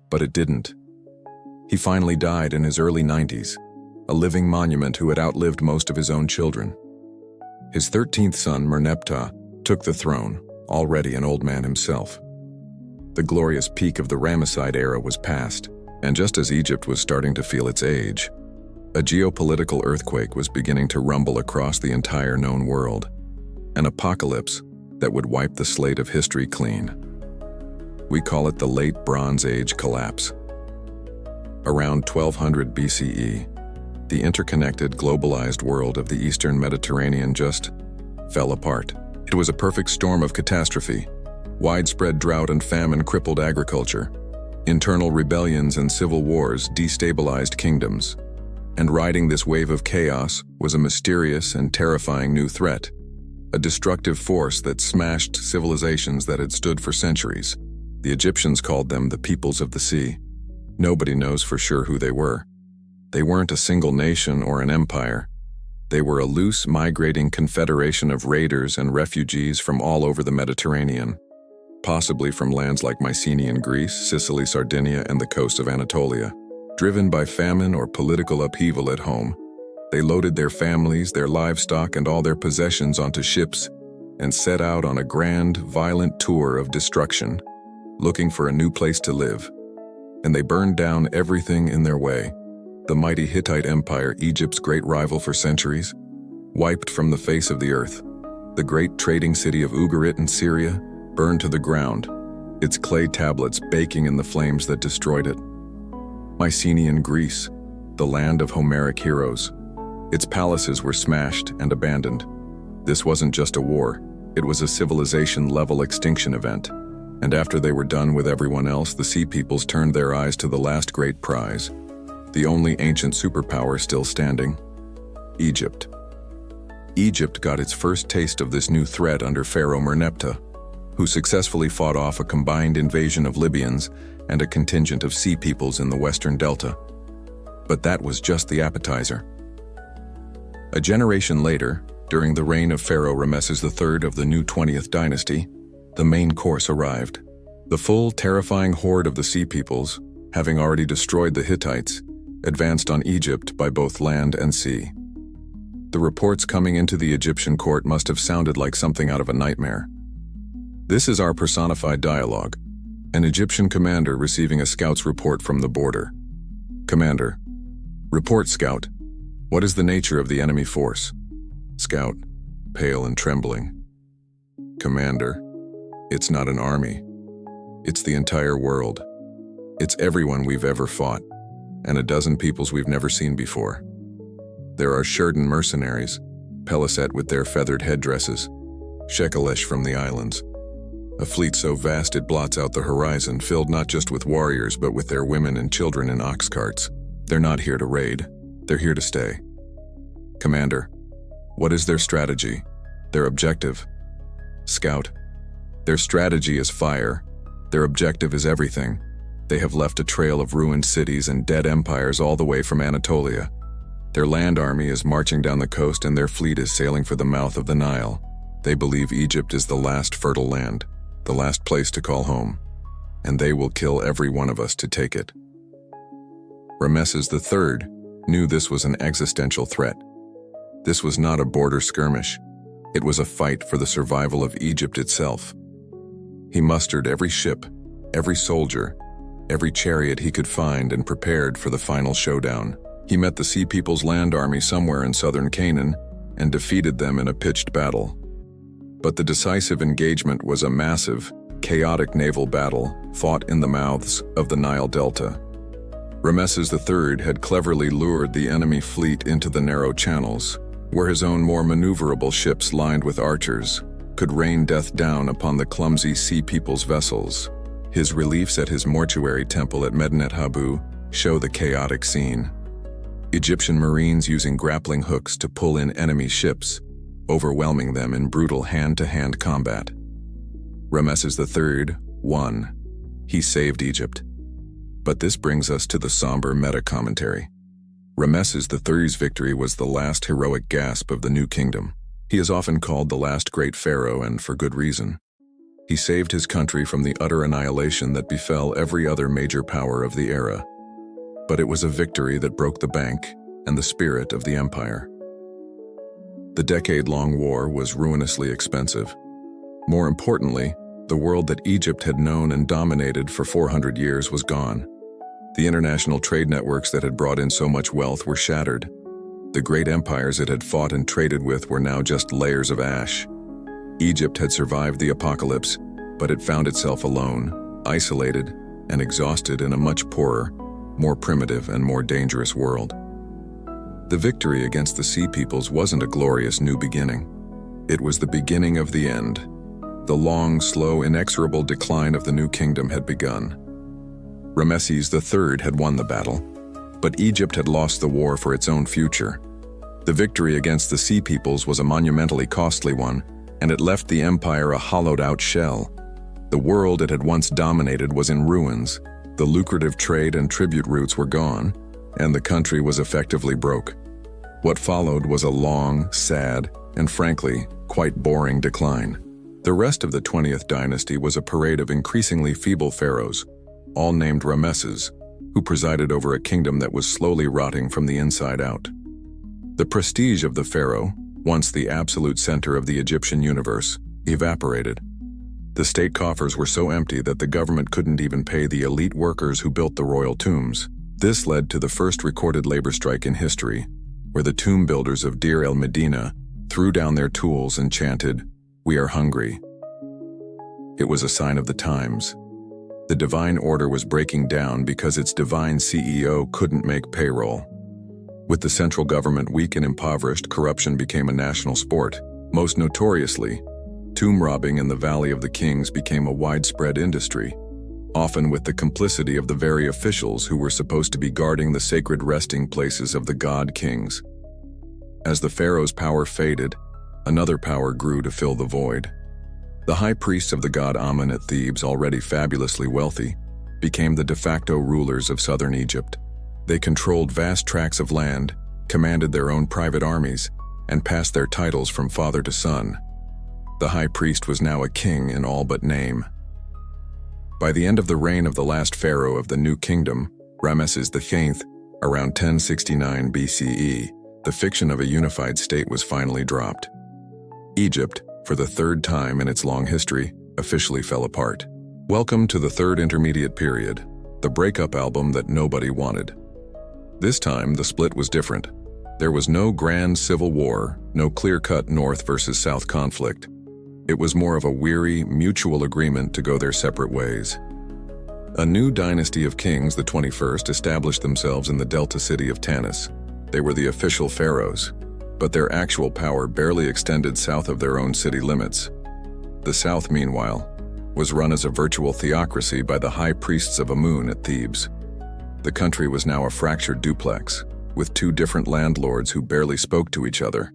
But it didn't. He finally died in his early 90s, a living monument who had outlived most of his own children. His 13th son, Merneptah, took the throne, already an old man himself. The glorious peak of the Ramesside era was past, and just as Egypt was starting to feel its age, a geopolitical earthquake was beginning to rumble across the entire known world, an apocalypse that would wipe the slate of history clean. We call it the Late Bronze Age collapse. Around 1200 BCE, the interconnected, globalized world of the Eastern Mediterranean just fell apart. It was a perfect storm of catastrophe. Widespread drought and famine crippled agriculture. Internal rebellions and civil wars destabilized kingdoms. And riding this wave of chaos was a mysterious and terrifying new threat, a destructive force that smashed civilizations that had stood for centuries. The Egyptians called them the peoples of the sea. Nobody knows for sure who they were. They weren't a single nation or an empire. They were a loose, migrating confederation of raiders and refugees from all over the Mediterranean, possibly from lands like Mycenaean Greece, Sicily, Sardinia, and the coast of Anatolia. Driven by famine or political upheaval at home, they loaded their families, their livestock, and all their possessions onto ships and set out on a grand, violent tour of destruction, looking for a new place to live. And they burned down everything in their way. The mighty Hittite Empire, Egypt's great rival for centuries, wiped from the face of the earth. The great trading city of Ugarit in Syria burned to the ground, its clay tablets baking in the flames that destroyed it. Mycenaean Greece, the land of Homeric heroes. Its palaces were smashed and abandoned. This wasn't just a war, it was a civilization-level extinction event. And after they were done with everyone else, the Sea Peoples turned their eyes to the last great prize, the only ancient superpower still standing: Egypt. Egypt got its first taste of this new threat under Pharaoh Merneptah, who successfully fought off a combined invasion of Libyans and a contingent of Sea Peoples in the Western Delta. But that was just the appetizer. A generation later, during the reign of Pharaoh Ramesses III of the new 20th dynasty, the main course arrived. The full, terrifying horde of the Sea Peoples, having already destroyed the Hittites, advanced on Egypt by both land and sea. The reports coming into the Egyptian court must have sounded like something out of a nightmare. This is our personified dialogue, an Egyptian commander receiving a scout's report from the border. Commander: Report, Scout. What is the nature of the enemy force? Scout, pale and trembling. Commander: It's not an army. It's the entire world. It's everyone we've ever fought, and a dozen peoples we've never seen before. There are Shurden mercenaries, Peliset with their feathered headdresses, Shekelesh from the islands. A fleet so vast it blots out the horizon, filled not just with warriors but with their women and children in ox carts. They're not here to raid, they're here to stay. Commander: What is their strategy, their objective? Scout: Their strategy is fire, their objective is everything. They have left a trail of ruined cities and dead empires all the way from Anatolia. Their land army is marching down the coast and their fleet is sailing for the mouth of the Nile. They believe Egypt is the last fertile land, the last place to call home, and they will kill every one of us to take it. Ramesses III knew this was an existential threat. This was not a border skirmish. It was a fight for the survival of Egypt itself. He mustered every ship, every soldier, every chariot he could find and prepared for the final showdown. He met the Sea People's land army somewhere in southern Canaan and defeated them in a pitched battle. But the decisive engagement was a massive, chaotic naval battle fought in the mouths of the Nile Delta. Ramesses III had cleverly lured the enemy fleet into the narrow channels, where his own more maneuverable ships lined with archers could rain death down upon the clumsy Sea People's vessels. His reliefs at his mortuary temple at Medinet Habu show the chaotic scene. Egyptian marines using grappling hooks to pull in enemy ships, overwhelming them in brutal hand-to-hand combat. Ramesses III won. He saved Egypt. But this brings us to the somber meta-commentary. Ramesses III's victory was the last heroic gasp of the New Kingdom. He is often called the last great pharaoh, and for good reason. He saved his country from the utter annihilation that befell every other major power of the era. But it was a victory that broke the bank and the spirit of the empire. The decade-long war was ruinously expensive. More importantly, the world that Egypt had known and dominated for 400 years was gone. The international trade networks that had brought in so much wealth were shattered. The great empires it had fought and traded with were now just layers of ash. Egypt had survived the apocalypse, but it found itself alone, isolated, and exhausted in a much poorer, more primitive, and more dangerous world. The victory against the Sea Peoples wasn't a glorious new beginning. It was the beginning of the end. The long, slow, inexorable decline of the New Kingdom had begun. Ramesses III had won the battle, but Egypt had lost the war for its own future. The victory against the Sea Peoples was a monumentally costly one, and it left the empire a hollowed-out shell. The world it had once dominated was in ruins, the lucrative trade and tribute routes were gone, and the country was effectively broke. What followed was a long, sad, and frankly, quite boring decline. The rest of the 20th dynasty was a parade of increasingly feeble pharaohs, all named Ramesses, who presided over a kingdom that was slowly rotting from the inside out. The prestige of the pharaoh, once the absolute center of the Egyptian universe, evaporated. The state coffers were so empty that the government couldn't even pay the elite workers who built the royal tombs. This led to the first recorded labor strike in history, where the tomb builders of Deir el-Medina threw down their tools and chanted, "We are hungry." It was a sign of the times. The divine order was breaking down because its divine CEO couldn't make payroll. With the central government weak and impoverished, corruption became a national sport. Most notoriously, tomb robbing in the Valley of the Kings became a widespread industry, often with the complicity of the very officials who were supposed to be guarding the sacred resting places of the god-kings. As the pharaoh's power faded, another power grew to fill the void. The high priests of the god Amun at Thebes, already fabulously wealthy, became the de facto rulers of southern Egypt. They controlled vast tracts of land, commanded their own private armies, and passed their titles from father to son. The high priest was now a king in all but name. By the end of the reign of the last pharaoh of the New Kingdom, Ramesses X, around 1069 BCE, the fiction of a unified state was finally dropped. Egypt, for the third time in its long history, officially fell apart. Welcome to the Third Intermediate Period, the breakup album that nobody wanted. This time, the split was different. There was no grand civil war, no clear-cut North versus South conflict. It was more of a weary, mutual agreement to go their separate ways. A new dynasty of kings, the 21st, established themselves in the delta city of Tanis. They were the official pharaohs, but their actual power barely extended south of their own city limits. The south, meanwhile, was run as a virtual theocracy by the high priests of Amun at Thebes. The country was now a fractured duplex, with two different landlords who barely spoke to each other.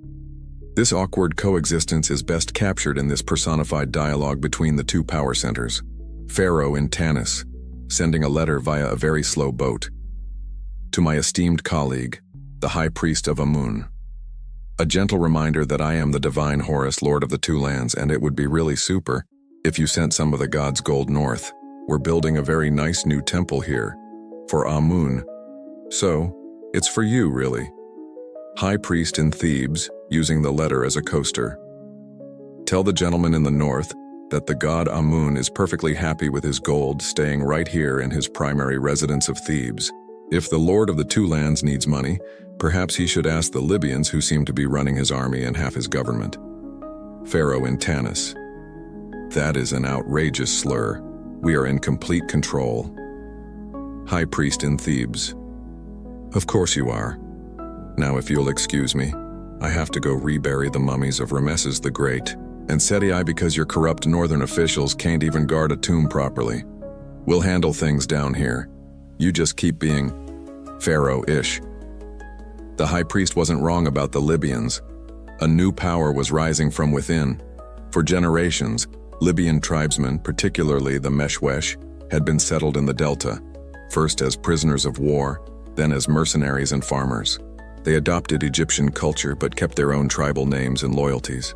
This awkward coexistence is best captured in this personified dialogue between the two power centers. Pharaoh in Tanis, sending a letter via a very slow boat. To my esteemed colleague, the high priest of Amun. A gentle reminder that I am the divine Horus, lord of the two lands, and it would be really super if you sent some of the gods' gold north. We're building a very nice new temple here, for Amun. So, it's for you, really. High priest in Thebes, using the letter as a coaster. Tell the gentleman in the north that the god Amun is perfectly happy with his gold staying right here in his primary residence of Thebes. If the lord of the two lands needs money, perhaps he should ask the Libyans who seem to be running his army and half his government. Pharaoh in Tanis. That is an outrageous slur. We are in complete control. High priest in Thebes. Of course you are. Now if you'll excuse me, I have to go rebury the mummies of Ramesses the Great, and Seti because your corrupt northern officials can't even guard a tomb properly. We'll handle things down here. You just keep being Pharaoh-ish. The high priest wasn't wrong about the Libyans. A new power was rising from within. For generations, Libyan tribesmen, particularly the Meshwesh, had been settled in the delta, first as prisoners of war, then as mercenaries and farmers. They adopted Egyptian culture but kept their own tribal names and loyalties.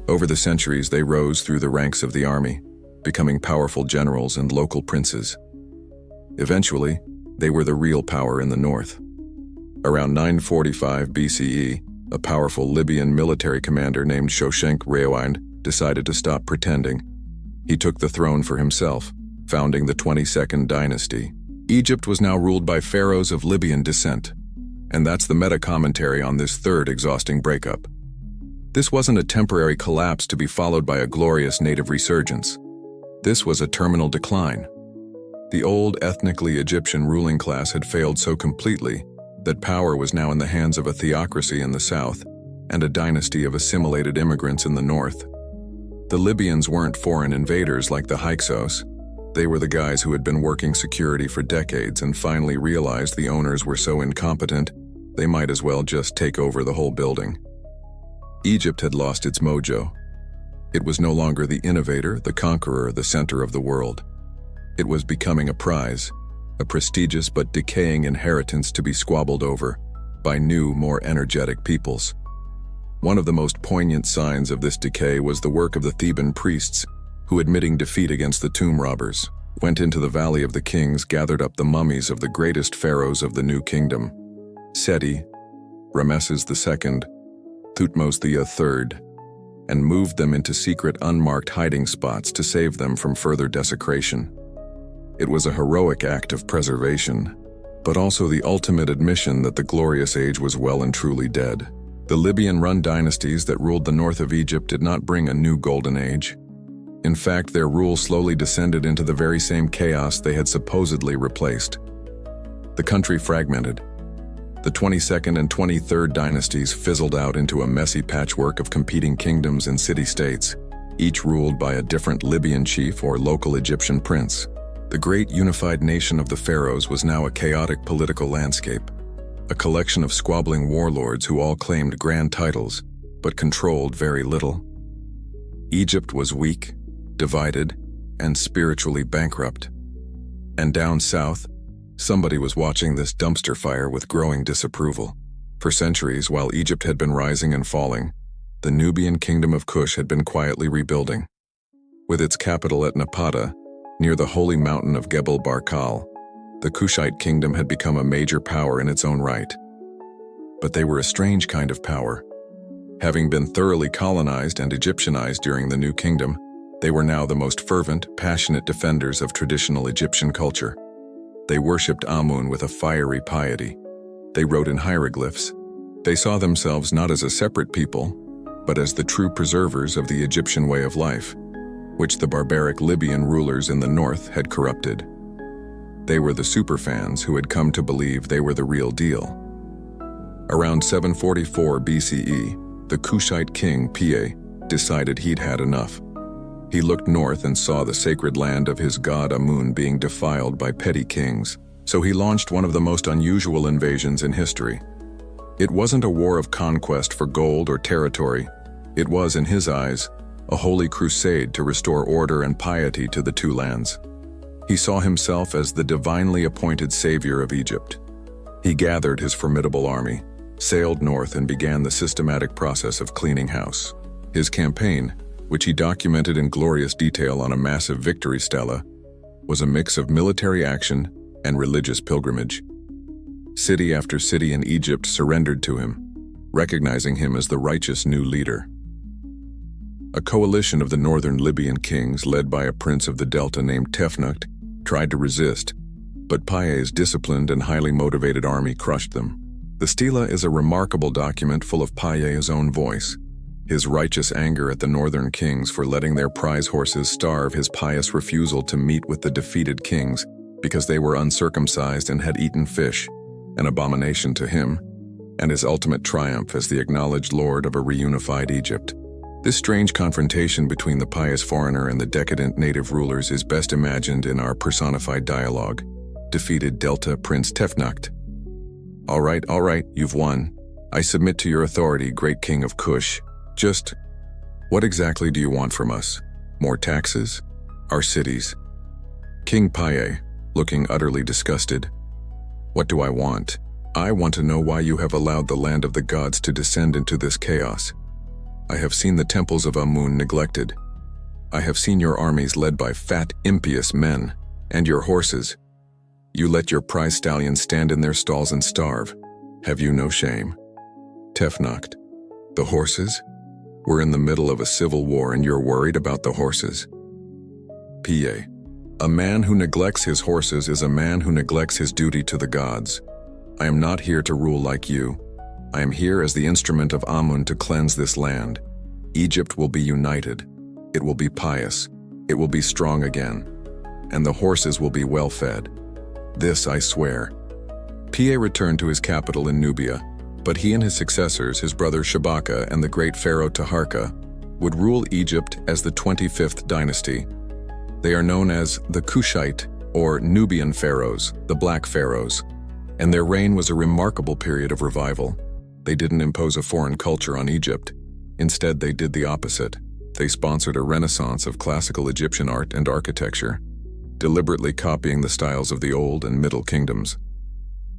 Over the centuries, they rose through the ranks of the army, becoming powerful generals and local princes. Eventually, they were the real power in the north. Around 945 BCE, a powerful Libyan military commander named Shoshenq Rewind decided to stop pretending. He took the throne for himself, founding the 22nd dynasty. Egypt was now ruled by pharaohs of Libyan descent. And that's the meta-commentary on this third exhausting breakup. This wasn't a temporary collapse to be followed by a glorious native resurgence. This was a terminal decline. The old ethnically Egyptian ruling class had failed so completely that power was now in the hands of a theocracy in the south and a dynasty of assimilated immigrants in the north. The Libyans weren't foreign invaders like the Hyksos. They were the guys who had been working security for decades and finally realized the owners were so incompetent they might as well just take over the whole building. Egypt had lost its mojo. It was no longer the innovator, the conqueror, the center of the world. It was becoming a prize, a prestigious but decaying inheritance to be squabbled over by new, more energetic peoples. One of the most poignant signs of this decay was the work of the Theban priests, who, admitting defeat against the tomb robbers, went into the Valley of the Kings, gathered up the mummies of the greatest pharaohs of the New Kingdom, Seti, Rameses II, Thutmose III, and moved them into secret unmarked hiding spots to save them from further desecration. It was a heroic act of preservation, but also the ultimate admission that the glorious age was well and truly dead. The Libyan-run dynasties that ruled the north of Egypt did not bring a new golden age. In fact, their rule slowly descended into the very same chaos they had supposedly replaced. The country fragmented. The 22nd and 23rd dynasties fizzled out into a messy patchwork of competing kingdoms and city-states, each ruled by a different Libyan chief or local Egyptian prince. The great unified nation of the pharaohs was now a chaotic political landscape, a collection of squabbling warlords who all claimed grand titles, but controlled very little. Egypt was weak, divided, and spiritually bankrupt. And down south, somebody was watching this dumpster fire with growing disapproval. For centuries, while Egypt had been rising and falling, the Nubian kingdom of Kush had been quietly rebuilding. With its capital at Napata, near the holy mountain of Gebel Barkal, the Kushite kingdom had become a major power in its own right. But they were a strange kind of power. Having been thoroughly colonized and Egyptianized during the New Kingdom, they were now the most fervent, passionate defenders of traditional Egyptian culture. They worshipped Amun with a fiery piety. They wrote in hieroglyphs. They saw themselves not as a separate people, but as the true preservers of the Egyptian way of life, which the barbaric Libyan rulers in the north had corrupted. They were the superfans who had come to believe they were the real deal. Around 744 BCE, the Kushite king Piye decided he'd had enough. He looked north and saw the sacred land of his god Amun being defiled by petty kings, so he launched one of the most unusual invasions in history. It wasn't a war of conquest for gold or territory. It was, in his eyes, a holy crusade to restore order and piety to the two lands. He saw himself as the divinely appointed savior of Egypt. He gathered his formidable army, sailed north, and began the systematic process of cleaning house. His campaign, which he documented in glorious detail on a massive victory stela, was a mix of military action and religious pilgrimage. City after city in Egypt surrendered to him, recognizing him as the righteous new leader. A coalition of the northern Libyan kings, led by a prince of the Delta named Tefnukt, tried to resist, but Piye's disciplined and highly motivated army crushed them. The stela is a remarkable document full of Piye's own voice, his righteous anger at the northern kings for letting their prize horses starve, his pious refusal to meet with the defeated kings because they were uncircumcised and had eaten fish, an abomination to him, and his ultimate triumph as the acknowledged lord of a reunified Egypt. This strange confrontation between the pious foreigner and the decadent native rulers is best imagined in our personified dialogue. Defeated Delta Prince Tefnacht. All right, you've won. I submit to your authority, great king of Kush. Just, what exactly do you want from us? More taxes? Our cities? King Paye, looking utterly disgusted. What do I want? I want to know why you have allowed the land of the gods to descend into this chaos. I have seen the temples of Amun neglected. I have seen your armies led by fat, impious men, and your horses. You let your prize stallions stand in their stalls and starve. Have you no shame? Tefnacht. The horses? We're in the middle of a civil war and you're worried about the horses. Pa. A man who neglects his horses is a man who neglects his duty to the gods. I am not here to rule like you. I am here as the instrument of Amun to cleanse this land. Egypt will be united. It will be pious. It will be strong again. And the horses will be well fed. This I swear. Pa returned to his capital in Nubia, but he and his successors, his brother Shabaka and the great pharaoh Taharka, would rule Egypt as the 25th dynasty. They are known as the Kushite or Nubian pharaohs, the Black Pharaohs, and their reign was a remarkable period of revival. They didn't impose a foreign culture on Egypt. Instead, they did the opposite. They sponsored a renaissance of classical Egyptian art and architecture, deliberately copying the styles of the Old and Middle Kingdoms.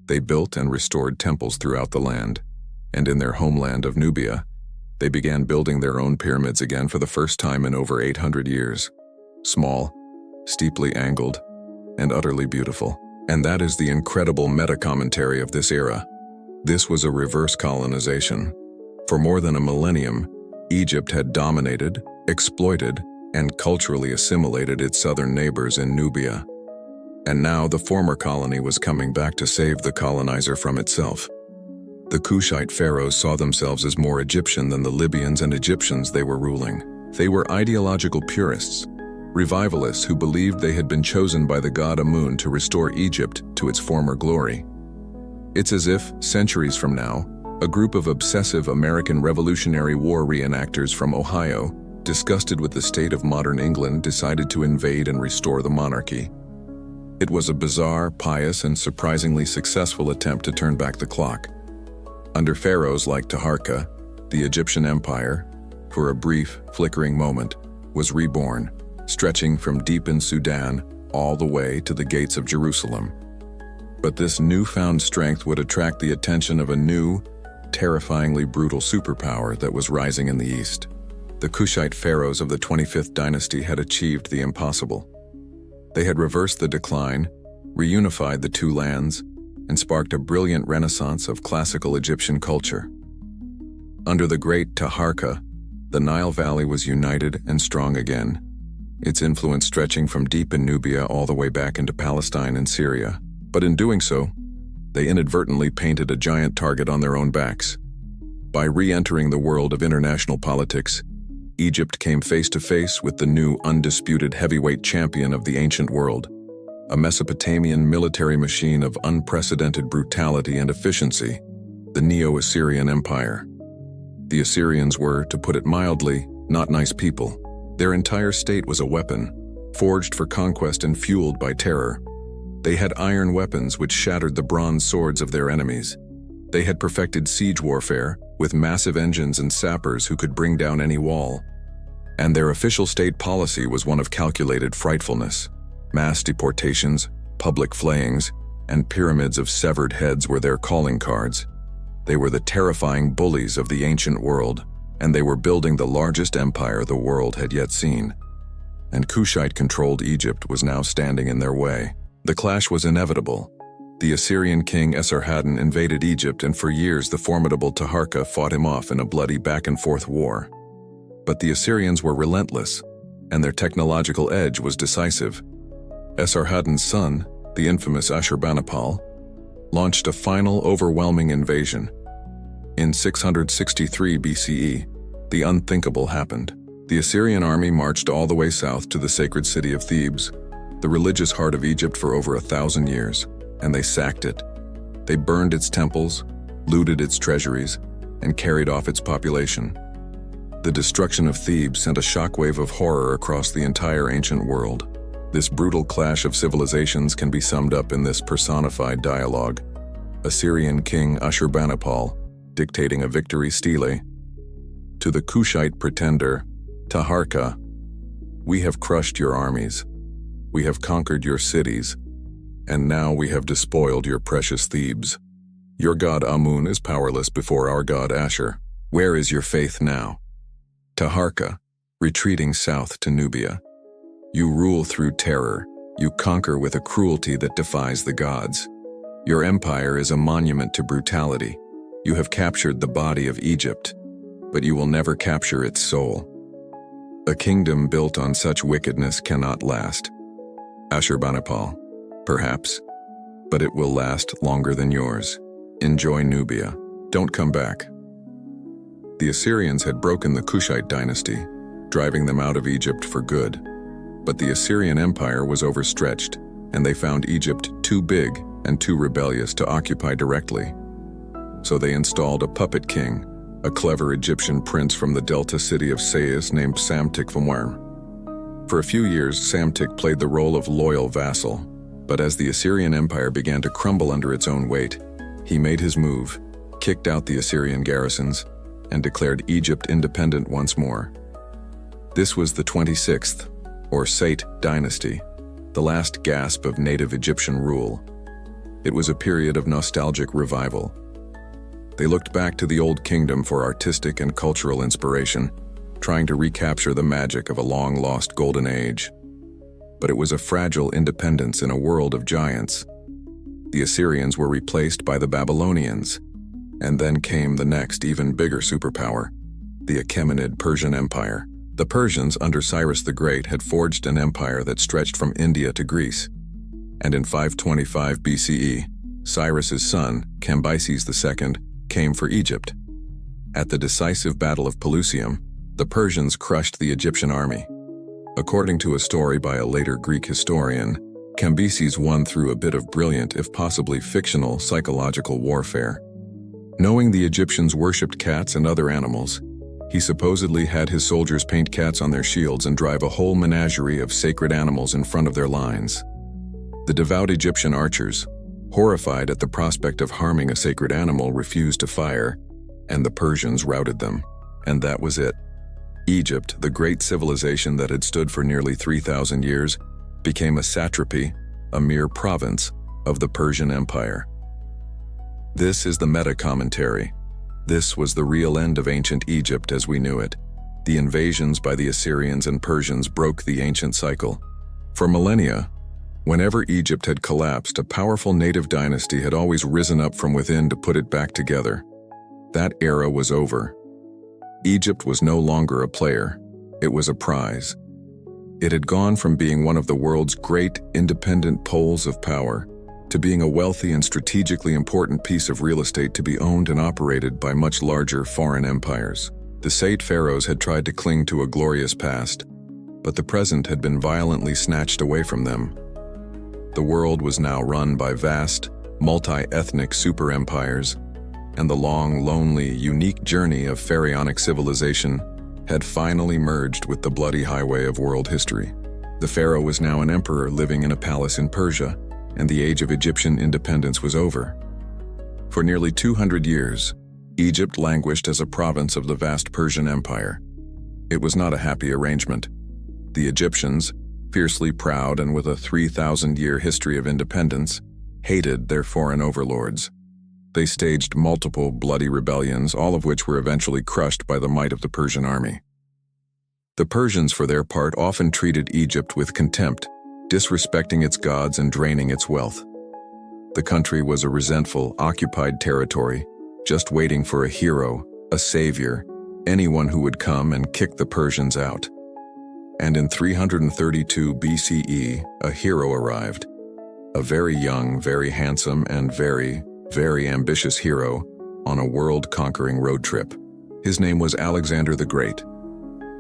They built and restored temples throughout the land, and in their homeland of Nubia, they began building their own pyramids again for the first time in over 800 years. Small, steeply angled, and utterly beautiful. And that is the incredible meta-commentary of this era. This was a reverse colonization. For more than a millennium, Egypt had dominated, exploited, and culturally assimilated its southern neighbors in Nubia. And now the former colony was coming back to save the colonizer from itself. The Kushite pharaohs saw themselves as more Egyptian than the Libyans and Egyptians they were ruling. They were ideological purists, revivalists who believed they had been chosen by the god Amun to restore Egypt to its former glory. It's as if, centuries from now, a group of obsessive American Revolutionary War reenactors from Ohio, disgusted with the state of modern England, decided to invade and restore the monarchy. It was a bizarre, pious, and surprisingly successful attempt to turn back the clock. Under pharaohs like Taharka, the Egyptian empire, for a brief, flickering moment, was reborn, stretching from deep in Sudan all the way to the gates of Jerusalem. But this newfound strength would attract the attention of a new, terrifyingly brutal superpower that was rising in the east. The Kushite pharaohs of the 25th dynasty had achieved the impossible. They had reversed the decline, reunified the two lands, and sparked a brilliant renaissance of classical Egyptian culture. Under the great Taharka, the Nile Valley was united and strong again, its influence stretching from deep in Nubia all the way back into Palestine and Syria. But in doing so, they inadvertently painted a giant target on their own backs. By re-entering the world of international politics, Egypt came face to face with the new undisputed heavyweight champion of the ancient world, a Mesopotamian military machine of unprecedented brutality and efficiency, the Neo-Assyrian Empire. The Assyrians were, to put it mildly, not nice people. Their entire state was a weapon, forged for conquest and fueled by terror. They had iron weapons which shattered the bronze swords of their enemies. They had perfected siege warfare, with massive engines and sappers who could bring down any wall. And their official state policy was one of calculated frightfulness. Mass deportations, public flayings, and pyramids of severed heads were their calling cards. They were the terrifying bullies of the ancient world, and they were building the largest empire the world had yet seen. And Kushite-controlled Egypt was now standing in their way. The clash was inevitable. The Assyrian king Esarhaddon invaded Egypt, and for years the formidable Taharka fought him off in a bloody back-and-forth war. But the Assyrians were relentless, and their technological edge was decisive. Esarhaddon's son, the infamous Ashurbanipal, launched a final overwhelming invasion. In 663 BCE, the unthinkable happened. The Assyrian army marched all the way south to the sacred city of Thebes, the religious heart of Egypt for over 1,000 years, and they sacked it. They burned its temples, looted its treasuries, and carried off its population. The destruction of Thebes sent a shockwave of horror across the entire ancient world. This brutal clash of civilizations can be summed up in this personified dialogue. Assyrian king Ashurbanipal, dictating a victory stele, to the Kushite pretender, Taharka, "We have crushed your armies. We have conquered your cities. And now we have despoiled your precious Thebes. Your god Amun is powerless before our god Ashur. Where is your faith now?" Taharka, retreating south to Nubia. "You rule through terror. You conquer with a cruelty that defies the gods. Your empire is a monument to brutality. You have captured the body of Egypt, but you will never capture its soul. A kingdom built on such wickedness cannot last. Ashurbanipal, perhaps, but it will last longer than yours. Enjoy Nubia. Don't come back." The Assyrians had broken the Kushite dynasty, driving them out of Egypt for good. But the Assyrian Empire was overstretched, and they found Egypt too big and too rebellious to occupy directly. So they installed a puppet king, a clever Egyptian prince from the delta city of Sais named Psamtik-Fumwar. For a few years, Psamtik played the role of loyal vassal, but as the Assyrian Empire began to crumble under its own weight, he made his move, kicked out the Assyrian garrisons, and declared Egypt independent once more. This was the 26th, or Sate dynasty, the last gasp of native Egyptian rule. It was a period of nostalgic revival. They looked back to the Old Kingdom for artistic and cultural inspiration, trying to recapture the magic of a long-lost golden age. But it was a fragile independence in a world of giants. The Assyrians were replaced by the Babylonians, and then came the next, even bigger superpower, the Achaemenid Persian Empire. The Persians, under Cyrus the Great, had forged an empire that stretched from India to Greece. And in 525 BCE, Cyrus's son, Cambyses II, came for Egypt. At the decisive Battle of Pelusium, the Persians crushed the Egyptian army. According to a story by a later Greek historian, Cambyses won through a bit of brilliant, if possibly fictional, psychological warfare. Knowing the Egyptians worshipped cats and other animals, he supposedly had his soldiers paint cats on their shields and drive a whole menagerie of sacred animals in front of their lines. The devout Egyptian archers, horrified at the prospect of harming a sacred animal, refused to fire, and the Persians routed them. And that was it. Egypt, the great civilization that had stood for nearly 3,000 years, became a satrapy, a mere province, of the Persian Empire. This is the meta-commentary. This was the real end of ancient Egypt as we knew it. The invasions by the Assyrians and Persians broke the ancient cycle. For millennia, whenever Egypt had collapsed, a powerful native dynasty had always risen up from within to put it back together. That era was over. Egypt was no longer a player, it was a prize. It had gone from being one of the world's great independent poles of power to being a wealthy and strategically important piece of real estate to be owned and operated by much larger foreign empires. The Sate pharaohs had tried to cling to a glorious past, but the present had been violently snatched away from them. The world was now run by vast, multi-ethnic super-empires, and the long, lonely, unique journey of pharaonic civilization had finally merged with the bloody highway of world history. The pharaoh was now an emperor living in a palace in Persia, and the age of Egyptian independence was over. For nearly 200 years, Egypt languished as a province of the vast Persian Empire. It was not a happy arrangement. The Egyptians, fiercely proud and with a 3,000-year history of independence, hated their foreign overlords. They staged multiple bloody rebellions, all of which were eventually crushed by the might of the Persian army. The Persians, for their part, often treated Egypt with contempt, disrespecting its gods and draining its wealth. The country was a resentful, occupied territory, just waiting for a hero, a savior, anyone who would come and kick the Persians out. And in 332 BCE, a hero arrived. A very young, very handsome, and very ambitious hero on a world-conquering road trip. His name was Alexander the Great.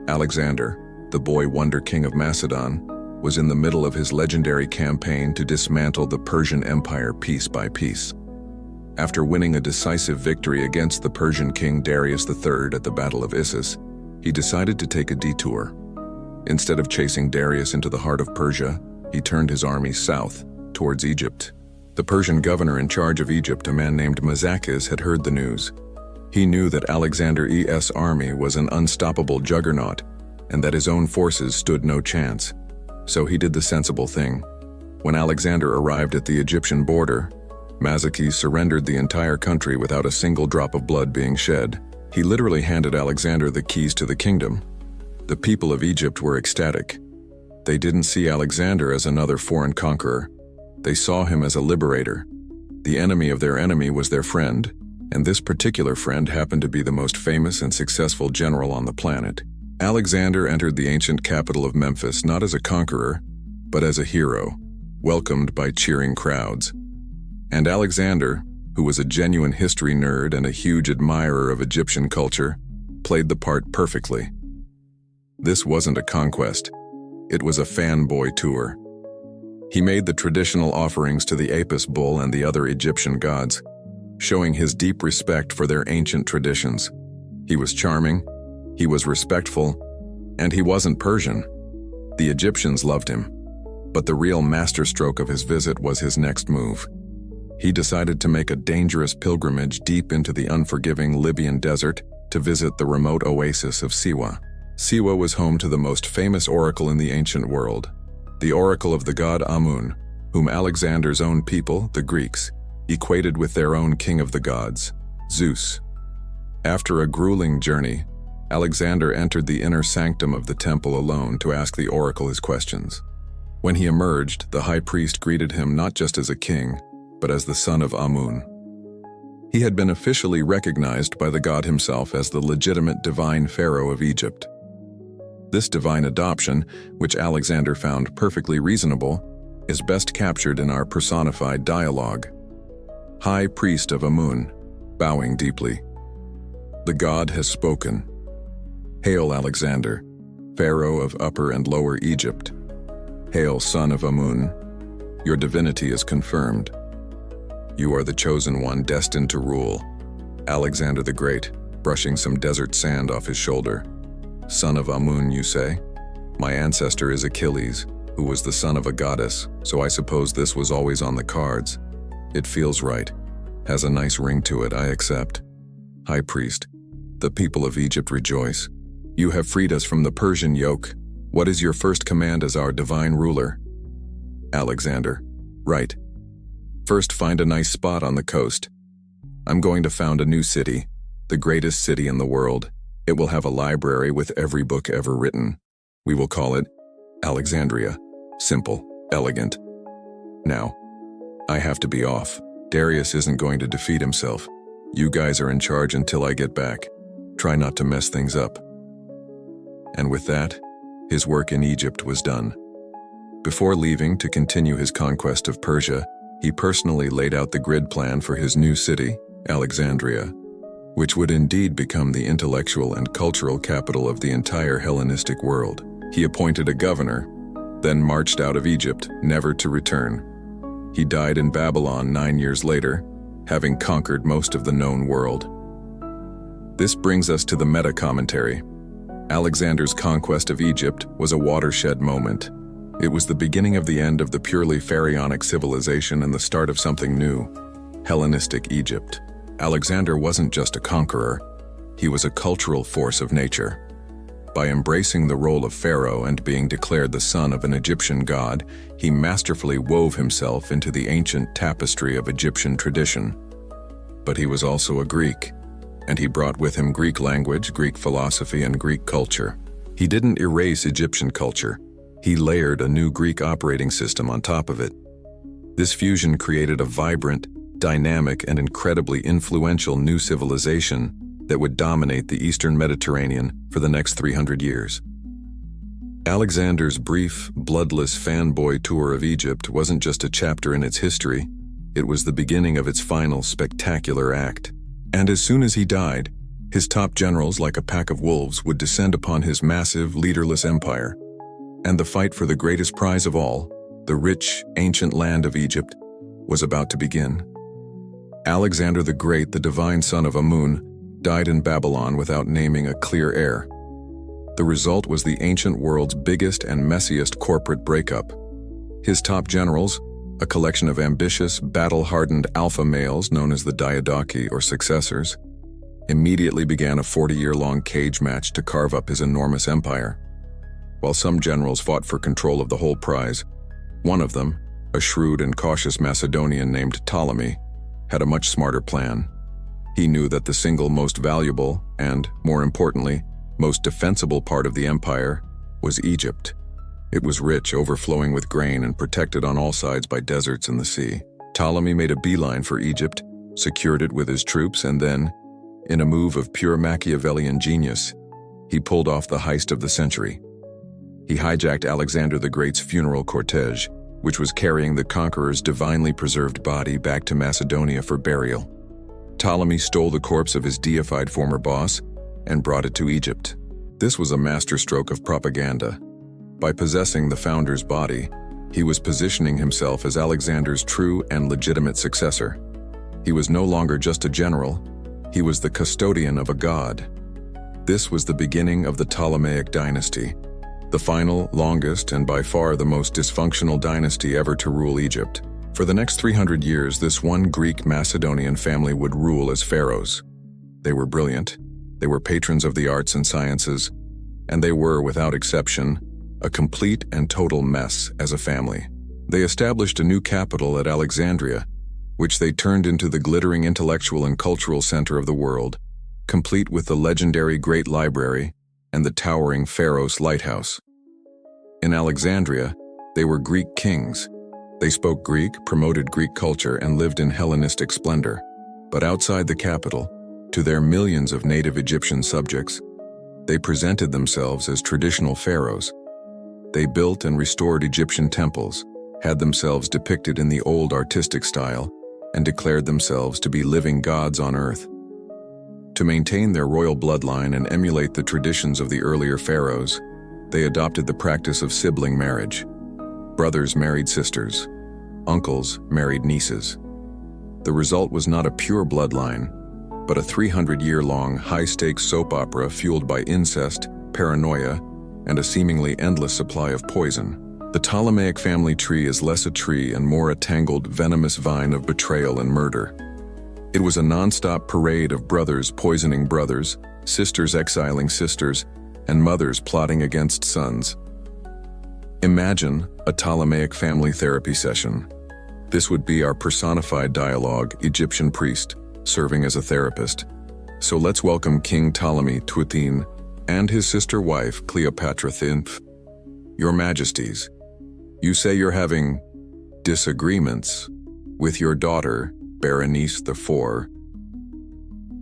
Alexander, the boy wonder king of Macedon, was in the middle of his legendary campaign to dismantle the Persian Empire piece by piece. After winning a decisive victory against the Persian king Darius III at the Battle of Issus, he decided to take a detour. Instead of chasing Darius into the heart of Persia, he turned his army south, towards Egypt. The Persian governor in charge of Egypt, a man named Mazakis, had heard the news. He knew that Alexander's army was an unstoppable juggernaut, and that his own forces stood no chance. So he did the sensible thing. When Alexander arrived at the Egyptian border, Mazakis surrendered the entire country without a single drop of blood being shed. He literally handed Alexander the keys to the kingdom. The people of Egypt were ecstatic. They didn't see Alexander as another foreign conqueror. They saw him as a liberator. The enemy of their enemy was their friend, and this particular friend happened to be the most famous and successful general on the planet. Alexander entered the ancient capital of Memphis not as a conqueror, but as a hero, welcomed by cheering crowds. And Alexander, who was a genuine history nerd and a huge admirer of Egyptian culture, played the part perfectly. This wasn't a conquest. It was a fanboy tour. He made the traditional offerings to the Apis bull and the other Egyptian gods, showing his deep respect for their ancient traditions. He was charming, he was respectful, and he wasn't Persian. The Egyptians loved him, but the real masterstroke of his visit was his next move. He decided to make a dangerous pilgrimage deep into the unforgiving Libyan desert to visit the remote oasis of Siwa. Siwa was home to the most famous oracle in the ancient world, the oracle of the god Amun, whom Alexander's own people, the Greeks, equated with their own king of the gods, Zeus. After a grueling journey, Alexander entered the inner sanctum of the temple alone to ask the oracle his questions. When he emerged, the high priest greeted him not just as a king, but as the son of Amun. He had been officially recognized by the god himself as the legitimate divine pharaoh of Egypt. This divine adoption, which Alexander found perfectly reasonable, is best captured in our personified dialogue. High priest of Amun, bowing deeply. The god has spoken. Hail Alexander, pharaoh of Upper and Lower Egypt. Hail son of Amun, your divinity is confirmed. You are the chosen one destined to rule. Alexander the Great, brushing some desert sand off his shoulder. Son of Amun, you say? My ancestor is Achilles, who was the son of a goddess, so I suppose this was always on the cards. It feels right. Has a nice ring to it, I accept. High priest, the people of Egypt rejoice. You have freed us from the Persian yoke. What is your first command as our divine ruler? Alexander, right. First, find a nice spot on the coast. I'm going to found a new city, the greatest city in the world. It will have a library with every book ever written. We will call it Alexandria. Simple, elegant. Now, I have to be off. Darius isn't going to defeat himself. You guys are in charge until I get back. Try not to mess things up. And with that, his work in Egypt was done. Before leaving to continue his conquest of Persia, he personally laid out the grid plan for his new city, Alexandria, which would indeed become the intellectual and cultural capital of the entire Hellenistic world. He appointed a governor, then marched out of Egypt, never to return. He died in Babylon 9 years later, having conquered most of the known world. This brings us to the meta-commentary. Alexander's conquest of Egypt was a watershed moment. It was the beginning of the end of the purely pharaonic civilization and the start of something new, Hellenistic Egypt. Alexander wasn't just a conqueror, he was a cultural force of nature. By embracing the role of pharaoh and being declared the son of an Egyptian god, he masterfully wove himself into the ancient tapestry of Egyptian tradition. But he was also a Greek, and he brought with him Greek language, Greek philosophy, and Greek culture. He didn't erase Egyptian culture, he layered a new Greek operating system on top of it. This fusion created a vibrant, dynamic, and incredibly influential new civilization that would dominate the Eastern Mediterranean for the next 300 years. Alexander's brief, bloodless fanboy tour of Egypt wasn't just a chapter in its history, it was the beginning of its final spectacular act. And as soon as he died, his top generals, like a pack of wolves, would descend upon his massive, leaderless empire. And the fight for the greatest prize of all, the rich, ancient land of Egypt, was about to begin. Alexander the Great, the divine son of Amun, died in Babylon without naming a clear heir. The result was the ancient world's biggest and messiest corporate breakup. His top generals, a collection of ambitious, battle-hardened alpha males known as the Diadochi or successors, immediately began a 40-year-long cage match to carve up his enormous empire. While some generals fought for control of the whole prize, one of them, a shrewd and cautious Macedonian named Ptolemy, had a much smarter plan. He knew that the single most valuable and, more importantly, most defensible part of the empire was Egypt. It was rich, overflowing with grain, and protected on all sides by deserts and the sea. Ptolemy made a beeline for Egypt, secured it with his troops, and then, in a move of pure Machiavellian genius, he pulled off the heist of the century. He hijacked Alexander the Great's funeral cortege, which was carrying the conqueror's divinely preserved body back to Macedonia for burial. Ptolemy stole the corpse of his deified former boss and brought it to Egypt. This was a masterstroke of propaganda. By possessing the founder's body, he was positioning himself as Alexander's true and legitimate successor. He was no longer just a general, he was the custodian of a god. This was the beginning of the Ptolemaic dynasty, the final, longest, and by far the most dysfunctional dynasty ever to rule Egypt. For the next 300 years, this one Greek Macedonian family would rule as pharaohs. They were brilliant, they were patrons of the arts and sciences, and they were, without exception, a complete and total mess as a family. They established a new capital at Alexandria, which they turned into the glittering intellectual and cultural center of the world, complete with the legendary Great Library and the towering Pharaohs lighthouse. In Alexandria, they were Greek kings. They spoke Greek, promoted Greek culture, and lived in Hellenistic splendor. But outside the capital, to their millions of native Egyptian subjects, they presented themselves as traditional pharaohs. They built and restored Egyptian temples, had themselves depicted in the old artistic style, and declared themselves to be living gods on earth. To maintain their royal bloodline and emulate the traditions of the earlier pharaohs, they adopted the practice of sibling marriage. Brothers married sisters, uncles married nieces. The result was not a pure bloodline, but a 300-year-long high-stakes soap opera fueled by incest, paranoia, and a seemingly endless supply of poison. The Ptolemaic family tree is less a tree and more a tangled, venomous vine of betrayal and murder. It was a non-stop parade of brothers poisoning brothers, sisters exiling sisters, and mothers plotting against sons. Imagine a Ptolemaic family therapy session. This would be our personified dialogue, Egyptian priest, serving as a therapist. So let's welcome King Ptolemy Tuathin and his sister wife Cleopatra Thinth. Your Majesties, you say you're having disagreements with your daughter, Berenice IV.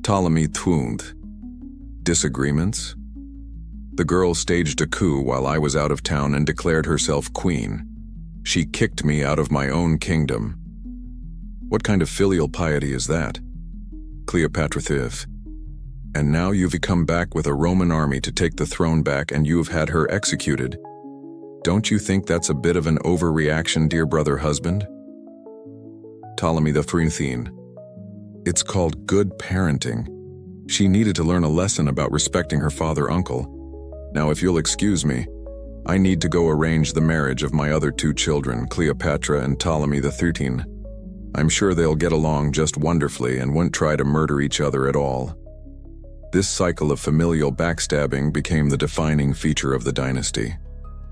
Ptolemy Thunthe. Disagreements? The girl staged a coup while I was out of town and declared herself queen. She kicked me out of my own kingdom. What kind of filial piety is that? Cleopatra Thinth. And now you've come back with a Roman army to take the throne back, and you've had her executed. Don't you think that's a bit of an overreaction, dear brother husband? Ptolemy the Phrynthian. It's called good parenting. She needed to learn a lesson about respecting her father-uncle. Now, if you'll excuse me, I need to go arrange the marriage of my other two children, Cleopatra and Ptolemy the XIII. I'm sure they'll get along just wonderfully and won't try to murder each other at all. This cycle of familial backstabbing became the defining feature of the dynasty.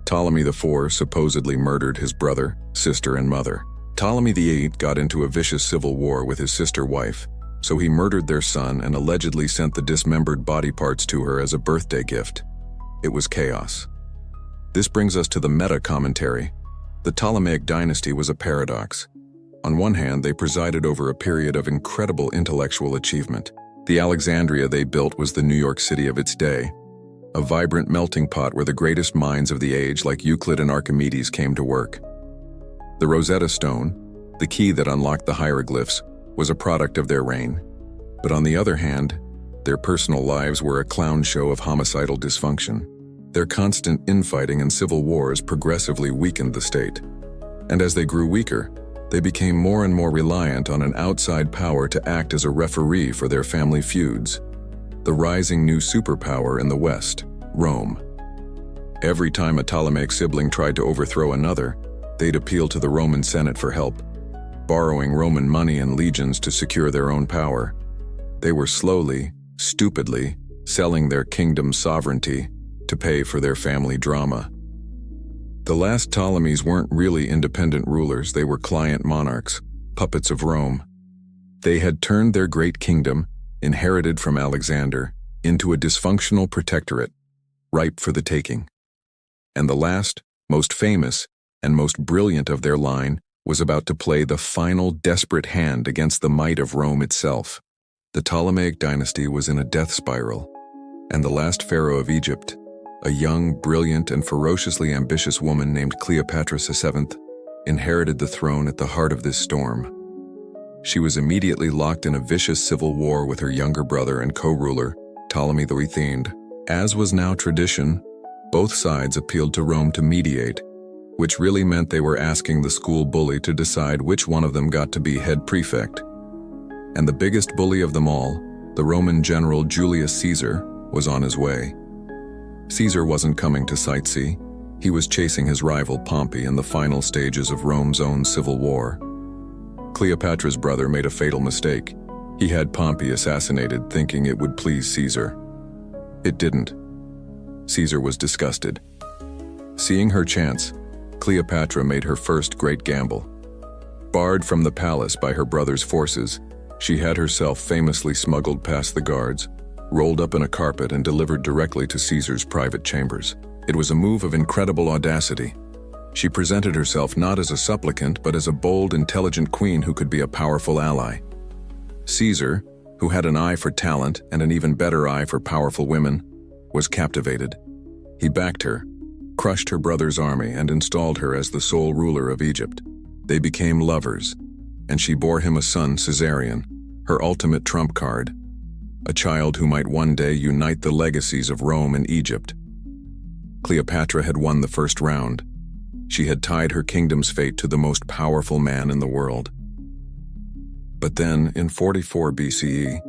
Ptolemy IV supposedly murdered his brother, sister, and mother. Ptolemy VIII got into a vicious civil war with his sister wife, so he murdered their son and allegedly sent the dismembered body parts to her as a birthday gift. It was chaos. This brings us to the meta-commentary. The Ptolemaic dynasty was a paradox. On one hand, they presided over a period of incredible intellectual achievement. The Alexandria they built was the New York City of its day, a vibrant melting pot where the greatest minds of the age like Euclid and Archimedes came to work. The Rosetta Stone, the key that unlocked the hieroglyphs, was a product of their reign. But on the other hand, their personal lives were a clown show of homicidal dysfunction. Their constant infighting and civil wars progressively weakened the state. And as they grew weaker, they became more and more reliant on an outside power to act as a referee for their family feuds. The rising new superpower in the West, Rome, Every time a Ptolemaic sibling tried to overthrow another, they'd appeal to the Roman Senate for help, borrowing Roman money and legions to secure their own power. They were slowly, stupidly, selling their kingdom's sovereignty to pay for their family drama. The last Ptolemies weren't really independent rulers, they were client monarchs, puppets of Rome. They had turned their great kingdom, inherited from Alexander, into a dysfunctional protectorate, ripe for the taking. And the last, most famous, and most brilliant of their line was about to play the final desperate hand against the might of Rome itself. The Ptolemaic dynasty was in a death spiral, and the last pharaoh of Egypt, a young, brilliant, and ferociously ambitious woman named Cleopatra VII, inherited the throne at the heart of this storm. She was immediately locked in a vicious civil war with her younger brother and co-ruler, Ptolemy III. As was now tradition, both sides appealed to Rome to mediate, which really meant they were asking the school bully to decide which one of them got to be head prefect. And the biggest bully of them all, the Roman general Julius Caesar, was on his way. Caesar wasn't coming to sightsee. He was chasing his rival Pompey in the final stages of Rome's own civil war. Cleopatra's brother made a fatal mistake. He had Pompey assassinated thinking it would please Caesar. It didn't. Caesar was disgusted. Seeing her chance, Cleopatra made her first great gamble. Barred from the palace by her brother's forces, she had herself famously smuggled past the guards, rolled up in a carpet and delivered directly to Caesar's private chambers. It was a move of incredible audacity. She presented herself not as a supplicant, but as a bold, intelligent queen who could be a powerful ally. Caesar, who had an eye for talent and an even better eye for powerful women, was captivated. He backed her, crushed her brother's army, and installed her as the sole ruler of Egypt. They became lovers, and she bore him a son, Caesarion, her ultimate trump card, a child who might one day unite the legacies of Rome and Egypt. Cleopatra had won the first round. She had tied her kingdom's fate to the most powerful man in the world. But then, in 44 BCE,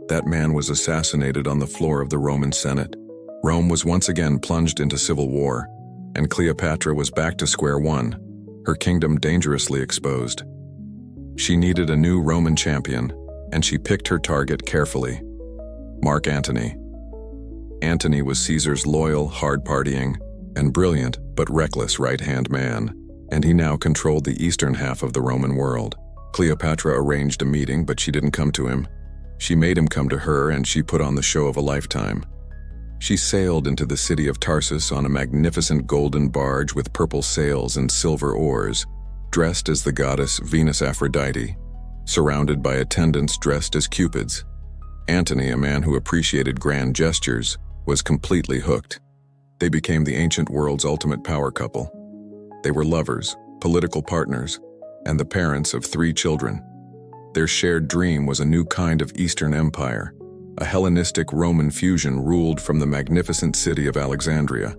that man was assassinated on the floor of the Roman Senate. Rome was once again plunged into civil war, and Cleopatra was back to square one, her kingdom dangerously exposed. She needed a new Roman champion, and she picked her target carefully. Mark Antony. Antony was Caesar's loyal, hard-partying, and brilliant but reckless right-hand man, and he now controlled the eastern half of the Roman world. Cleopatra arranged a meeting, but she didn't come to him. She made him come to her, and she put on the show of a lifetime. She sailed into the city of Tarsus on a magnificent golden barge with purple sails and silver oars, dressed as the goddess Venus Aphrodite, surrounded by attendants dressed as cupids. Antony, a man who appreciated grand gestures, was completely hooked. They became the ancient world's ultimate power couple. They were lovers, political partners, and the parents of 3 children. Their shared dream was a new kind of Eastern Empire, a Hellenistic Roman fusion ruled from the magnificent city of Alexandria.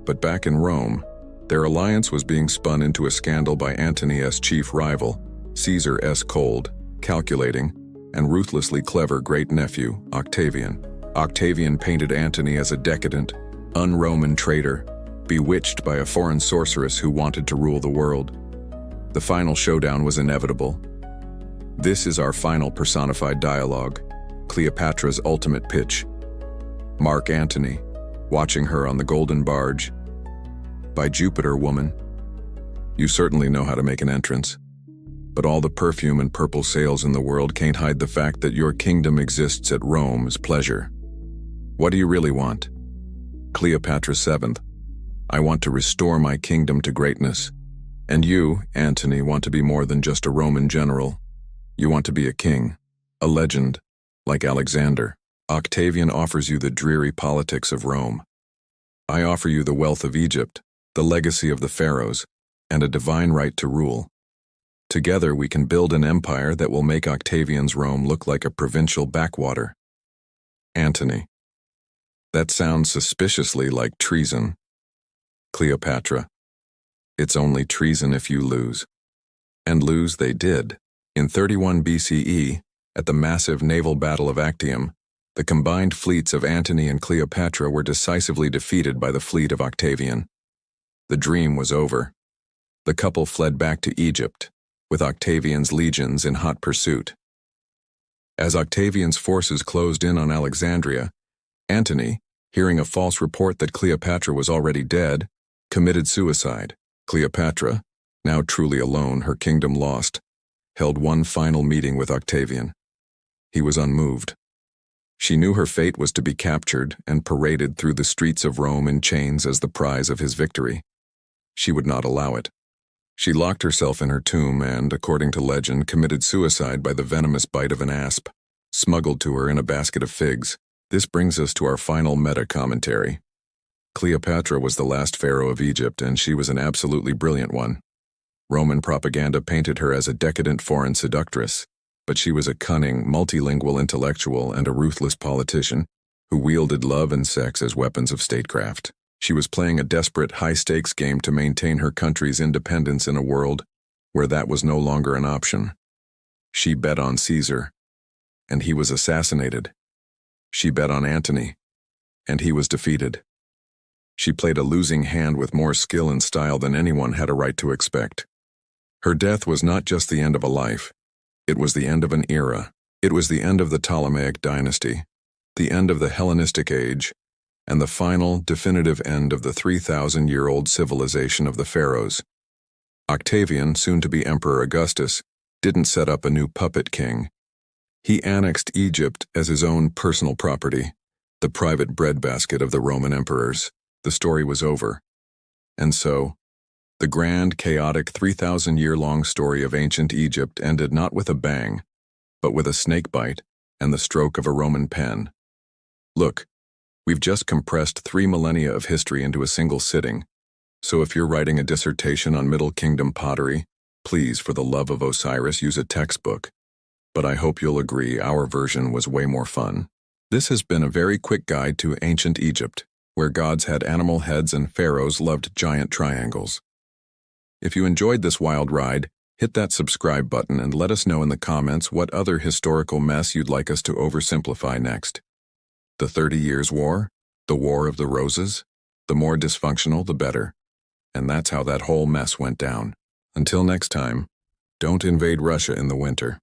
But back in Rome, their alliance was being spun into a scandal by Antony's chief rival, Caesar's cold, calculating, and ruthlessly clever great-nephew, Octavian. Octavian painted Antony as a decadent, un-Roman traitor, bewitched by a foreign sorceress who wanted to rule the world. The final showdown was inevitable. This is our final personified dialogue, Cleopatra's ultimate pitch. Mark Antony, watching her on the golden barge. By Jupiter, woman, you certainly know how to make an entrance. But all the perfume and purple sails in the world can't hide the fact that your kingdom exists at Rome's pleasure. What do you really want? Cleopatra VII, I want to restore my kingdom to greatness. And you, Antony, want to be more than just a Roman general. You want to be a king, a legend, like Alexander. Octavian offers you the dreary politics of Rome. I offer you the wealth of Egypt, the legacy of the Pharaohs, and a divine right to rule. Together we can build an empire that will make Octavian's Rome look like a provincial backwater. Antony. That sounds suspiciously like treason. Cleopatra. It's only treason if you lose. And lose they did. In 31 BCE, at the massive naval battle of Actium, The combined fleets of Antony and Cleopatra were decisively defeated by the fleet of Octavian. The dream was over. The couple fled back to Egypt, with Octavian's legions in hot pursuit. As Octavian's forces closed in on Alexandria, Antony, hearing a false report that Cleopatra was already dead, committed suicide. Cleopatra, now truly alone, her kingdom lost, held one final meeting with Octavian. He was unmoved. She knew her fate was to be captured and paraded through the streets of Rome in chains as the prize of his victory. She would not allow it. She locked herself in her tomb and, according to legend, committed suicide by the venomous bite of an asp, smuggled to her in a basket of figs. This brings us to our final meta-commentary. Cleopatra was the last pharaoh of Egypt, and she was an absolutely brilliant one. Roman propaganda painted her as a decadent foreign seductress, but she was a cunning, multilingual intellectual and a ruthless politician who wielded love and sex as weapons of statecraft. She was playing a desperate, high-stakes game to maintain her country's independence in a world where that was no longer an option. She bet on Caesar, and he was assassinated. She bet on Antony, and he was defeated. She played a losing hand with more skill and style than anyone had a right to expect. Her death was not just the end of a life. It was the end of an era. It was the end of the Ptolemaic dynasty, the end of the Hellenistic age, and the final, definitive end of the 3,000-year-old civilization of the Pharaohs. Octavian, soon to be Emperor Augustus, didn't set up a new puppet king. He annexed Egypt as his own personal property, the private breadbasket of the Roman emperors. The story was over. And so, the grand, chaotic, 3,000-year-long story of ancient Egypt ended not with a bang, but with a snakebite and the stroke of a Roman pen. Look, we've just compressed 3 millennia of history into a single sitting, so if you're writing a dissertation on Middle Kingdom pottery, please, for the love of Osiris, use a textbook. But I hope you'll agree our version was way more fun. This has been a very quick guide to ancient Egypt, where gods had animal heads and pharaohs loved giant triangles. If you enjoyed this wild ride, hit that subscribe button and let us know in the comments what other historical mess you'd like us to oversimplify next. The 30 Years' War? The War of the Roses? The more dysfunctional, the better. And that's how that whole mess went down. Until next time, don't invade Russia in the winter.